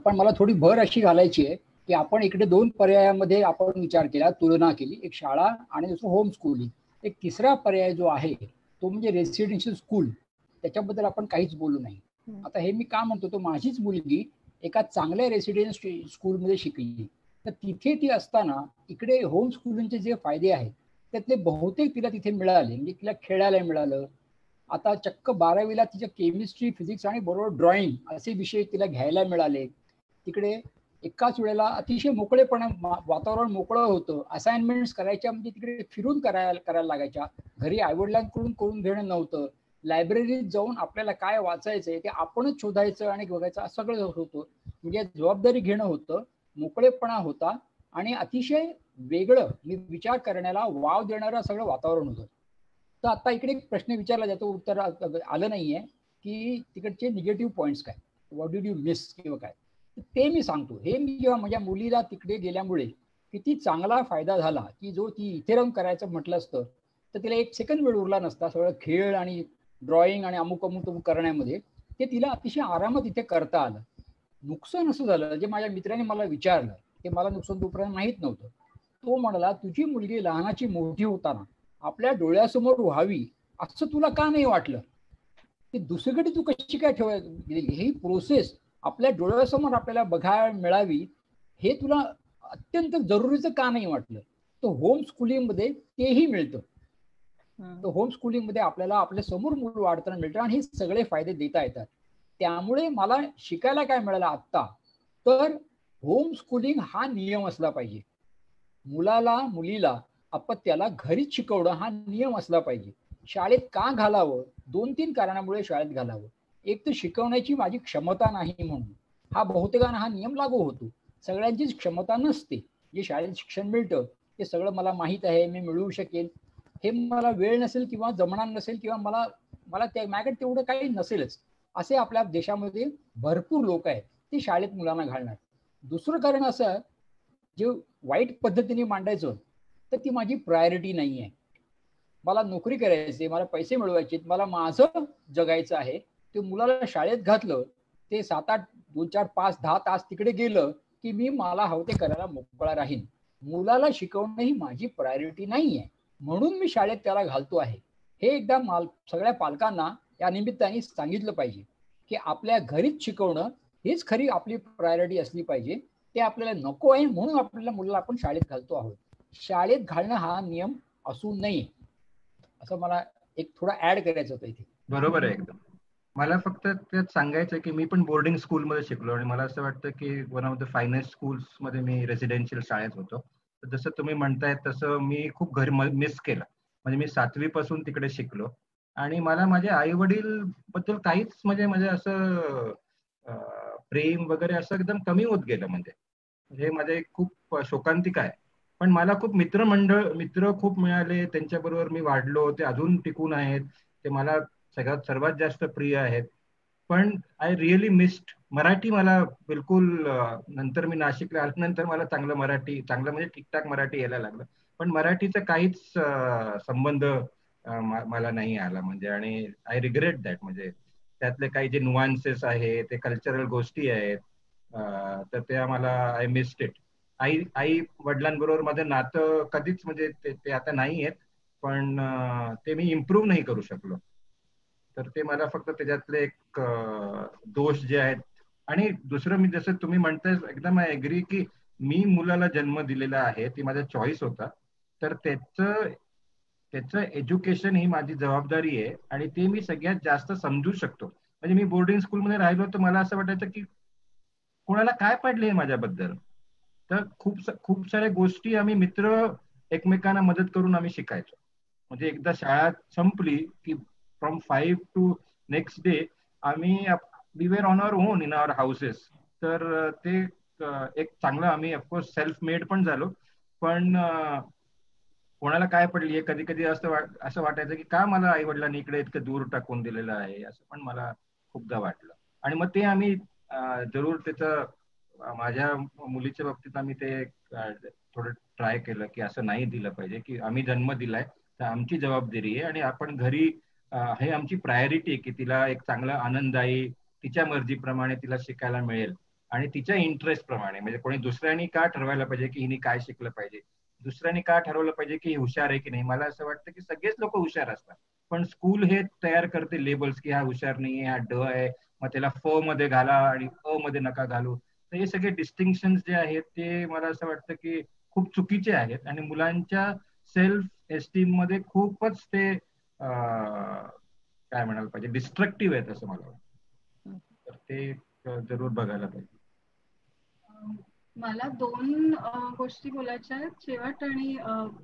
पण मला थोडी भर अशी घालायची आहे की आपण इकडे दोन पर्यायामध्ये आपण विचार केला, तुलना केली, एक शाळा आणि दुसरं होम स्कूलिंग. एक तिसरा पर्याय जो आहे तो म्हणजे रेसिडेन्शियल स्कूल. त्याच्याबद्दल आपण काहीच बोलू नाही. आता हे मी का म्हणतो, तो माझीच मुलगी एका चांगल्या रेसिडेन्स स्कूलमध्ये शिकली, तर तिथे ती असताना इकडे होम स्कूलिंगचे जे फायदे आहेत त्यातले बहुतेक तिला तिथे मिळाले. म्हणजे तिला खेळायला मिळालं. आता चक्क 12वीला तिच्या केमिस्ट्री, फिजिक्स आणि बरोबर ड्रॉइंग असे विषय तिला घ्यायला मिळाले. तिकडे एकाच वेळेला अतिशय मोकळेपणा, वातावरण मोकळं होतं. असाइनमेंट्स करायच्या म्हणजे तिकडे फिरून करायला लागायच्या. घरी आईवडिलांकडून करून घेणं नव्हतं. लायब्ररीत जाऊन आपल्याला काय वाचायचंय ते आपणच शोधायचं आणि बघायचं, असं सगळं होतं. म्हणजे जबाबदारी घेणं होतं, मोकळेपणा होता, आणि अतिशय वेगळं विचार करण्याला वाव देणारं सगळं वातावरण होतं. तर आता इकडे एक प्रश्न विचारला जातो, उत्तर आलं नाहीये की तिकडचे निगेटिव्ह पॉइंट्स काय, व्हॉट डिड यू मिस किंवा काय. ते मी सांगतो. हे मी जेव्हा माझ्या मुलीला तिकडे गेल्यामुळे किती चांगला फायदा झाला, की जो ती इथे राहून करायचं म्हटलं असतं तर तिला एक सेकंड वेळ उरला नसता. सगळं खेळ आणि ड्रॉइंग आणि अमुक अमुक करण्यामध्ये ते तिला अतिशय आरामात इथे करता आलं. नुकसान असं झालं, जे माझ्या मित्राने मला विचारलं, ते मला नुकसान तोपर्यंत माहीत नव्हतं. तो म्हणाला, तुझी मुलगी लहानाची मोठी होताना आपल्या डोळ्यासमोर व्हावी असं तुला का नाही वाटलं? की दुसरीकडे तू कशी काय ही प्रोसेस आपल्या डोळ्यासमोर आपल्याला बघायला मिळावी, हे तुला अत्यंत जरुरीचं का नाही वाटलं? तर होम स्कूलिंग मध्ये तेही मिळतं. तर होम स्कूलिंग मध्ये आपल्याला आपल्या समोर मूल वाढताना मिळतं आणि हे सगळे फायदे देता येतात. त्यामुळे मला शिकायला काय मिळालं आत्ता, तर होम स्कूलिंग हा नियम असला पाहिजे. मुलाला मुलीला अपत्याला घरीच शिकवणं हा नियम असला पाहिजे. शाळेत का घालावं? 2-3 कारणामुळे शाळेत घालावं. एक तर शिकवण्याची माझी क्षमता नाही म्हणून, हा बहुतेकांना हा नियम लागू होतो. सगळ्यांचीच क्षमता नसते. जे शाळेत शिक्षण मिळतं ते सगळं मला माहीत आहे, मी मिळवू शकेल, हे मला वेळ नसेल किंवा जमणार नसेल, किंवा मला मला माझ्याकडे तेवढं काही नसेलच, असे आपल्या देशामध्ये भरपूर लोक आहेत ते शाळेत मुलांना घालणार. दुसरं कारण असं, जे वाईट पद्धतीने मांडायचं, तर ती माझी प्रायोरिटी नाही आहे. मला नोकरी करायची, मला पैसे मिळवायचे, मला माझं जगायचं आहे. ते मुलाला शाळेत घातलं, ते 7-8, 2-4, 5-10 तास तिकडे गेलं की मी मला हवं ते करायला मोकळा राहीन. मुलाला शिकवणं ही माझी प्रायोरिटी नाही आहे, म्हणून मी शाळेत त्याला घालतो आहे. हे एकदा सगळ्या पालकांना या निमित्ताने सांगितलं पाहिजे की आपल्या घरीच शिकवणं हीच खरी आपली प्रायोरिटी असली पाहिजे. ते आपल्याला नको आहे म्हणून आपल्याला मुलाला आपण शाळेत घालतो आहोत. शाळेत घालणं हा नियम असू नये, असं मला एक थोडा ऍड करायचं होतं इथे. बरोबर आहे एकदम. मला फक्त त्यात सांगायचं की मी पण बोर्डिंग स्कूलमध्ये शिकलो आणि मला असं वाटतं की one of the finest schools मध्ये मी रेसिडेन्शियल शाळेत होतो. तर जसं तुम्ही म्हणताय तसं मी खूप घर मिस केलं. म्हणजे मी 7वी पासून तिकडे शिकलो आणि मला माझे आई वडील बद्दल काहीच म्हणजे असं प्रेम वगैरे असं एकदम कमी होत गेलं. म्हणजे हे माझे खूप शोकांतिक आहे. पण मला खूप मित्र खूप मिळाले, त्यांच्याबरोबर मी वाढलो, ते अजून टिकून आहेत, ते मला सर्वात जास्त प्रिय आहेत. पण आय रिअली मिस्ड मराठी. मला बिलकुल नंतर मी नाशिकला आल्यानंतर मला चांगलं म्हणजे ठीकठाक मराठी यायला लागलं. पण मराठीचा काहीच संबंध मला नाही आला. म्हणजे आणि आय रिग्रेट दॅट. म्हणजे त्यातले काही जे नुआन्सेस आहे, ते कल्चरल गोष्टी आहेत, तर त्या मला आय मिस्ड इट. आई वडिलांबरोबर माझं नातं कधीच म्हणजे ते आता नाही आहेत, पण ते मी इम्प्रूव्ह नाही करू शकलो. तर ते मला फक्त त्याच्यातले एक दोष जे आहेत. आणि दुसरं, मी जसं तुम्ही म्हणताय एकदम आय एग्री की मी मुलाला जन्म दिलेला आहे, ती माझा चॉईस होता. तर त्याचं एज्युकेशन ही माझी जबाबदारी आहे आणि ते मी सगळ्यात जास्त समजू शकतो. म्हणजे मी बोर्डिंग स्कूलमध्ये राहिलो तर मला असं वाटायचं की कोणाला काय पडले माझ्याबद्दल. तर खूप साऱ्या गोष्टी आम्ही मित्र एकमेकांना मदत करून आम्ही शिकायचो. म्हणजे एकदा शाळा संपली की फ्रॉम 5 टू नेक्स्ट डे आम्ही we were on our own in our houses. तर ते एक चांगलं, आम्ही ऑफकोर्स सेल्फ मेड पण झालो. पण कोणाला काय पडली कधी कधी असं वाटायचं की का मला आई वडिलांनी इकडे इतकं दूर टाकून दिलेलं आहे, असं पण मला खूपदा वाटलं. आणि मग ते आम्ही जरूर त्याचं माझ्या मुलीच्या बाबतीत आम्ही ते थोडं ट्राय केलं की असं नाही दिलं पाहिजे, की आम्ही जन्म दिलाय तर आमची जबाबदारी आहे आणि आपण घरी हे आमची प्रायोरिटी आहे की तिला एक चांगला आनंददायी तिच्या मर्जीप्रमाणे तिला शिकायला मिळेल आणि तिच्या इंटरेस्ट प्रमाणे. म्हणजे कोणी दुसऱ्यांनी का ठरवायला पाहिजे की हिने काय शिकलं पाहिजे, दुसऱ्यांनी का ठरवलं पाहिजे की हुशार आहे की नाही. मला असं वाटतं की सगळेच लोक हुशार असतात, पण स्कूल हे तयार करते लेबल्स की हा हुशार नाही आहे, हा ड आहे, मग त्याला फ मध्ये घाला आणि अ मध्ये नका घालू. तर हे सगळे डिस्टिंक्शन जे आहेत ते मला असं वाटतं की खूप चुकीचे आहेत आणि मुलांच्या सेल्फ एस्टीम मध्ये खूपच ते काय म्हणायला पाहिजे डिस्ट्रक्टिव्ह आहेत असं मला वाटतं. तर ते जरूर बघायला पाहिजे. मला दोन गोष्टी बोलायच्या आहेत शेवट आणि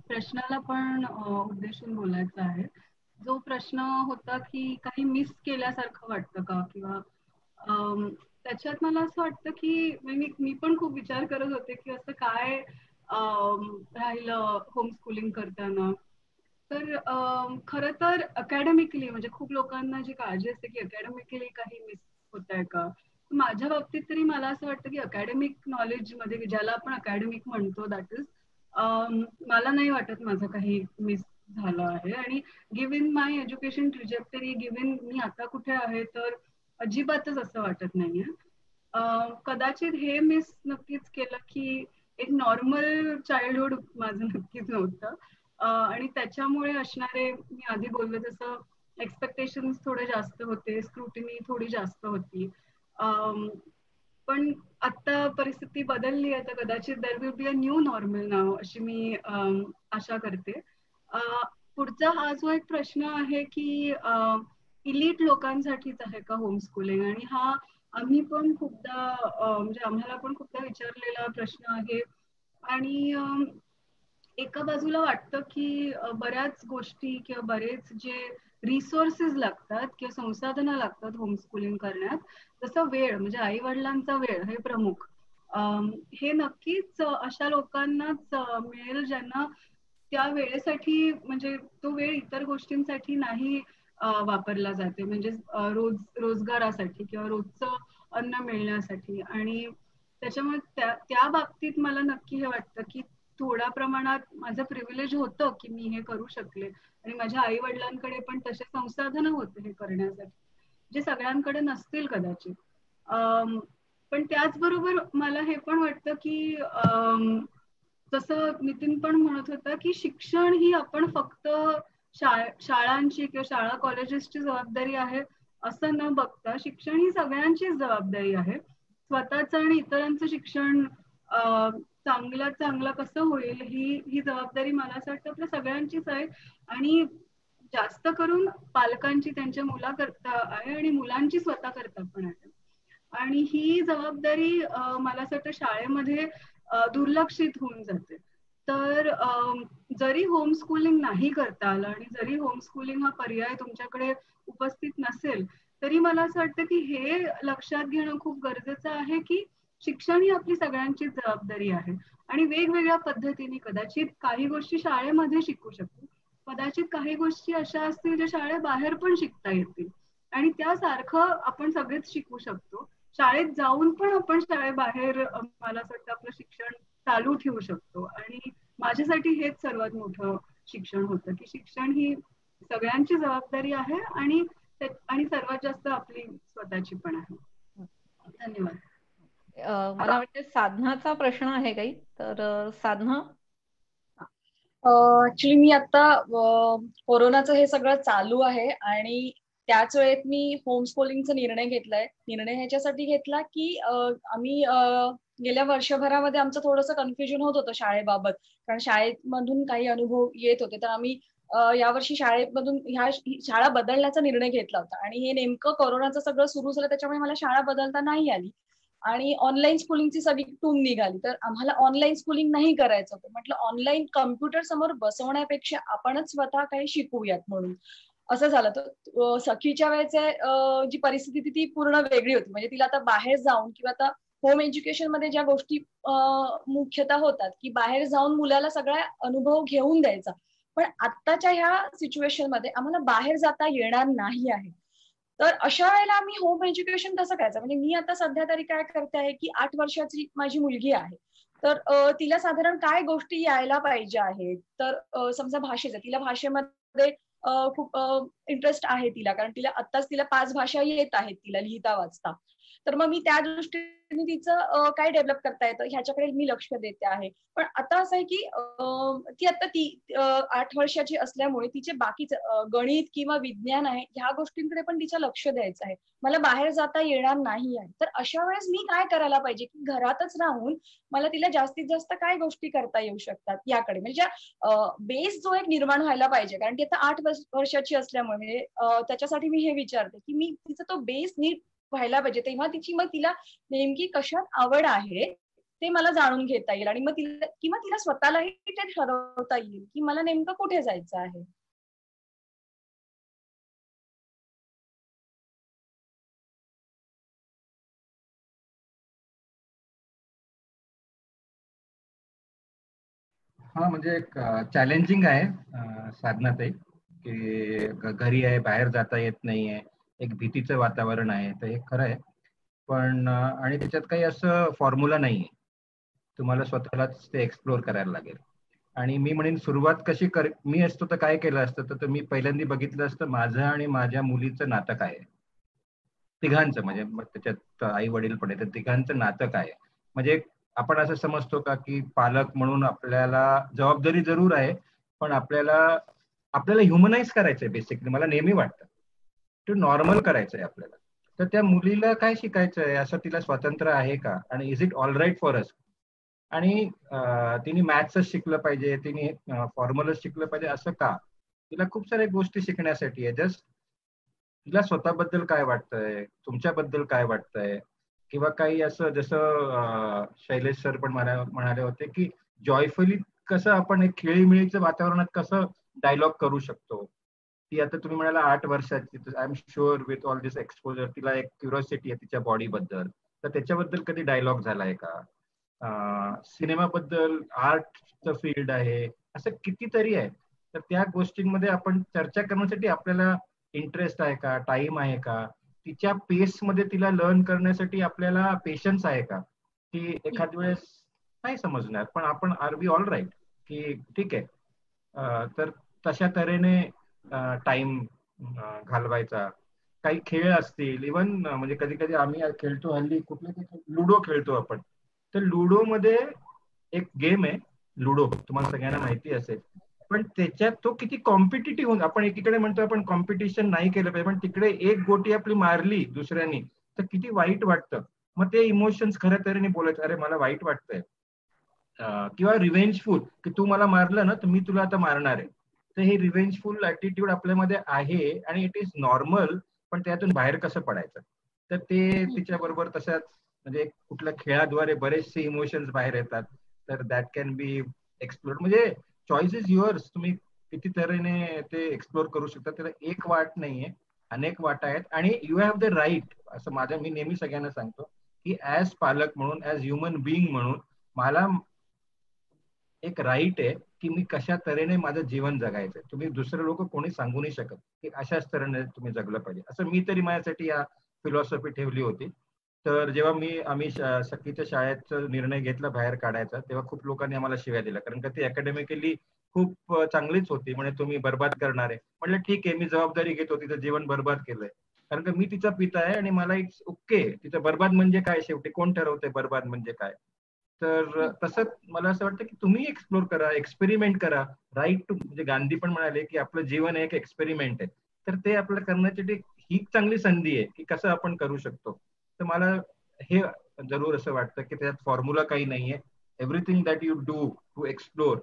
प्रश्नाला पण उद्देशून बोलायचं आहे. जो प्रश्न होता की काही मिस केल्यासारखं वाटतं का, किंवा त्याच्यात मला असं वाटतं की मी पण खूप विचार करत होते की असं काय राहिलं होमस्कूलिंग करताना. तर खरं तर अकॅडमिकली म्हणजे खूप लोकांना जी काळजी असते की अकॅडमिकली काही मिस होत आहे का. माझ्या बाबतीत तरी मला असं वाटतं की अकॅडमिक नॉलेज मध्ये, ज्याला आपण अकॅडमिक म्हणतो, दॅट इज मला नाही वाटत माझं काही मिस झालं आहे. आणि गिव्हन माय एज्युकेशन ट्रिजेक्टरी, गिव्हन मी आता कुठे आहे, तर अजिबातच असं वाटत नाहीये. कदाचित हे मिस नक्कीच केलं की एक नॉर्मल चाइल्डहुड माझं नक्कीच नव्हतं. आणि त्याच्यामुळे असणारे, मी आधी बोलले तसं, एक्सपेक्टेशन्स थोडे जास्त होते, स्क्रुटिनी थोडी जास्त होती. पण आता परिस्थिती बदलली आहे, तर कदाचित there will be a new normal नाव, अशी मी आशा करते. पुढचा हा जो एक प्रश्न आहे की इलिट लोकांसाठीच आहे का होमस्कूलिंग, आणि हा आम्ही पण खूपदा म्हणजे आम्हाला पण खूपदा विचारलेला प्रश्न आहे. आणि एका बाजूला वाटतं की बऱ्याच गोष्टी किंवा बरेच जे रिसोर्सेस लागतात किंवा संसाधनं लागतात होमस्कूलिंग करण्यात, जसं वेळ, म्हणजे आई वडिलांचा वेळ हे प्रमुख, हे नक्कीच अशा लोकांनाच मिळेल ज्यांना त्या वेळेसाठी, म्हणजे तो वेळ इतर गोष्टींसाठी नाही वापरला जाते, म्हणजे रोजगारासाठी किंवा रोजचं अन्न मिळण्यासाठी. आणि त्याच्यामुळे त्या बाबतीत मला नक्की हे वाटतं की थोड्या प्रमाणात माझं प्रिव्हिलेज होतं की मी हे करू शकले, आणि माझ्या आई वडिलांकडे पण तसे संसाधनं होते हे करण्यासाठी, जे सगळ्यांकडे नसतील कदाचित. पण त्याचबरोबर मला हे पण वाटतं की जसं नितीन पण म्हणत होता की शिक्षण ही आपण फक्त शाळांची किंवा शाळा कॉलेजेसची जबाबदारी आहे असं न बघता, शिक्षण ही सगळ्यांचीच जबाबदारी आहे. स्वतःचं आणि इतरांचं शिक्षण चांगल्यात चांगलं कसं होईल ही जबाबदारी मला असं वाटतं आपल्या सगळ्यांचीच आहे. आणि जास्त करून पालकांची त्यांच्या मुलाकरता आहे आणि मुलांची स्वतः करता पण आहे. आणि ही जबाबदारी मला असं वाटतं शाळेमध्ये दुर्लक्षित होऊन जाते. तर जरी होमस्कूलिंग नाही करता आलं आणि जरी होमस्कूलिंग हा पर्याय तुमच्याकडे उपस्थित नसेल, तरी मला असं वाटतं की हे लक्षात घेणं खूप गरजेचं आहे की शिक्षण ही आपली सगळ्यांचीच जबाबदारी आहे आणि वेगवेगळ्या पद्धतीने कदाचित काही गोष्टी शाळेमध्ये शिकू शकतो, कदाचित काही गोष्टी अशा असतील ज्या शाळेबाहेर पण शिकता येतील आणि त्यासारखं आपण सगळेच शिकू शकतो. शाळेत जाऊन पण आपण शाळेबाहेर मला असं वाटतं आपलं शिक्षण चालू ठेवू शकतो आणि माझ्यासाठी हेच सर्वात मोठं शिक्षण होतं की शिक्षण ही सगळ्यांची जबाबदारी आहे आणि सर्वात जास्त आपली स्वतःची पण आहे. धन्यवाद. मला वाटतं साधनाचा प्रश्न आहे काही, तर साधना. ऍक्च्युली मी आता कोरोनाचं हे सगळं चालू आहे आणि त्याच वेळेत मी होमस्कूलिंगचा निर्णय घेतलाय. निर्णय ह्याच्यासाठी घेतला की आम्ही गेल्या वर्षभरामध्ये आमचं थोडंसं कन्फ्युजन होत होतं शाळेबाबत, कारण शाळेमधून काही अनुभव येत होते. तर आम्ही यावर्षी शाळेमधून ह्या शाळा बदलण्याचा निर्णय घेतला होता आणि हे नेमकं कोरोनाचं सगळं सुरू झालं, त्याच्यामुळे मला शाळा बदलता नाही आली आणि ऑनलाईन स्कूलिंगची सगळी टूम निघाली. तर आम्हाला ऑनलाईन स्कूलिंग नाही करायचं होतं. म्हटलं ऑनलाईन कम्प्युटर समोर बसवण्यापेक्षा आपणच स्वतः काही शिकवूयात म्हणून असं झालं. तर सखीच्या वेळेचे जी परिस्थिती ती पूर्ण वेगळी होती. म्हणजे तिला आता बाहेर जाऊन किंवा आता होम एज्युकेशन मध्ये ज्या गोष्टी मुख्यतः होतात की बाहेर जाऊन मुलाला सगळा अनुभव घेऊन द्यायचा, पण आत्ताच्या ह्या सिच्युएशन मध्ये आम्हाला बाहेर जाता येणार नाही आहे. तर अशा वेळेला आम्ही होम एज्युकेशन कसं करायचं. म्हणजे मी आता सध्या तरी काय करते आहे की 8 वर्षाची माझी मुलगी आहे, तर तिला साधारण काय गोष्टी यायला पाहिजे आहेत. तर समजा भाषेचं, तिला भाषेमध्ये खूप इंटरेस्ट आहे तिला, कारण आत्ताच तिला 5 भाषा येत आहेत तिला लिहिता वाचता. तर मग मी त्या दृष्टीने तिचं काय डेव्हलप करता येतं ह्याच्याकडे मी लक्ष देते आहे. पण आता असं आहे की ती 8 वर्षाची असल्यामुळे तिचे बाकीचं गणित किंवा विज्ञान आहे ह्या गोष्टींकडे पण तिचं लक्ष द्यायचं आहे. मला बाहेर जाता येणार नाही आहे. तर अशा वेळेस मी काय करायला पाहिजे की घरातच राहून मला तिला जास्तीत जास्त काय गोष्टी करता येऊ शकतात याकडे, म्हणजे बेस जो एक निर्माण व्हायला पाहिजे. कारण ती आता 8 वर्षाची असल्यामुळे त्याच्यासाठी मी हे विचारते की मी तिचा तो बेस नीट व्हायला पाहिजे. तेव्हा मग तिला नेमकी कशात आवड आहे ते मला जाणून घेता येईल आणि मग तिला स्वतःलाही ते ठरवता येईल की मला नेमकं कुठे जायचं आहे. हा म्हणजे एक चॅलेंजिंग आहे साधनाताई, की घरी आहे, बाहेर जाता येत नाहीये, एक भीतीचं वातावरण आहे. तर हे खरं आहे, पण आणि त्याच्यात काही असं फॉर्म्युला नाहीये. तुम्हाला स्वतःलाच ते एक्सप्लोर करायला लागेल. आणि मी म्हणेन सुरुवात कशी मी असतो तर काय केलं असतं, तर मी पहिल्यांदा बघितलं असतं माझं आणि माझ्या मुलीचं नातं काय आहे, तिघांचं. म्हणजे मग त्याच्यात आई वडील पण आहे, तर तिघांचं नातं काय आहे. म्हणजे आपण असं समजतो का की पालक म्हणून आपल्याला जबाबदारी जरूर आहे, पण आपल्याला ह्युमनाइज करायचंय बेसिकली. मला नेहमी वाटतं टू नॉर्मल करायचंय आपल्याला. तर त्या मुलीला काय शिकायचंय, असं तिला स्वातंत्र्य आहे का, आणि is it all right for us. आणि तिने मॅथ्सच शिकलं पाहिजे, तिने फॉर्म्युलाच शिकलं पाहिजे असं का. तिला खूप साऱ्या गोष्टी शिकण्यासाठी आहे. जस्ट तिला स्वतःबद्दल काय वाटतंय, तुमच्याबद्दल काय वाटतंय, किंवा काही असं जसं शैलेश सर पण म्हणाले होते की जॉयफुली कसं आपण एक खेळीमेळीचं वातावरणात कसं डायलॉग करू शकतो. ती आता तुम्ही म्हणाला 8 वर्षाची, I am sure with all this exposure तिला एक क्युरिओसिटी आहे तिच्या बॉडीबद्दल. तर त्याच्याबद्दल कधी डायलॉग झालाय का. सिनेमाबद्दल, आर्टचं फील्ड आहे, असं कितीतरी आहे. तर त्या गोष्टींमध्ये आपण चर्चा करण्यासाठी आपल्याला इंटरेस्ट आहे का, टाइम आहे का, तिच्या पेस मध्ये तिला लर्न करण्यासाठी आपल्याला पेशन्स आहे का. की एखाद वेळेस नाही समजणार, पण आपण आर बी ऑल राईट की ठीक आहे. तर तशा तऱ्हेने टाइम घालवायचा. काही खेळ असतील, इव्हन म्हणजे कधी कधी आम्ही खेळतो हल्ली कुठले लुडो खेळतो आपण. तर लुडो मध्ये एक गेम आहे लुडो, तुम्हाला सगळ्यांना माहिती असेल. पण त्याच्यात तो किती कॉम्पिटिटिव्ह होऊन, आपण एकीकडे म्हणतो आपण कॉम्पिटिशन नाही केलं पाहिजे, पण तिकडे एक गोटी आपली मारली दुसऱ्यानी तर किती वाईट वाटतं. मग ते इमोशन्स खऱ्या तऱ्हेने बोलायचं, अरे मला वाईट वाटतंय. किंवा रिव्हेंजफुल, की तू मला मारलं ना तर मी तुला आता मारणार आहे. तर हे रिव्हेंजफुल ऍटिट्यूड आपल्यामध्ये आहे आणि इट इज नॉर्मल, पण त्यातून बाहेर कसं पडायचं, तर ते तिच्या बरोबर तशाच म्हणजे कुठल्या खेळाद्वारे बरेचसे इमोशन्स बाहेर येतात, तर दॅट कॅन बी एक्सप्लोर. म्हणजे चॉईस इज युअर्स, तुम्ही किती तऱ्हेने ते एक्सप्लोर करू शकता, त्याला एक वाट नाहीये, अनेक वाटा आहेत आणि यू हॅव द राईट. असं मी नेहमी सगळ्यांना सांगतो की ऍज पालक म्हणून, ऍज ह्युमन बिईंग म्हणून मला एक राईट आहे की मी कशा तऱ्हेने माझं जीवन जगायचंय. तुम्ही दुसरे लोक कोणी सांगू नाही शकत की अशाच तऱ्हेने तुम्ही जगलं पाहिजे, असं मी तरी माझ्यासाठी या फिलॉसॉफी ठेवली होती. तर जेव्हा आम्ही सखीच्या शाळेचा निर्णय घेतला बाहेर काढायचा, तेव्हा खूप लोकांनी आम्हाला शिव्या दिल्या, कारण का ती अकॅडमिकली खूप चांगलीच होती. म्हणजे तुम्ही बर्बाद करणार आहे. म्हटलं ठीक आहे, मी जबाबदारी घेतो, तिचं जीवन बर्बाद केलंय, कारण का मी तिचा पिता आहे आणि मला इट्स ओके. तिचं बर्बाद म्हणजे काय, शेवटी कोण ठरवतंय बर्बाद म्हणजे काय. तर तसंच मला असं वाटतं की तुम्ही एक्सप्लोर करा, एक्सपेरिमेंट करा. राईट टू, म्हणजे गांधी पण म्हणाले की आपलं जीवन एक एक्सपेरिमेंट आहे, तर ते आपल्याला करण्यासाठी ही चांगली संधी आहे की कसं आपण करू शकतो. तर मला हे जरूर असं वाटतं की त्यात फॉर्म्युला काही नाहीये. Everything that you do to explore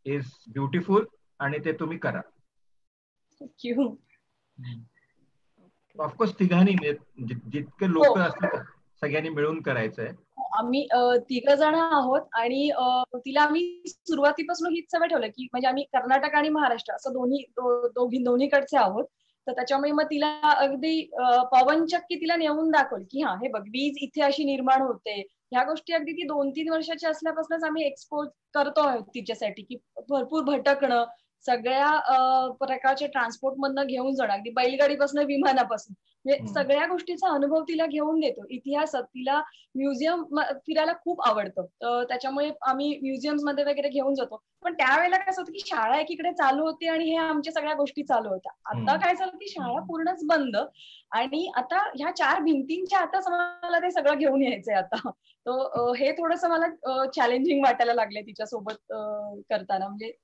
is beautiful आणि ते तुम्ही करा. थँक्यू. ऑफकोर्स तिघांनी जितके लोक असतात सगळ्यांनी मिळून करायचंय. आम्ही 3 जण आहोत आणि तिला आम्ही सुरुवातीपासून हीच सवय ठेवलं की म्हणजे आम्ही कर्नाटक आणि महाराष्ट्र असं दोन्हीकडचे आहोत. तर त्याच्यामुळे मग तिला अगदी पवनचक्की तिला नेऊन दाखवली की हा हे बघ वीज इथे अशी निर्माण होते. ह्या गोष्टी अगदी ती 2-3 वर्षाची असल्यापासूनच आम्ही एक्सपोज करतो आहोत तिच्यासाठी की भरपूर भटकणं, सगळ्या प्रकारचे ट्रान्सपोर्ट मधनं घेऊन जाणं, अगदी बैलगाडीपासून विमानापासून, म्हणजे सगळ्या गोष्टीचा अनुभव तिला घेऊन देतो. इतिहासात तिला म्युझियम फिरायला खूप आवडतं, तर त्याच्यामुळे आम्ही म्युझियम्स मध्ये वगैरे घेऊन जातो. पण त्यावेळेला कसं होतं की शाळा एकीकडे चालू होती आणि हे आमच्या सगळ्या गोष्टी चालू होत्या. आता काय झालं की शाळा पूर्णच बंद आणि आता ह्या 4 भिंतींच्या आताच मला ते सगळं घेऊन यायचंय आता. तो हे थोडंसं मला चॅलेंजिंग वाटायला लागले तिच्यासोबत करताना. म्हणजे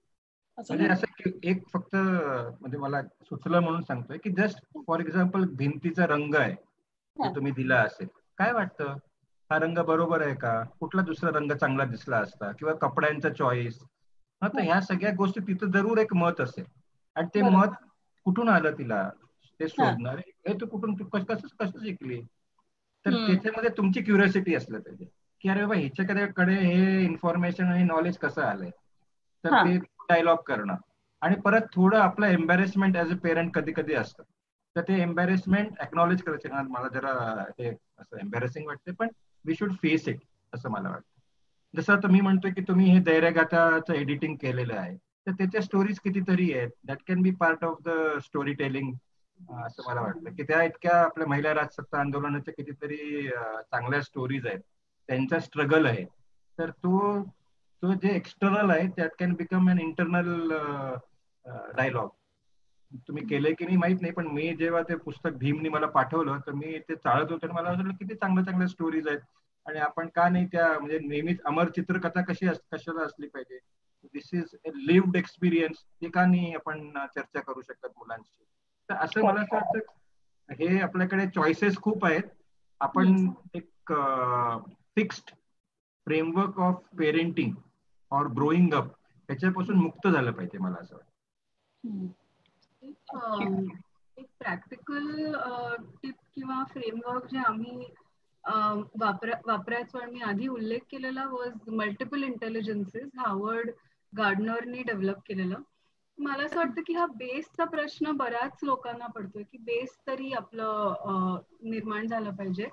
असं एक फक्त म्हणजे मला सुचलं म्हणून सांगतोय की जस्ट फॉर एक्झाम्पल भिंतीचा रंग आहे जे तुम्ही दिला असेल, काय वाटतं हा रंग बरोबर आहे का, कुठला दुसरा रंग चांगला दिसला असता, किंवा कपड्यांचा चॉईस. तर ह्या सगळ्या गोष्टी तिथं जरूर एक मत असेल आणि ते मत कुठून आलं तिला ते शोधणार. हे तू कुठून कसं शिकली, तर त्याच्यामध्ये तुमची क्युरियोसिटी असलं पाहिजे की अरे बाबा हिच्याकडे हे इन्फॉर्मेशन आणि नॉलेज कसं आलंय. तर ते डायलॉग करणं आणि परत थोडं आपलं एम्बॅरेसमेंट ऍज अ पेरेंट कधी कधी असतं, तर ते एम्बॅरेसमेंट एक्नॉलेज करायचं. मला जरा हे असं एम्बॅरेसिंग वाटते, पण वी शुड फेस इट असं मला वाटतं. जसं तुम्ही म्हणतोय की तुम्ही हे धैर्यगाथाचं एडिटिंग केलेलं आहे, तर त्याच्या स्टोरीज कितीतरी आहेत, that can be part of the story telling असं मला वाटतं. की त्या इतक्या आपल्या महिला राजसत्ता आंदोलनाच्या कितीतरी चांगल्या स्टोरीज आहेत, त्यांचा स्ट्रगल आहे. तर तो जे एक्सटर्नल आहे that can become an internal dialogue. तुम्ही केलंय की नाही माहित नाही, पण मी जेव्हा ते पुस्तक भीमनी मला पाठवलं तर मी ते चाळत होतो आणि मला वाटलं किती चांगल्या स्टोरीज आहेत आणि आपण का नाही त्या, म्हणजे नेहमीच अमर चित्रकथा कशाला असली पाहिजे. दिस इज अ लिव्ड एक्सपिरियन्स, ते का नाही आपण चर्चा करू शकत मुलांशी. तर असं मला असं वाटतं हे आपल्याकडे चॉईसेस खूप आहेत. आपण एक फिक्स्ड फ्रेमवर्क ऑफ पेरेंटिंग और ग्रोईंग अप त्याच्यापासून मुक्त झालं पाहिजे, मला असं वाटतं. एक प्रॅक्टिकल टिप किंवा फ्रेमवर्क जे आम्ही वापरायचो आणि मी आधी उल्लेख केलेला वॉज मल्टिपल इंटेलिजन्सेस, हार्वर्ड गार्डनरनी डेव्हलप केलेलं. मला असं वाटतं की हा बेसचा प्रश्न बऱ्याच लोकांना पडतोय की बेस तरी आपलं निर्माण झालं पाहिजे.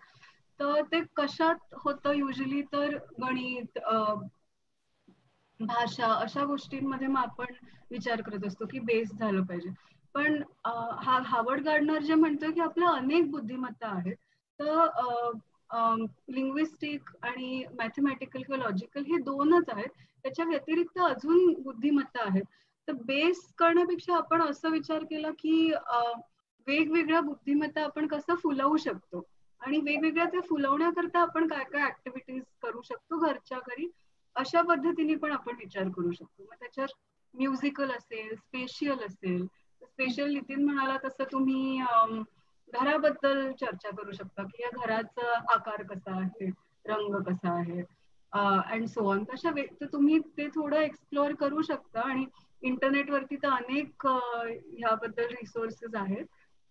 तर ते कशात होतं युजली, तर गणित, भाषा अशा गोष्टींमध्ये मग आपण विचार करत असतो की बेस झालं पाहिजे. पण हार्वर्ड गार्डनर जे म्हणतोय की आपल्या अनेक बुद्धिमत्ता आहेत, तर लिंग्विस्टिक आणि मॅथमॅटिकल किंवा लॉजिकल हे 2च आहेत, त्याच्या व्यतिरिक्त अजून बुद्धिमत्ता आहेत. तर बेस करण्यापेक्षा आपण असं विचार केला की वेगवेगळ्या बुद्धिमत्ता आपण कसं फुलवू शकतो आणि वेगवेगळ्या ते फुलवण्याकरता आपण काय काय ऍक्टिव्हिटीज करू शकतो घरच्या घरी, अशा पद्धतीने पण आपण विचार करू शकतो. मग त्याच्यात म्युझिकल असेल, स्पेशियल असेल. स्पेशल नितीन म्हणाला तसं तुम्ही घराबद्दल चर्चा करू शकता की या घराचा आकार कसा आहे, रंग कसा आहे अँड सो ऑन. तशा तर तुम्ही ते थोडं एक्सप्लोअर करू शकता आणि इंटरनेटवरती तर अनेक ह्याबद्दल रिसोर्सेस आहेत.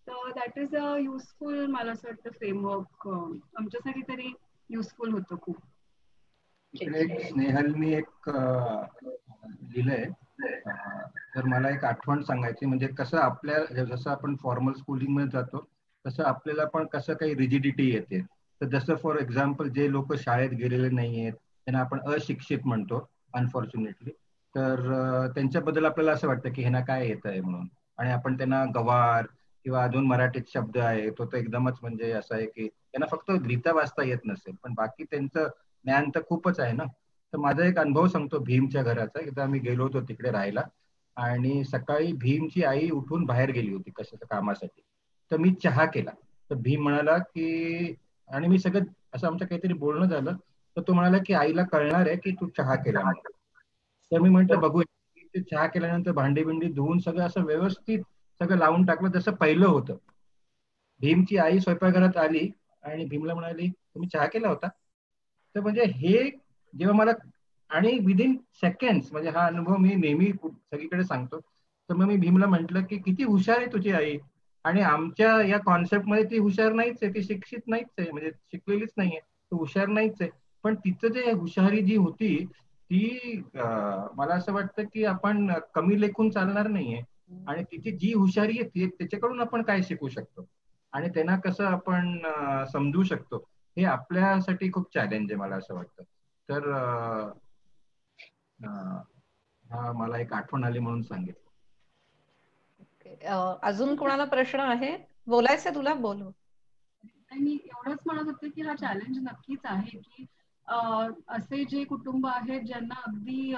तर दॅट इज अ युजफुल, मला असं वाटतं फ्रेमवर्क आमच्यासाठी तरी युजफुल होतं खूप. इकडे स्नेहलनी एक लिहिलंय, तर मला एक आठवण सांगायची, म्हणजे कसं आपल्या जसं आपण फॉर्मल स्कूलिंग मध्ये जातो तसं आपल्याला पण कसं काही रिजिडिटी येते. तर जसं फॉर एक्झाम्पल जे लोक शाळेत गेलेले नाहीयेत त्यांना आपण अशिक्षित म्हणतो अनफॉर्च्युनेटली. तर त्यांच्याबद्दल आपल्याला असं वाटतं की ह्यांना काय येत आहे म्हणून, आणि आपण त्यांना गवार किंवा अजून मराठीत शब्द आहे तो तर एकदमच म्हणजे असं आहे की त्यांना फक्त लिहिता वाचता येत नसेल पण बाकी त्यांचं ज्ञान तर खूपच आहे ना. तर माझा एक अनुभव सांगतो भीमच्या घराचा. एकदा आम्ही गेलो होतो तिकडे राहायला आणि सकाळी भीमची आई उठून बाहेर गेली होती कशाच्या कामासाठी. तर मी चहा केला. तर भीम म्हणाला की, आणि मी सगळं असं आमचं काहीतरी बोलणं झालं, तर तो म्हणाला की आईला कळणार आहे की तू चहा केला म्हणून. तर मी म्हंटल बघू. चहा केल्यानंतर भांडी बिंडी धुवून सगळं असं व्यवस्थित सगळं लावून टाकलं जसं पहिलं होतं. भीमची आई स्वयंपाकघरात आली आणि भीमला म्हणाली तुम्ही चहा केला होता. तर म्हणजे हे जेव्हा मला, आणि विदिन सेकंड्स, म्हणजे हा अनुभव मी नेहमी सगळीकडे सांगतो. तर मग मी भीमला म्हटलं की किती हुशार आहे तुझी आई, आणि आमच्या या कॉन्सेप्ट मध्ये ती हुशार नाहीच आहे, ती शिक्षित नाहीच आहे, म्हणजे शिकलेलीच नाहीये, ती हुशार नाहीच आहे. पण तिचं जे हुशारी जी होती ती मला असं वाटतं की आपण कमी लेखून चालणार नाहीये. आणि तिची जी हुशारी आहे त्याच्याकडून आपण काय शिकू शकतो आणि त्यांना कसं आपण समजू शकतो, हे आपल्यासाठी खूप चॅलेंज आहे मला असं वाटतं. तर हा मला एक आठवण आली म्हणून सांगितलं. अजून कोणाला प्रश्न आहे? बोलायचं तुला? बोल. मी एवढंच म्हणत होते की हा चॅलेंज नक्कीच आहे की असे जे कुटुंब आहेत ज्यांना अगदी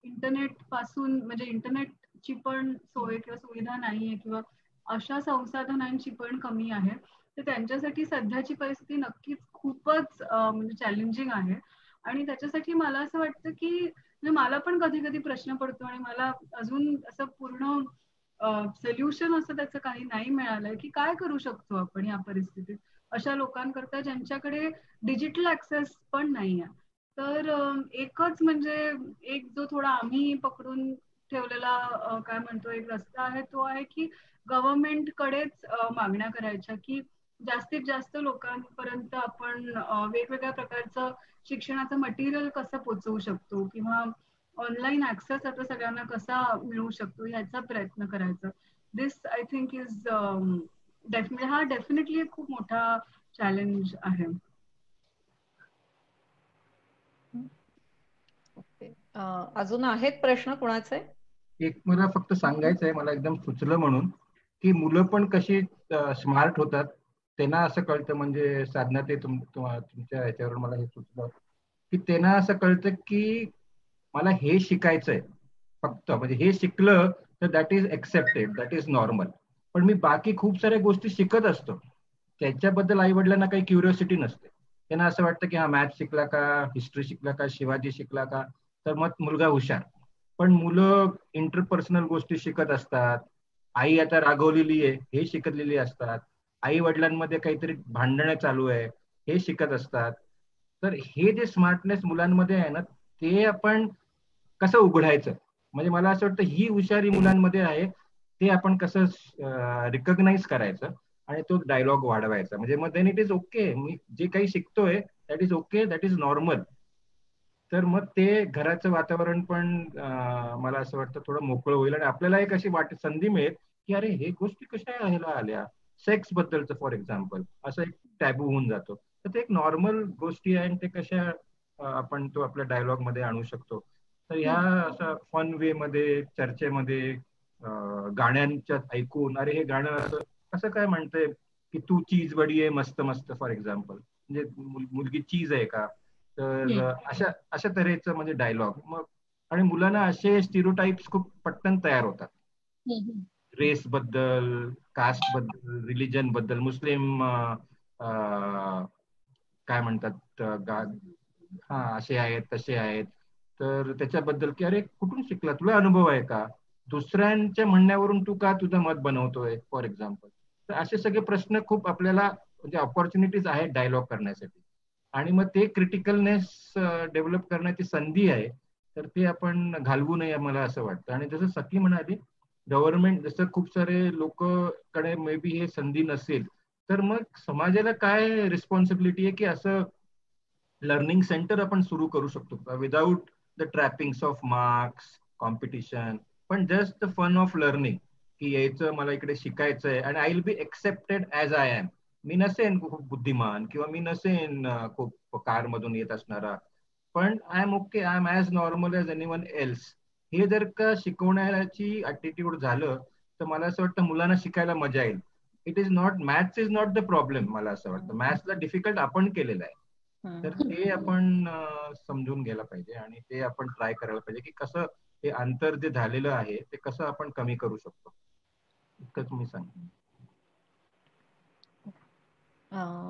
इंटरनेट पासून, म्हणजे इंटरनेटची पण सोय किंवा सुविधा नाहीये किंवा अशा संसाधनांची पण कमी आहे, तर त्यांच्यासाठी सध्याची परिस्थिती नक्कीच खूपच म्हणजे चॅलेंजिंग आहे. आणि त्याच्यासाठी मला असं वाटतं की म्हणजे मला पण कधी कधी प्रश्न पडतो आणि मला अजून असं पूर्ण सोल्युशन असं त्याचं काही नाही मिळालंय की काय करू शकतो आपण या परिस्थितीत अशा लोकांकरता ज्यांच्याकडे डिजिटल ऍक्सेस पण नाहीये. तर एकच म्हणजे एक जो थोडा आम्ही पकडून ठेवलेला काय म्हणतो एक रस्ता आहे तो आहे की गव्हर्नमेंट कडेच मागण्या करायच्या की जास्तीत जास्त लोकांपर्यंत आपण वेगवेगळ्या प्रकारचं शिक्षणाचं मटेरियल कसं पोहोचवू शकतो किंवा ऑनलाईन ऍक्सेस आता सगळ्यांना कसा मिळू शकतो ह्याचा प्रयत्न करायचा. दिस आय थिंक इज हा डेफिनेटली खूप मोठा चॅलेंज आहे. अजून आहेत प्रश्न कुणाचे? एक मला फक्त सांगायचं आहे, मला एकदम सुचलं म्हणून, की मुलं पण कशी स्मार्ट होतात त्यांना असं कळतं, म्हणजे साधना ते तुमच्या ह्याच्यावर मला हे सुचलं की त्यांना असं कळतं की मला हे शिकायचंय फक्त, म्हणजे हे शिकलं तर that is accepted, that is normal. पण मी बाकी खूप साऱ्या गोष्टी शिकत असतो त्याच्याबद्दल आई वडिलांना काही क्युरिओसिटी नसते. त्यांना असं वाटतं की हा मॅथ शिकला का, हिस्ट्री शिकला का, शिवाजी शिकला का, तर मग मुलगा हुशार. पण मुलं इंटरपर्सनल गोष्टी शिकत असतात, आई आता रागवलेली आहे हे शिकलेली असतात, आई वडिलांमध्ये काहीतरी भांडणं चालू आहे हे शिकत असतात. तर हे जे स्मार्टनेस मुलांमध्ये आहे ना, ते आपण कसं उघडायचं, म्हणजे मला असं वाटतं ही हुशारी मुलांमध्ये आहे, ते आपण कसं रिकग्नाइज करायचं आणि तो डायलॉग वाढवायचा. म्हणजे मग देन इट इज ओके, मी जे काही शिकतोय that is okay, that is normal. तर मग ते घराचं वातावरण पण मला असं वाटतं थोडं मोकळं होईल आणि आपल्याला एक अशी संधी मिळेल की अरे हे गोष्टी कशा ह्याला आल्या, सेक्स बद्दलचं फॉर एक्झाम्पल असं एक टॅबू होऊन जातो. तर ते एक नॉर्मल गोष्टी आहे आणि ते कशा आपण तो आपल्या डायलॉग मध्ये आणू शकतो. तर ह्या असं फन वे मध्ये चर्चेमध्ये गाण्यांच्या ऐकून अरे हे गाणं असं कसं काय म्हणतंय की तू चीज बडी आहे मस्त मस्त फॉर एक्झाम्पल, म्हणजे मुलगी चीज आहे का, तर अशा अशा तऱ्हेचं म्हणजे डायलॉग. मग आणि मुलांना असे स्टिरियोटाइप्स खूप पटकन तयार होतात, रेस बद्दल, कास्ट बद्दल, रिलिजन बद्दल. मुस्लिम काय म्हणतात हा असे आहेत तसे आहेत, तर त्याच्याबद्दल की अरे कुठून शिकला, तुला अनुभव आहे का, दुसऱ्यांच्या म्हणण्यावरून तू का तुझं मत बनवतोय फॉर एक्झाम्पल. तर असे सगळे प्रश्न खूप आपल्याला म्हणजे ऑपॉर्च्युनिटीज आहेत डायलॉग करण्यासाठी. आणि मग ते क्रिटिकलनेस डेव्हलप करण्याची संधी आहे तर ते आपण घालवू नये मला असं वाटतं. आणि जसं सखी म्हणाली, गव्हर्नमेंट जसं खूप सारे लोक कडे मे बी हे संधी नसेल, तर मग समाजाला काय रिस्पॉन्सिबिलिटी आहे की असं लर्निंग सेंटर आपण सुरू करू शकतो without the trappings of marks competition, पण just the fun of learning, की यायचं मला इकडे शिकायचं आहे आणि I will be accepted as I am. मी नसेन खूप बुद्धिमान किंवा मी नसेन खूप कार मधून येत असणारा, पण I am okay, I am as normal as anyone else. हे जर का शिकवण्याची ॲटिट्यूड झालं तर मला असं वाटतं मुलांना शिकायला मजा येईल. It is not, maths is not the problem. मला असं वाटतं मॅथ्सला डिफिकल्ट आपण केलेलं आहे, तर ते आपण समजून घ्यायला पाहिजे आणि ते आपण ट्राय करायला पाहिजे की कसं हे अंतर जे झालेलं आहे ते कसं आपण कमी करू शकतो, इतकंच मी सांगेन.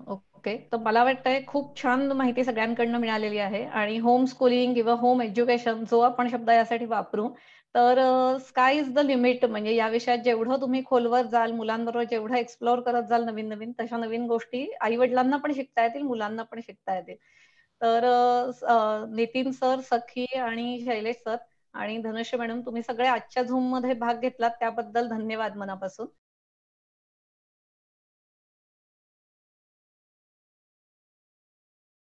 ओके, तर मला वाटतंय खूप छान माहिती सगळ्यांकडनं मिळालेली आहे. आणि होम स्कूलिंग किंवा होम एज्युकेशन जो आपण शब्द यासाठी वापरू, तर स्काय इज द लिमिट. म्हणजे या विषयात जेवढं तुम्ही खोलवर जाल, मुलांबरोबर जेवढं एक्सप्लोअर करत जाल नवीन नवीन, तशा नवीन गोष्टी आई वडिलांना पण शिकता येतील, मुलांना पण शिकता येतील. तर नितीन सर, सखी आणि शैलेश सर आणि धनुष्य मॅडम, तुम्ही सगळे आजच्या झूम मध्ये भाग घेतलात त्याबद्दल धन्यवाद मनापासून.